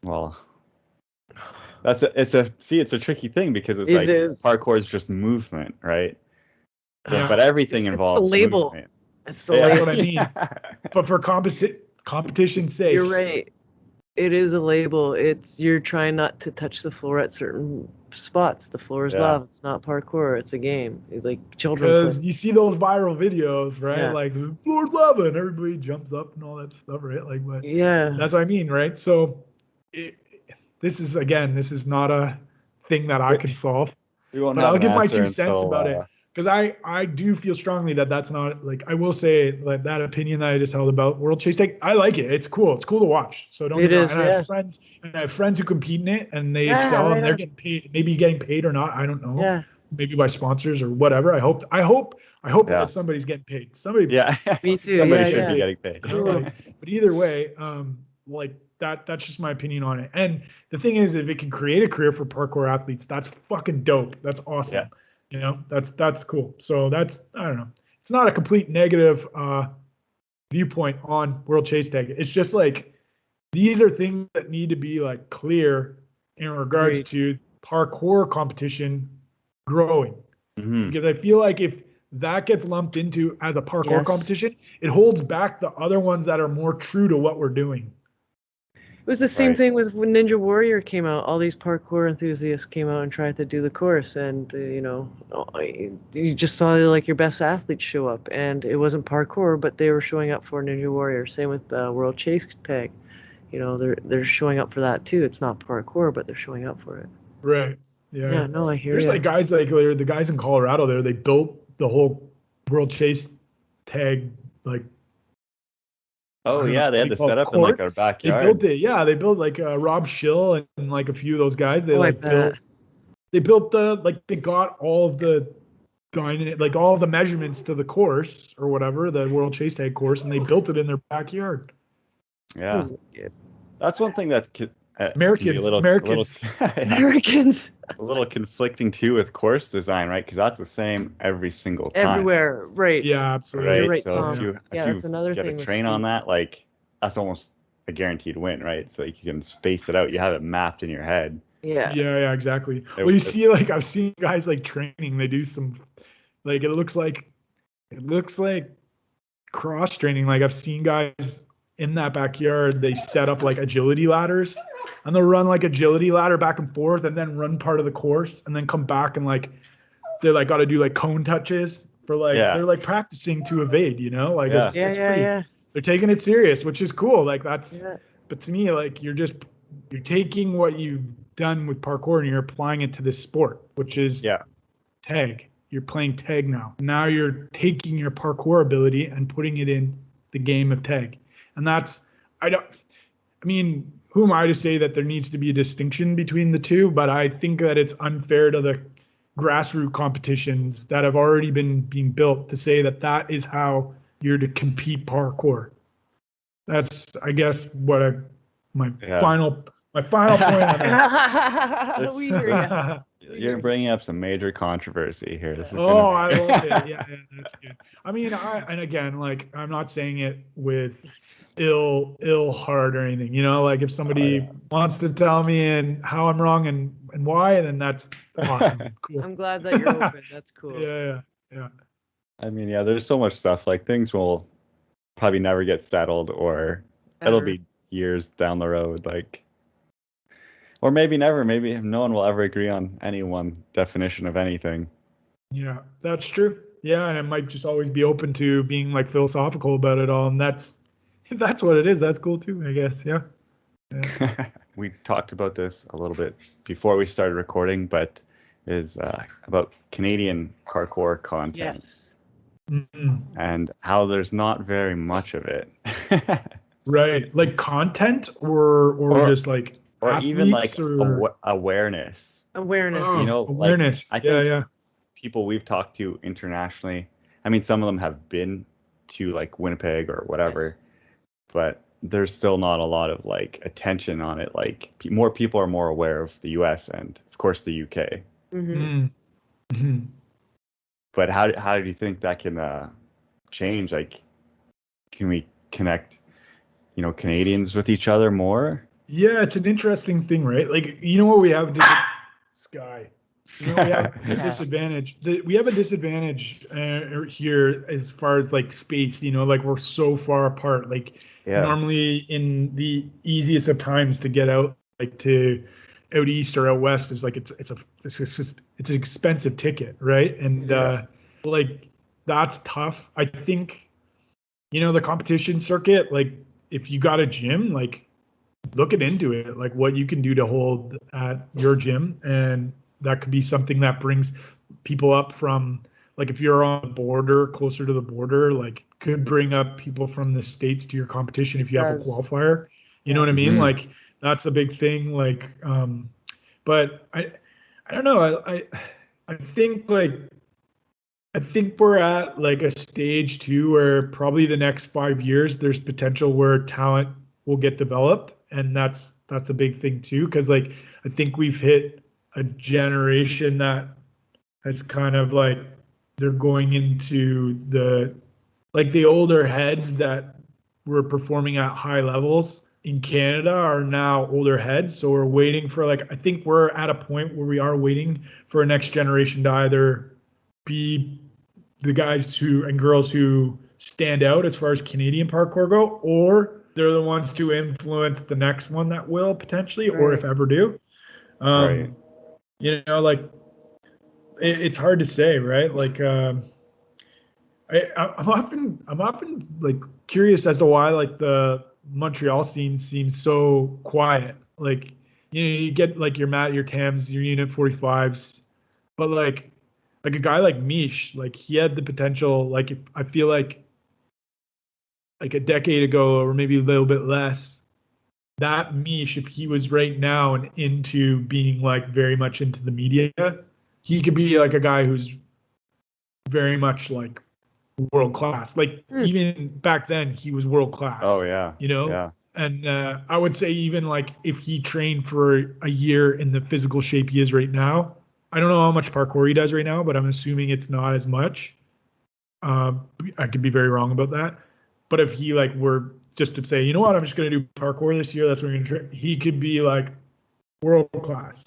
Speaker 2: Well, it's a tricky thing because it's like parkour is just movement, right? So, but everything involves
Speaker 1: the label.
Speaker 2: Movement.
Speaker 1: It's the label.
Speaker 3: That's what I mean. But for competition's sake,
Speaker 1: you're right. It is a label. You're trying not to touch the floor at certain spots. The floor is lava. It's not parkour. It's a game. Like children.
Speaker 3: Because you see those viral videos, right? Yeah. Like the floor's lava and everybody jumps up and all that stuff, right? Like, but that's what I mean, right? So this is not a thing that I can solve. But I'll give my 2 cents about it. because I do feel strongly that that's not like, I will say like that opinion that I just held about World Chase Tag. I like it. It's cool. It's cool to watch. So don't get
Speaker 1: It
Speaker 3: me wrong.
Speaker 1: is,
Speaker 3: And
Speaker 1: yeah.
Speaker 3: I have friends who compete in it and they
Speaker 1: Yeah,
Speaker 3: excel
Speaker 1: right
Speaker 3: and they're
Speaker 1: on.
Speaker 3: getting paid, maybe getting paid or not. I don't know.
Speaker 1: Yeah,
Speaker 3: Maybe by sponsors or whatever. I hope
Speaker 2: Yeah.
Speaker 3: that somebody's getting paid. Somebody
Speaker 2: Yeah.
Speaker 1: me too.
Speaker 2: Somebody
Speaker 1: Yeah,
Speaker 2: should
Speaker 1: yeah.
Speaker 2: be getting paid.
Speaker 3: you know,
Speaker 1: Cool.
Speaker 3: like, but either way, like that's just my opinion on it. And the thing is, if it can create a career for parkour athletes, that's fucking dope. That's awesome.
Speaker 2: Yeah.
Speaker 3: You know, that's cool. So that's, I don't know. It's not a complete negative viewpoint on World Chase Tag. It's just like these are things that need to be like clear in regards
Speaker 1: Agreed.
Speaker 3: to parkour competition growing.
Speaker 2: Mhm.
Speaker 3: Because I feel like if that gets lumped into as a parkour
Speaker 1: Yes.
Speaker 3: competition, it holds back the other ones that are more true to what we're doing.
Speaker 1: It was the same
Speaker 2: Right.
Speaker 1: thing with when Ninja Warrior came out. All these parkour enthusiasts came out and tried to do the course, and you just saw like your best athletes show up, and it wasn't parkour, but they were showing up for Ninja Warrior. Same with World Chase Tag. They're showing up for that too. It's not parkour, but they're showing up for it.
Speaker 3: Right. Yeah.
Speaker 1: Yeah, no, I hear
Speaker 3: There's
Speaker 1: you.
Speaker 3: like guys like the guys in Colorado there, they built the whole World Chase Tag like I
Speaker 2: Oh
Speaker 3: don't know
Speaker 2: yeah, they
Speaker 3: what
Speaker 2: had
Speaker 3: do you
Speaker 2: the
Speaker 3: call it,
Speaker 2: setup in like
Speaker 3: court.
Speaker 2: our
Speaker 3: They
Speaker 2: backyard.
Speaker 3: built it. Yeah, they built like Rob Schill and like a few of those guys. They
Speaker 1: Oh, I
Speaker 3: like built.
Speaker 1: bet.
Speaker 3: They built the like they got all of the like all of the measurements to the course or whatever the World Chase Tag course, and they built it in their backyard.
Speaker 2: Yeah.
Speaker 1: Yeah.
Speaker 2: That's one thing that can be a
Speaker 3: Americans,
Speaker 2: little
Speaker 3: Americans.
Speaker 2: yeah,
Speaker 1: Americans
Speaker 2: a little conflicting too with course design, right? Because that's the same every single time,
Speaker 1: everywhere, right?
Speaker 3: Yeah, absolutely.
Speaker 1: You're
Speaker 2: right?
Speaker 1: right,
Speaker 2: So
Speaker 1: Tom.
Speaker 2: if
Speaker 1: Yeah,
Speaker 2: you
Speaker 1: that's another
Speaker 2: get a
Speaker 1: thing with
Speaker 2: train on
Speaker 1: speed.
Speaker 2: that, like that's almost a guaranteed win, right? So like, you can space it out. You have it mapped in your head.
Speaker 1: Yeah.
Speaker 3: Yeah, exactly.
Speaker 2: It-
Speaker 3: Well, you
Speaker 2: it-
Speaker 3: see, like I've seen guys like training. They do some, like it looks like cross training. Like I've seen guys in that backyard. They set up like agility ladders, and they'll run like agility ladder back and forth, and then run part of the course, and then come back and like they like got to do like cone touches for like
Speaker 2: yeah,
Speaker 3: they're like practicing to evade. You know, like
Speaker 2: yeah,
Speaker 1: Yeah,
Speaker 3: it's
Speaker 1: yeah,
Speaker 3: pretty.
Speaker 1: yeah.
Speaker 3: They're taking it serious, which is cool. Like that's.
Speaker 1: Yeah.
Speaker 3: But to me, like you're taking what you've done with parkour and you're applying it to this sport, which is
Speaker 2: yeah,
Speaker 3: tag. You're playing tag now. Now you're taking your parkour ability and putting it in the game of tag. And that's I mean, who am I to say that there needs to be a distinction between the two? But I think that it's unfair to the grassroots competitions that have already been being built to say that that is how you're to compete parkour. That's, I guess, my
Speaker 2: yeah.
Speaker 3: final point on that.
Speaker 1: We hear you.
Speaker 2: You're bringing up some major controversy here. This is
Speaker 3: Oh,
Speaker 2: gonna
Speaker 3: I
Speaker 2: be
Speaker 3: love it. Yeah, that's good. I mean, and again, like I'm not saying it with ill heart or anything. You know, like if somebody wants to tell me and how I'm wrong and why, then that's awesome. Cool.
Speaker 1: I'm glad that you're open. That's cool.
Speaker 3: Yeah.
Speaker 2: I mean, yeah, there's so much stuff. Like things will probably never get settled, or it'll
Speaker 1: Ever.
Speaker 2: be years down the road. Like, or maybe never. Maybe no one will ever agree on any one definition of anything.
Speaker 3: Yeah, that's true. Yeah, and it might just always be open to being like philosophical about it all, and that's if that's what it is. That's cool too, I guess. Yeah.
Speaker 2: We talked about this a little bit before we started recording, but is about Canadian parkour content
Speaker 1: Yes.
Speaker 3: Mhm.
Speaker 2: and how there's not very much of it.
Speaker 3: Right. Like content or
Speaker 2: Or
Speaker 3: just like
Speaker 2: or even like
Speaker 3: athletes or
Speaker 2: awareness.
Speaker 1: Awareness.
Speaker 2: You know, like
Speaker 3: awareness.
Speaker 2: I
Speaker 3: Yeah,
Speaker 2: think
Speaker 3: yeah.
Speaker 2: people we've talked to internationally, I mean, some of them have been to like Winnipeg or whatever, but there's still not a lot of like attention on it. Like more people are more aware of the US and of course the UK.
Speaker 1: Mm-hmm.
Speaker 3: Mm-hmm.
Speaker 2: But how do you think that can change? Like, can we connect, Canadians with each other more?
Speaker 3: Yeah, it's an interesting thing, right? Like, you know what we have Sky. You know, we have a disadvantage. We have a disadvantage here as far as like space. You know, like we're so far apart. Like
Speaker 2: Yeah.
Speaker 3: normally in the easiest of times to get out, like to out east or out west is like it's an expensive ticket, right? And
Speaker 2: Yes.
Speaker 3: like that's tough. I think the competition circuit. Like if you got a gym, like look into it, like what you can do to hold at your gym, and that could be something that brings people up from like if you're on the border, closer to the border, like could bring up people from the States to your competition if you have a
Speaker 1: does.
Speaker 3: qualifier. You know what I mean?
Speaker 2: Mhm.
Speaker 3: Like that's a big thing. Like, but I don't know. I think I think we're at like a stage too where probably the next 5 years there's potential where talent will get developed, and that's a big thing too. Because like I think we've hit a generation that has kind of like they're going into the older heads that were performing at high levels in Canada are now older heads. So we're waiting for like I think we're at a point where we are waiting for a next generation to either be the guys who and girls who stand out as far as Canadian parkour go, or they're the ones to influence the next one that will potentially, or if
Speaker 1: Right.
Speaker 3: ever do.
Speaker 2: Right.
Speaker 3: Like it's hard to say, right? Like I'm often like curious as to why like the Montreal scene seems so quiet. Like you get like your Tams, your Unit 45s, but like a guy like Mish, like he had the potential. Like if, I feel like a decade ago or maybe a little bit less, that Mish, if he was right now and into being like very much into the media, he could be like a guy who's very much like world class. Like
Speaker 1: Hmm.
Speaker 3: even back then, he was world class.
Speaker 2: Oh yeah.
Speaker 3: You know,
Speaker 2: Yeah.
Speaker 3: and I would say even like if he trained for a year in the physical shape he is right now, I don't know how much parkour he does right now, but I'm assuming it's not as much. I could be very wrong about that. But if he like were just to say, you know what, I'm just going to do parkour this year, that's what I'm going to try. He could be like world class,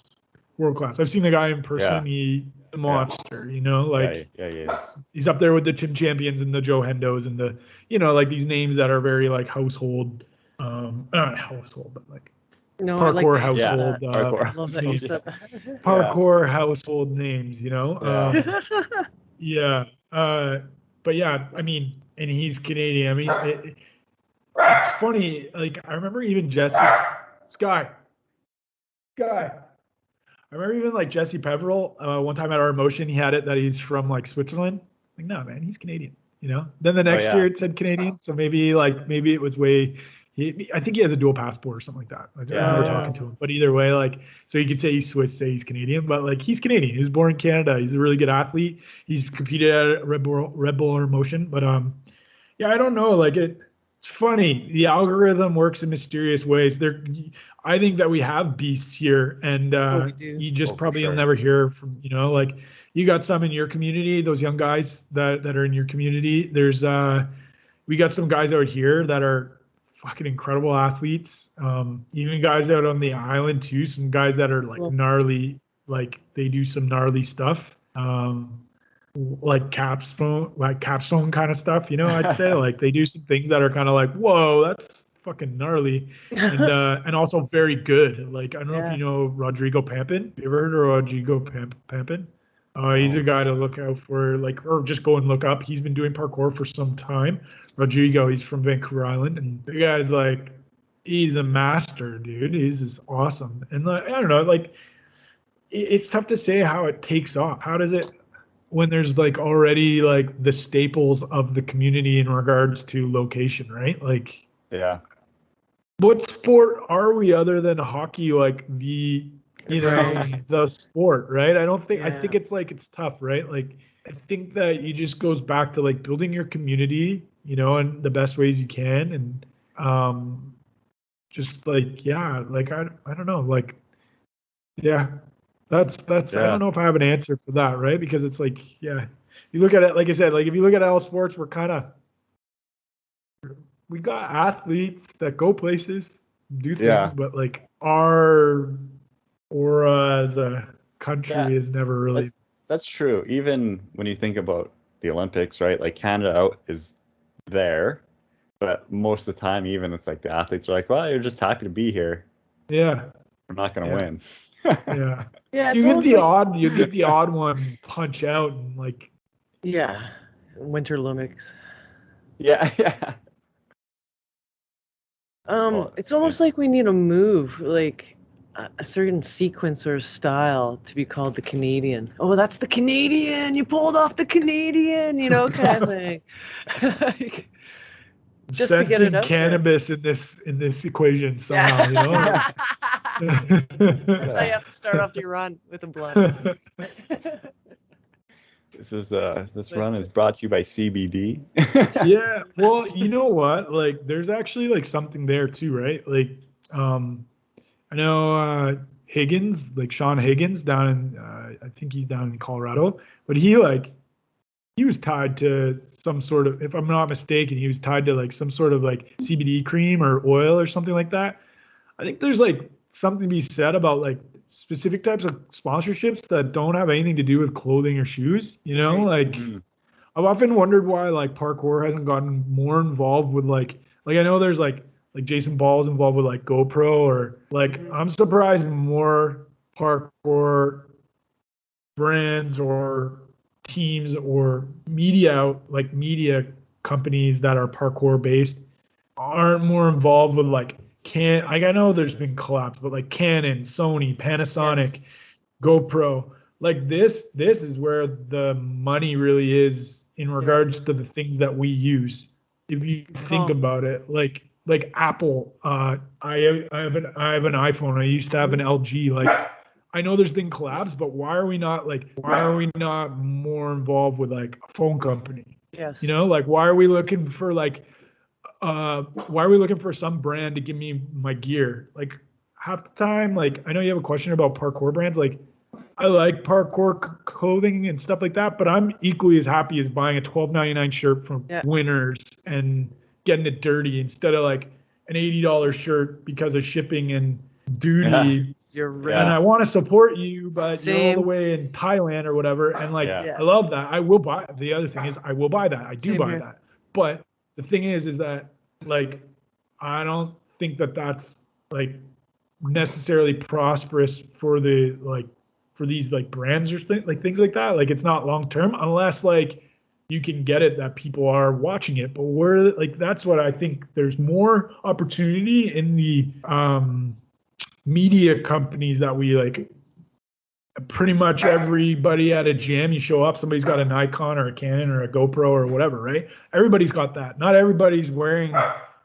Speaker 3: world class. I've seen the guy in person.
Speaker 2: Yeah.
Speaker 3: He's a
Speaker 2: Yeah.
Speaker 3: monster. You know, like
Speaker 2: Yeah. Yes.
Speaker 3: he's up there with the Tim Champions and the Joe Hendos and the, like these names that are very like household, not household, but like
Speaker 1: No, I like
Speaker 3: parkour
Speaker 1: that you said
Speaker 2: Yeah.
Speaker 1: that.
Speaker 3: household,
Speaker 2: Parkour.
Speaker 1: Love that you
Speaker 3: these
Speaker 1: said that.
Speaker 2: Yeah.
Speaker 3: parkour household names.
Speaker 2: Yeah.
Speaker 3: Yeah. But yeah, I mean, and he's Canadian. I mean, it's funny. Like I remember even Sky, Sky. I remember even like Jesse Peveril. One time at our emotion, he had it that he's from like Switzerland. Like, no, man, he's Canadian. Then the
Speaker 2: Oh
Speaker 3: next year
Speaker 2: yeah.
Speaker 3: it said Canadian, so maybe it was way. I think he has a dual passport or something like that. I remember talking to
Speaker 1: Oh,
Speaker 3: him. But either way, like, so you could say he's Swiss, say he's Canadian, but like he's Canadian. He was born in Canada. He's a really good athlete. He's competed at Red Bull or Motion. But yeah, I don't know. Like it's funny. The algorithm works in mysterious ways. I think that we have beasts here, and
Speaker 1: oh, we do.
Speaker 3: you just
Speaker 2: Oh, for
Speaker 3: probably you'll
Speaker 2: sure.
Speaker 3: never hear from. Like you got some in your community. Those young guys that are in your community. We got some guys out here that are fucking incredible athletes. Even guys out on the island too. Some guys that are like
Speaker 1: Cool.
Speaker 3: gnarly. Like they do some gnarly stuff. Like capstone kind of stuff, I'd say like they do some things that are kind of like, whoa, that's fucking gnarly, and also very good. Like I don't know if you
Speaker 1: Yeah.
Speaker 3: know Rodrigo Pampin. You ever heard of Rodrigo Pampin? He's a
Speaker 2: No.
Speaker 3: guy to look out for, like, or just go and look up. He's been doing parkour for some time. Rodrigo, he's from Vancouver Island, and the guy's like, he's a master, dude. He's just awesome, and like, I don't know, like it's tough to say how it takes off. How does it when there's like already like the staples of the community in regards to location, right? Like
Speaker 2: Yeah.
Speaker 3: what sport are we other than hockey, like
Speaker 1: Right.
Speaker 3: the sport, right? I
Speaker 1: Yeah.
Speaker 3: think it's tough, right? Like I think that you just goes back to like building your community, in the best ways you can, and just like, yeah, like I don't know, like, yeah, that's I
Speaker 2: Yeah.
Speaker 3: don't know if I have an answer for that, right? Because it's like, yeah, you look at it, like I said, like if you look at all sports, we got athletes that go places, do things,
Speaker 2: Yeah.
Speaker 3: but like our aura as a
Speaker 2: Yeah.
Speaker 3: country is never
Speaker 2: That's
Speaker 3: really.
Speaker 2: that's true. Even when you think about the Olympics, right? Like Canada out is there, but most of the time, even it's like the athletes are like, "Well, you're just happy to be here.
Speaker 3: Yeah,
Speaker 2: We're not gonna
Speaker 3: yeah,
Speaker 2: win."
Speaker 3: yeah.
Speaker 1: Yeah, it's almost like
Speaker 3: You get the odd one punch out and like,
Speaker 1: yeah, Winter Olympics.
Speaker 2: Yeah. Yeah. Oh,
Speaker 1: It's
Speaker 2: funny.
Speaker 1: almost like we need a move. Like, a certain sequence or style to be called the Canadian. Oh, that's the Canadian. You pulled off the Canadian, kind of thing. Just to get it
Speaker 3: Sensing
Speaker 1: out
Speaker 3: cannabis in this equation somehow,
Speaker 1: there. That's how you
Speaker 3: Yeah.
Speaker 1: have to start off your run, with a blunt.
Speaker 2: This run is brought to you by CBD.
Speaker 3: Yeah, well, you know what? Like, there's actually like something there too, right? Like, I know Higgins, like Sean Higgins, down in I think he's down in Colorado, but he was tied to some sort of, if I'm not mistaken, he was tied to like some sort of like CBD cream or oil or something like that. I think there's like something to be said about like specific types of sponsorships that don't have anything to do with clothing or shoes,
Speaker 1: Right.
Speaker 3: like. I've often wondered why like parkour hasn't gotten more involved with like I know there's like Jason Ball is involved with like GoPro, or like I'm surprised more parkour brands or teams or media companies that are parkour based aren't more involved with like I know there's been collabs, but like Canon, Sony, Panasonic,
Speaker 1: Yes.
Speaker 3: GoPro, like this is where the money really is in regards to the things that we use. If you think
Speaker 1: Oh.
Speaker 3: about it, like Apple, I have an iPhone. I used to have an LG. Like, I know there's been collabs, but why are we not more involved with like a phone company?
Speaker 1: Yes.
Speaker 3: Like why are we looking for some brand to give me my gear? Like half the time, like I know you have a question about parkour brands. Like I like parkour clothing and stuff like that, but I'm equally as happy as buying a $12.99 shirt from Winners and getting it dirty instead of like an $80 shirt because of shipping and duty.
Speaker 1: You're right.
Speaker 3: And I want to support you, but you're all the
Speaker 1: Same.
Speaker 3: way in Thailand or whatever. And like,
Speaker 2: Yeah.
Speaker 3: I love that. I will buy. The other thing is, I will buy that. I do
Speaker 1: Same
Speaker 3: buy
Speaker 1: here.
Speaker 3: that. But the thing is that like, I don't think that that's like necessarily prosperous for these like brands or things like that. Like, it's not long term unless like you can get it that people are watching it. But we're like, that's what I think. There's more opportunity in the media companies that we like. Pretty much everybody at a gym, you show up, somebody's got a Nikon or a Canon or a GoPro or whatever, right? Everybody's got that. Not everybody's wearing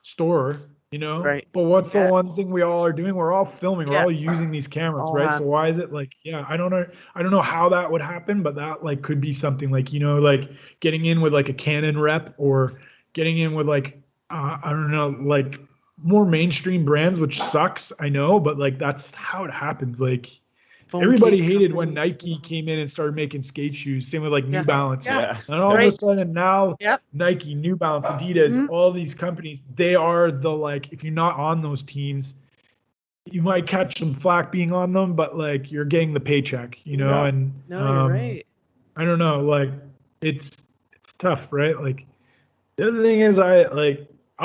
Speaker 3: store,
Speaker 1: Right.
Speaker 3: But what's the one thing we all are doing? We're all filming. We're all using these cameras,
Speaker 1: All
Speaker 3: right?
Speaker 1: have.
Speaker 3: So why is it like, I don't know how that would happen, but that like could be something like, like getting in with like a Canon rep or getting in with like, I don't know, like more mainstream brands, which sucks, I know, but like that's how it happens. Like, everybody hated when Nike came in and started making skate shoes. Same with like New Balance.
Speaker 2: Yeah.
Speaker 3: And all of a sudden now Nike, New Balance, Adidas,
Speaker 1: Mhm.
Speaker 3: all these companies, they are the like, if you're not on those teams, you might catch some flack being on them, but like you're getting the paycheck,
Speaker 2: Yeah.
Speaker 3: and
Speaker 1: No, you're right.
Speaker 3: I don't know, like it's tough, right? Like the other thing is I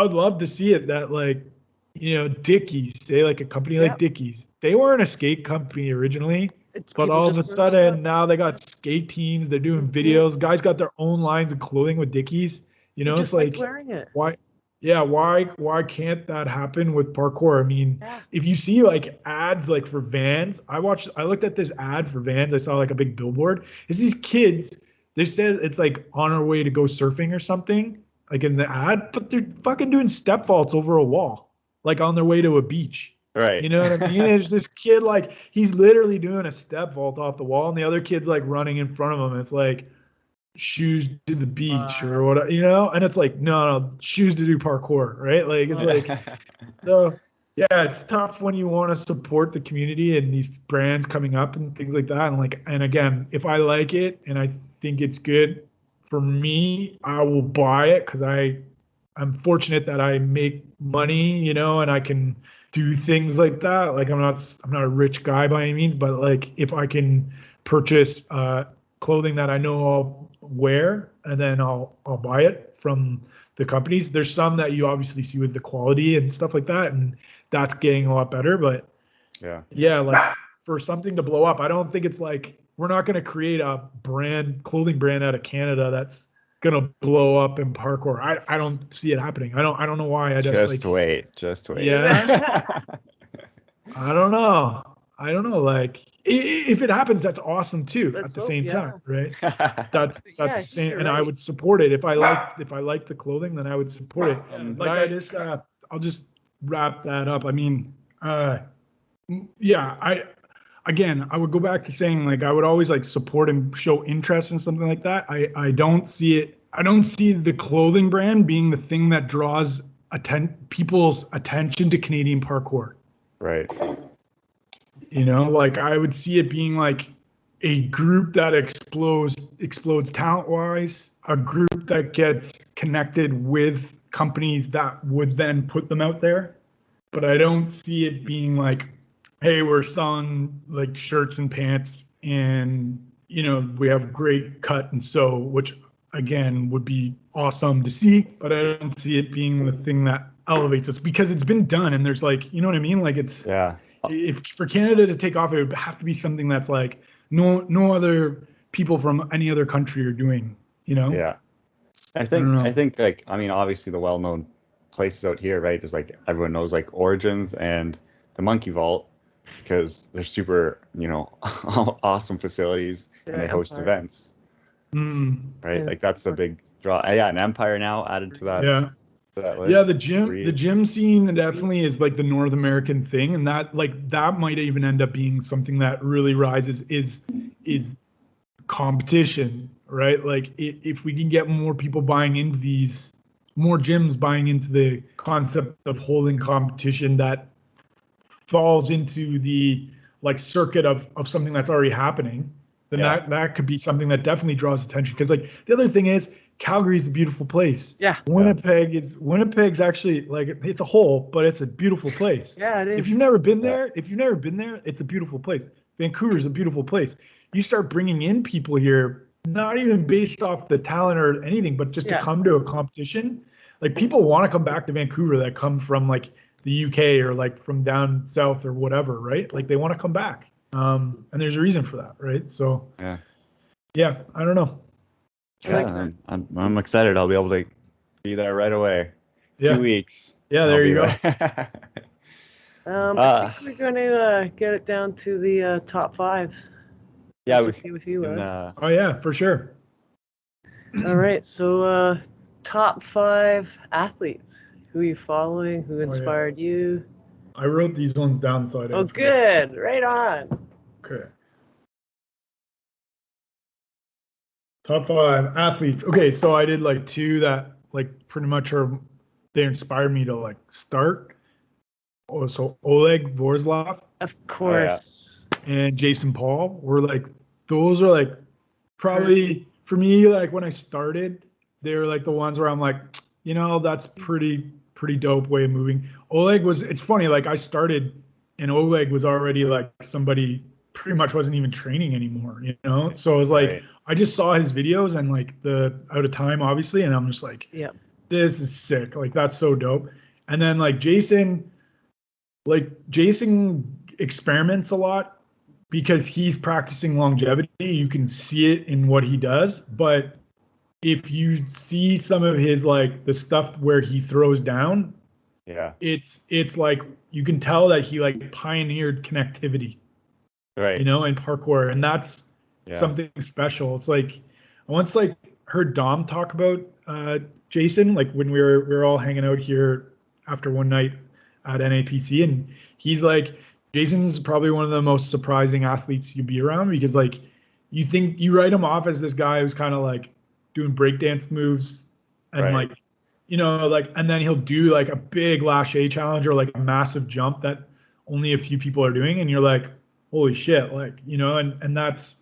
Speaker 3: would love to see it that like, Dickies, say like a company like Dickies, they weren't a skate company originally, but all of a sudden now they got skate teams, they're doing videos, guys got their own lines of clothing with Dickies,
Speaker 1: Just
Speaker 3: it's like
Speaker 1: wearing it.
Speaker 3: why can't that happen with parkour? I mean, if you see like ads like for Vans, I looked at this ad for Vans, I saw like a big billboard. It's these kids, they said it's like on our way to go surfing or something, like in the ad, but they're fucking doing step faults over a wall, like on their way to a beach.
Speaker 2: Right.
Speaker 3: You know what I mean? It's this kid, like, he's literally doing a step vault off the wall, and the other kid's like running in front of him. It's like shoes to the beach or whatever, and it's like, no, shoes to do parkour, right? Like, it's like, so yeah, it's tough when you want to support the community and these brands coming up and things like that. And like, and again, if I like it and I think it's good for me, I will buy it because I'm fortunate that I make money, and I can do things like that. Like, I'm not a rich guy by any means, but like if I can purchase clothing that I know I'll wear, and then I'll buy it from the companies. There's some that you obviously see with the quality and stuff like that, and that's getting a lot better. But yeah, like for something to blow up, I don't think it's like we're not going to create a clothing brand out of Canada that's gonna blow up in parkour. I don't see it happening. I don't know why. I just
Speaker 2: wait.
Speaker 3: Yeah. I don't know. I don't know, like if it happens, that's awesome too.
Speaker 1: Let's
Speaker 3: At the
Speaker 1: hope,
Speaker 3: same
Speaker 1: yeah.
Speaker 3: time, right?
Speaker 2: That's
Speaker 3: That's
Speaker 1: Yeah,
Speaker 3: the same,
Speaker 1: you're
Speaker 3: and I
Speaker 1: right.
Speaker 3: would support it if I like the clothing, then I would support it. But I'll just wrap that up. I mean, yeah, I would go back to saying like I would always like support and show interest in something like that. I don't see it. I don't see the clothing brand being the thing that draws people's attention to Canadian parkour.
Speaker 2: right.
Speaker 3: You know, like I would see it being like a group that explodes talent wise, a group that gets connected with companies that would then put them out there. But I don't see it being like, hey, we're selling like shirts and pants and you know, we have great cut and sew, which again would be awesome to see, but I don't see it being the thing that elevates us because it's been done and there's like, you know what I mean? Like it's
Speaker 2: Yeah.
Speaker 3: if for Canada to take off, it would have to be something that's like no other people from any other country are doing, you know?
Speaker 2: Yeah. I
Speaker 3: don't know.
Speaker 2: think like I mean obviously the well-known places out here, right, is like everyone knows like Origins and the Monkey Vault because they're super, you know, awesome facilities and
Speaker 1: Yeah,
Speaker 2: they host
Speaker 1: Empire.
Speaker 2: events,
Speaker 3: Mm,
Speaker 2: right?
Speaker 1: Yeah.
Speaker 2: Like that's the big draw. Yeah, and Empire now added to
Speaker 3: yeah.
Speaker 2: that
Speaker 3: Yeah,
Speaker 2: list.
Speaker 3: the gym scene definitely is like the North American thing, and that might even end up being something that really rises is competition, right? Like if we can get more people buying into these, more gyms buying into the concept of holding competition that falls into the like circuit of something that's already happening, then
Speaker 2: Yeah.
Speaker 3: that could be something that definitely draws attention. Because like the other thing is Calgary is a beautiful place.
Speaker 1: Yeah.
Speaker 3: Winnipeg's actually like it's a hole, but it's a beautiful place.
Speaker 1: Yeah, it
Speaker 3: If
Speaker 1: is.
Speaker 3: you've never been
Speaker 2: Yeah.
Speaker 3: there, it's a beautiful place. Vancouver is a beautiful place. You start bringing in people here, not even based off the talent or anything, but just to
Speaker 1: Yeah.
Speaker 3: come to a competition. Like people want to come back to Vancouver that come from like the UK or like from down south or whatever, right? Like they want to come back. And there's a reason for that, right? So
Speaker 2: Yeah.
Speaker 3: yeah, I don't know.
Speaker 1: I like
Speaker 2: Yeah,
Speaker 1: that.
Speaker 2: I'm excited. I'll be able to be there right away.
Speaker 3: Yeah.
Speaker 2: 2 weeks.
Speaker 3: Yeah,
Speaker 2: I'll
Speaker 3: there
Speaker 2: be
Speaker 3: you go.
Speaker 2: there.
Speaker 1: I think we're going to get it down to the top fives.
Speaker 2: Yeah,
Speaker 1: That's
Speaker 2: we
Speaker 1: okay with you,
Speaker 2: can,
Speaker 1: Wes?
Speaker 3: Oh yeah, for sure.
Speaker 1: All right, so top 5 athletes. Who are you following? Who
Speaker 3: yeah.
Speaker 1: inspired you?
Speaker 3: I wrote these ones down so I
Speaker 1: Oh,
Speaker 3: didn't forget.
Speaker 1: good. Right on.
Speaker 3: Okay. Top 5 athletes. Okay, so I did like 2 that like pretty much they inspired me to like start. Oh, so Oleg Vorzlov
Speaker 1: Of
Speaker 2: oh yeah,
Speaker 1: course.
Speaker 3: and Jason Paul were like those are like probably for me like when I started, they were like the ones where I'm like, you know, that's pretty dope way of moving. Oleg was it's funny, like I started and Oleg was already like somebody pretty much wasn't even training anymore, you know? So it was like
Speaker 2: right.
Speaker 3: I just saw his videos and like the out of time obviously, and I'm just like,
Speaker 1: Yep.
Speaker 3: this is sick. Like that's so dope. And then Jason experiments a lot because he's practicing longevity. You can see it in what he does, but if you see some of his like the stuff where he throws down,
Speaker 2: Yeah,
Speaker 3: it's like you can tell that he like pioneered connectivity,
Speaker 2: right.
Speaker 3: you know, in parkour, and that's
Speaker 2: Yeah,
Speaker 3: something special. It's like I once like heard Dom talk about Jason, like when we were all hanging out here after one night at NAPC, and he's like, Jason's probably one of the most surprising athletes you'd be around because like you think you write him off as this guy who's kind of like doing breakdance moves and
Speaker 2: right.
Speaker 3: like you know like and then he'll do like a big lache challenge or like a massive jump that only a few people are doing, and you're like, holy shit, like you know, and that's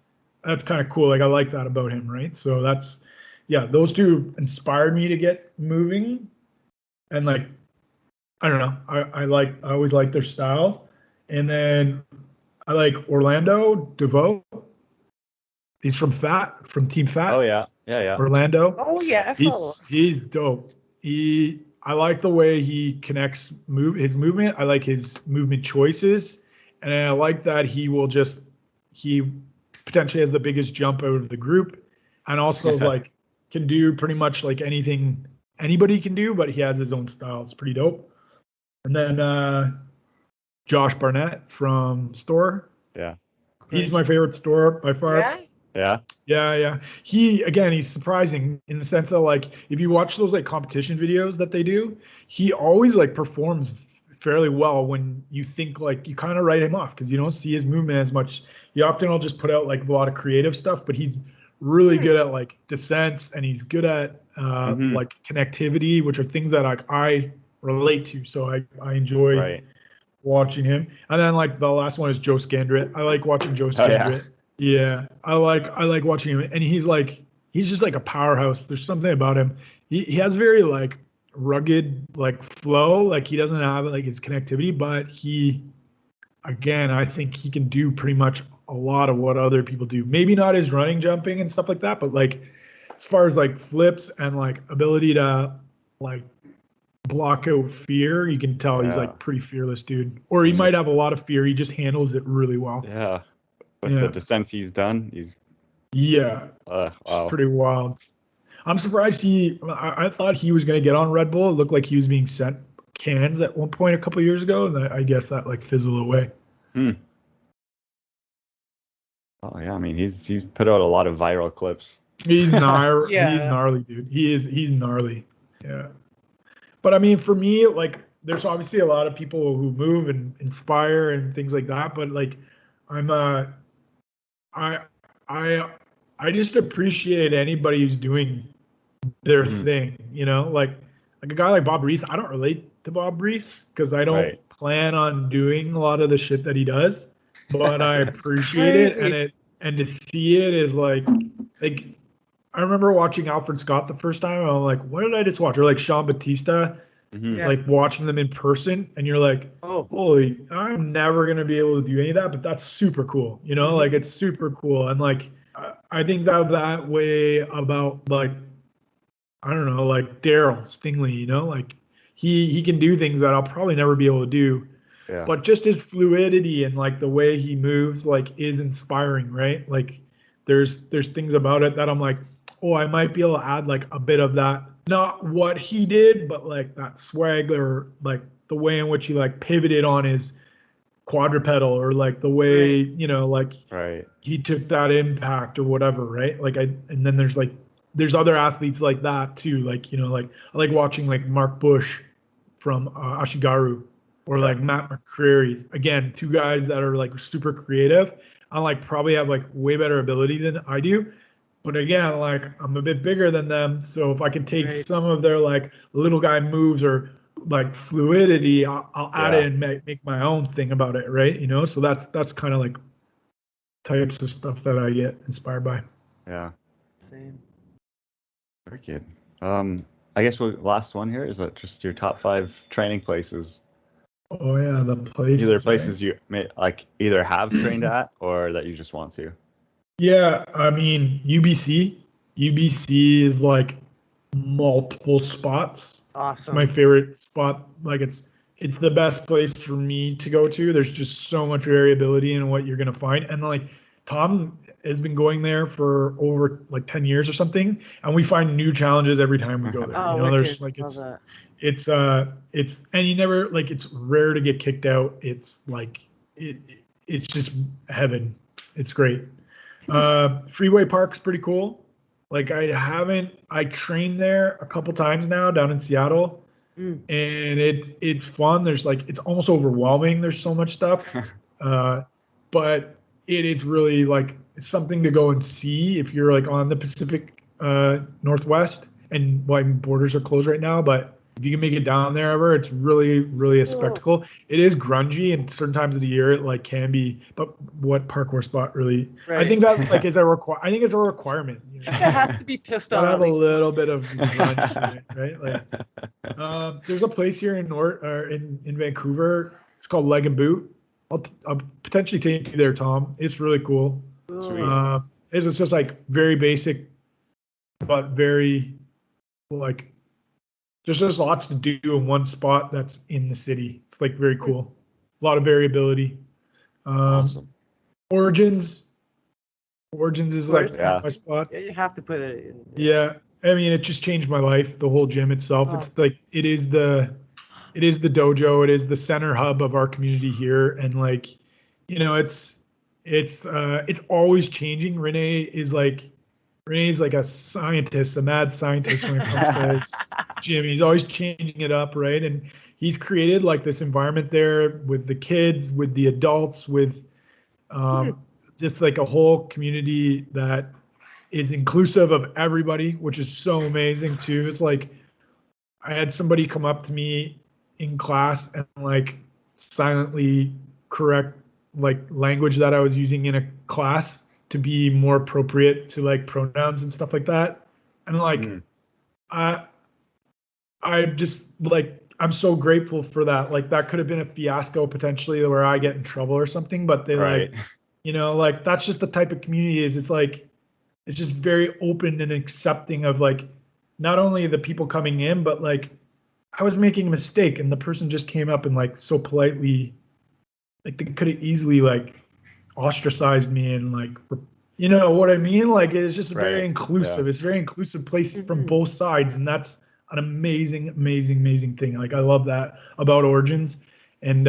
Speaker 3: kind of cool. Like I like that about him, right? So that's yeah, those 2 inspired me to get moving, and like I don't know, I always like their style, and then I like Orlando DeVoe. He's from Team
Speaker 2: Oh
Speaker 3: Fat.
Speaker 2: yeah, yeah, yeah.
Speaker 3: Orlando.
Speaker 1: Oh, yeah, I follow.
Speaker 3: He's dope. I like the way he connects his movement. I like his movement choices, and I like that he potentially has the biggest jump out of the group, and also like can do pretty much like anything anybody can do, but he has his own style. It's pretty dope. And then Josh Barnett from Store.
Speaker 2: Yeah.
Speaker 3: He's my favorite Store by far.
Speaker 1: Yeah.
Speaker 2: Yeah.
Speaker 3: Yeah. He's surprising in the sense that like if you watch those like competition videos that they do, he always like performs fairly well when you think like you kind of write him off because you don't see his movement as much. He often will just put out like a lot of creative stuff, but he's really good at like descents and he's good at like connectivity, which are things that like I relate to. So I enjoy
Speaker 2: Right.
Speaker 3: watching him. And then like the last one is Joe Scandrett. I like watching Joe
Speaker 2: Oh, yeah.
Speaker 3: Scandrett. Yeah, I like watching him, and he's just like a powerhouse. There's something about him. He has very like rugged like flow. Like he doesn't have like his connectivity, but I think he can do pretty much a lot of what other people do. Maybe not his running, jumping, and stuff like that, but like as far as like flips and like ability to like block out fear, you can tell he's
Speaker 2: Yeah.
Speaker 3: like pretty fearless dude. Or he might have a lot of fear. He just handles it really well.
Speaker 2: Yeah. With the descents he's done,
Speaker 3: it's pretty wild. I'm surprised I thought he was going to get on Red Bull. It looked like he was being sent cans at one point a couple years ago, and I guess that like fizzled away.
Speaker 2: Oh yeah, I mean he's put out a lot of viral clips.
Speaker 3: He's gnarly.
Speaker 1: Yeah.
Speaker 3: He's gnarly, dude. He's gnarly. Yeah. But I mean, for me, like, there's obviously a lot of people who move and inspire and things like that. But like, I'm I just appreciate anybody who's doing their thing. You know, like a guy like Bob Reese. I don't relate to Bob Reese because I don't plan on doing a lot of the shit that he does. But I appreciate it, and to see it is like. I remember watching Alfred Scott the first time. And I'm like, what did I just watch? Or like Sean Batista, like watching them in person, and you're like, oh, holy, I'm never gonna be able to do any of that, but that's super cool. You know, like it's super cool, and like I think that way about like I don't know, like Daryl Stingley. You know, like he can do things that I'll probably never be able to do.
Speaker 2: Yeah.
Speaker 3: But just his fluidity and like the way he moves, like is inspiring, right? Like there's things about it that I'm like, oh, I might be able to add like a bit of that. Not what he did, but like that swag or like the way in which he like pivoted on his quadrupedal or like the way, you know, like he took that impact or whatever, right? Like and then there's other athletes like that too. Like, you know, like I like watching like Mark Bush from Ashigaru or like Matt McCreary. Again, two guys that are like super creative. I like probably have like way better ability than I do. But again, like I'm a bit bigger than them, so if I can take some of their like little guy moves or like fluidity, I'll add it and make my own thing about it, right? You know, so that's kind of like types of stuff that I get inspired by.
Speaker 2: Yeah.
Speaker 1: Same.
Speaker 2: Very good. I guess last one here is that just your top 5 training places.
Speaker 3: Oh yeah, the places.
Speaker 2: Either places you may like either have trained at or that you just want to.
Speaker 3: Yeah, I mean UBC. UBC is like multiple spots.
Speaker 1: Awesome.
Speaker 3: It's my favorite spot. Like it's the best place for me to go to. There's just so much variability in what you're gonna find. And like Tom has been going there for over like 10 years or something, and we find new challenges every time we go there.
Speaker 1: Oh,
Speaker 3: you know, there's
Speaker 1: wicked.
Speaker 3: like it's and you never like it's rare to get kicked out. It's like it's just heaven. It's great. Freeway Park's pretty cool. Like I trained there a couple times now down in Seattle, and it's fun. There's like it's almost overwhelming. There's so much stuff, but it is really like it's something to go and see if you're like on the Pacific Northwest. And well, borders are closed right now, but if you can make it down there ever, it's really a spectacle. It is grungy, and certain times of the year it like can be. But what parkour spot really? I think that like is I think it's a requirement. You know?
Speaker 1: It has to be pissed on.
Speaker 3: Have a little bit of grunge to it, right? Like, there's a place here in Vancouver. It's called Leg and Boot. I'll potentially take you there, Tom. It's really cool. It's just like very basic, but very like. There's just lots to do in one spot that's in the city. It's like very cool. A lot of variability.
Speaker 2: Awesome.
Speaker 3: Origins is like my spot.
Speaker 1: Yeah, you have to put it in.
Speaker 3: Yeah. I mean, it just changed my life, the whole gym itself. It's like, it's it is the dojo. It is the center hub of our community here, and like, you know, it's always changing. Renee's like a scientist, a mad scientist when it comes to his gym. He's always changing it up, right? And he's created like this environment there with the kids, with the adults, with just like a whole community that is inclusive of everybody, which is so amazing too. It's like I had somebody come up to me in class and like silently correct like language that I was using in a class to be more appropriate to like pronouns and stuff like that. And like I just like I'm so grateful for that. Like that could have been a fiasco potentially where I get in trouble or something, but they like, you know, like that's just the type of community it is. It's like it's just very open and accepting of like not only the people coming in, but like I was making a mistake and the person just came up and like so politely, like they could have easily like ostracized me and like, you know what I mean? Like it's just very inclusive. Yeah. It's a very inclusive place from both sides, and that's an amazing, amazing, amazing thing. Like I love that about Origins, and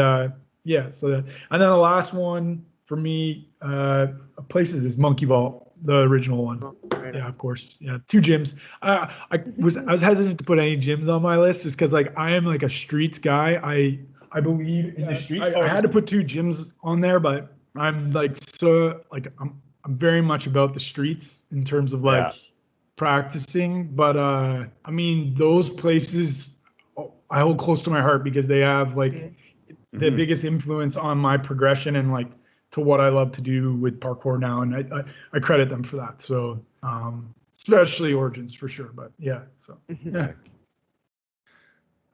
Speaker 3: yeah. So that, and then the last one for me, places is Monkey Vault, the original one. Yeah, of course. Yeah, 2 gyms. I was hesitant to put any gyms on my list just because like I am like a streets guy. I believe in the streets. I had to put 2 gyms on there, but I'm like so like I'm very much about the streets in terms of like practicing. But I mean those places I hold close to my heart because they have like the biggest influence on my progression and like to what I love to do with parkour now, and I credit them for that. So especially Origins for sure, but yeah. So yeah.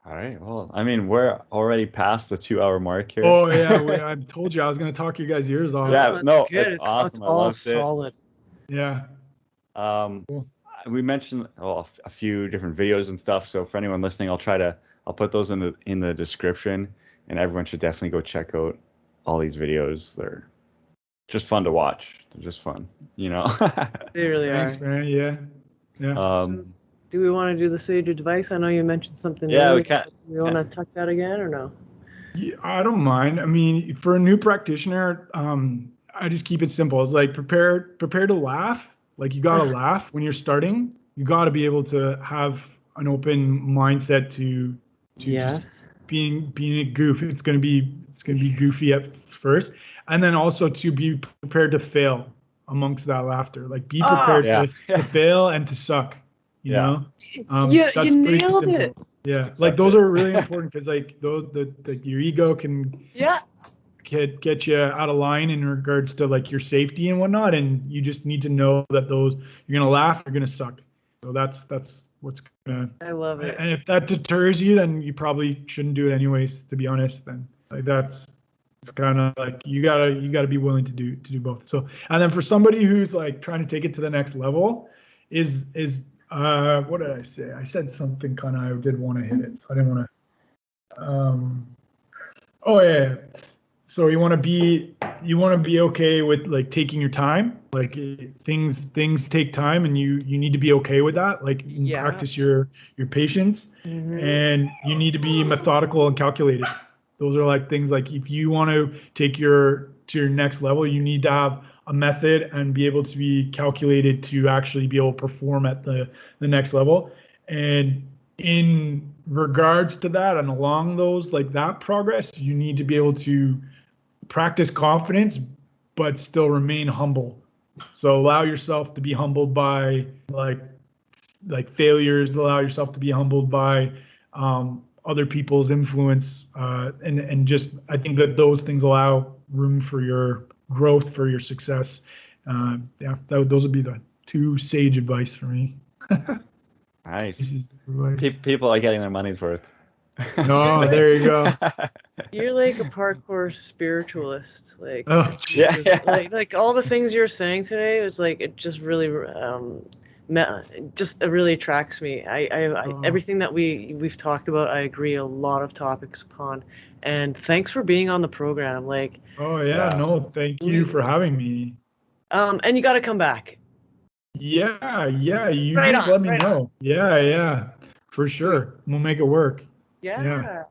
Speaker 2: All right. Well, I mean, we're already past the 2-hour mark here.
Speaker 3: Oh yeah, I told you I was going to talk your guys' ears off.
Speaker 2: Yeah, no,
Speaker 1: good.
Speaker 2: it's awesome.
Speaker 1: It's all solid.
Speaker 3: Yeah.
Speaker 2: Cool. We mentioned a few different videos and stuff. So for anyone listening, I'll put those in the description, and everyone should definitely go check out all these videos. They're just fun to watch. They're just fun, you know.
Speaker 1: They really
Speaker 3: Thanks,
Speaker 1: are.
Speaker 3: man. Yeah. Yeah.
Speaker 1: So, do we want to do the sage advice? I know you mentioned something.
Speaker 2: Yeah, we can.
Speaker 1: Do we want to tuck that again or no?
Speaker 3: Yeah, I don't mind. I mean, for a new practitioner, I just keep it simple. It's like prepare to laugh. Like you gotta laugh when you're starting. You gotta be able to have an open mindset to just being a goof. It's gonna be goofy at first, and then also to be prepared to fail amongst that laughter. Like be prepared to fail and to suck. You know,
Speaker 1: that's you nailed it.
Speaker 3: Yeah, like those are really important because like those your ego can get you out of line in regards to like your safety and whatnot, and you just need to know that you're gonna laugh, you're gonna suck. So that's what's gonna.
Speaker 1: I love it.
Speaker 3: And if that deters you, then you probably shouldn't do it anyways. To be honest, then like it's kind of like you gotta be willing to do both. So and then for somebody who's like trying to take it to the next level, is what did I say? I said something kind of I did want to hit it, so I didn't want to. Oh yeah. So you want to be okay with like taking your time. Like things take time, and you need to be okay with that. Like practice your patience, and you need to be methodical and calculated. Those are like things like if you want to take to your next level, you need to have a method and be able to be calculated to actually be able to perform at the next level. And in regards to that and along those like that progress, you need to be able to practice confidence but still remain humble. So allow yourself to be humbled by like failures, allow yourself to be humbled by other people's influence, and just I think that those things allow room for your growth, for your success. Those would be the 2 sage advice for me.
Speaker 2: Nice. People are getting their money's worth.
Speaker 3: Oh, there you go.
Speaker 1: You're like a parkour spiritualist. Like, like all the things you're saying today was like it just really just really attracts me. I everything that we've talked about, I agree a lot of topics upon. And thanks for being on the program. Like,
Speaker 3: no, thank you for having me.
Speaker 1: And you got to come back.
Speaker 3: Yeah, you just let me know. Yeah, for sure. We'll make it work.
Speaker 1: Yeah.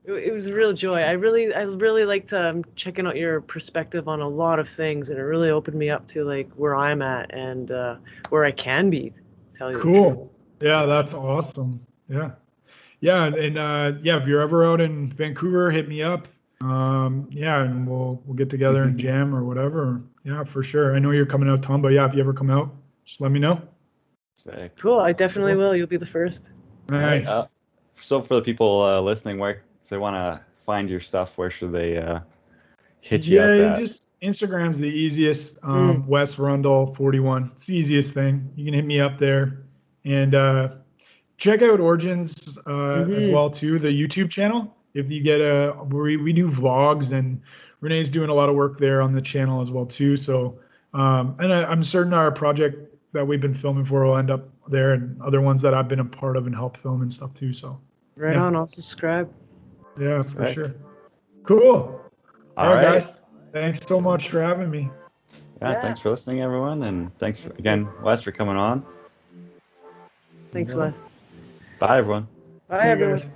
Speaker 1: It was a real joy. I really liked checking out your perspective on a lot of things, and it really opened me up to like where I'm at and where I can be. To tell you the truth.
Speaker 3: Cool. Yeah, that's awesome. Yeah. Yeah, and yeah, if you're ever out in Vancouver, hit me up. Yeah, and we'll get together and jam or whatever. Yeah, for sure. I know you're coming out, Tom, but yeah, if you ever come out, just let me know.
Speaker 2: Sick.
Speaker 1: Cool. I definitely
Speaker 3: Cool.
Speaker 1: will. You'll be the first.
Speaker 2: All right.
Speaker 3: Nice.
Speaker 2: So for the people listening, where if they want to find your stuff, where should they hit you
Speaker 3: Yeah,
Speaker 2: up
Speaker 3: you
Speaker 2: at?
Speaker 3: just Instagram's the easiest.
Speaker 1: Mm.
Speaker 3: Wes Rundle 41. It's the easiest thing. You can hit me up there, and check out Origins as
Speaker 1: Mm-hmm.
Speaker 3: well too. The YouTube channel. If you get we do vlogs, and Renee's doing a lot of work there on the channel as well too. So and I'm certain our project that we've been filming for will end up there, and other ones that I've been a part of and helped film and stuff too. So
Speaker 1: Right
Speaker 3: yeah,
Speaker 1: on. I'll subscribe.
Speaker 3: yeah, for
Speaker 2: Sick.
Speaker 3: sure. Cool. All
Speaker 2: All
Speaker 3: right,
Speaker 2: right.
Speaker 3: guys. Thanks so much for having me.
Speaker 2: Yeah,
Speaker 1: Yeah.
Speaker 2: thanks for listening, everyone, and thanks again, Wes, for coming on.
Speaker 1: Thanks,
Speaker 3: Yeah.
Speaker 1: Wes.
Speaker 2: Bye, everyone.
Speaker 1: Bye,
Speaker 3: See you
Speaker 1: everyone.
Speaker 3: guys.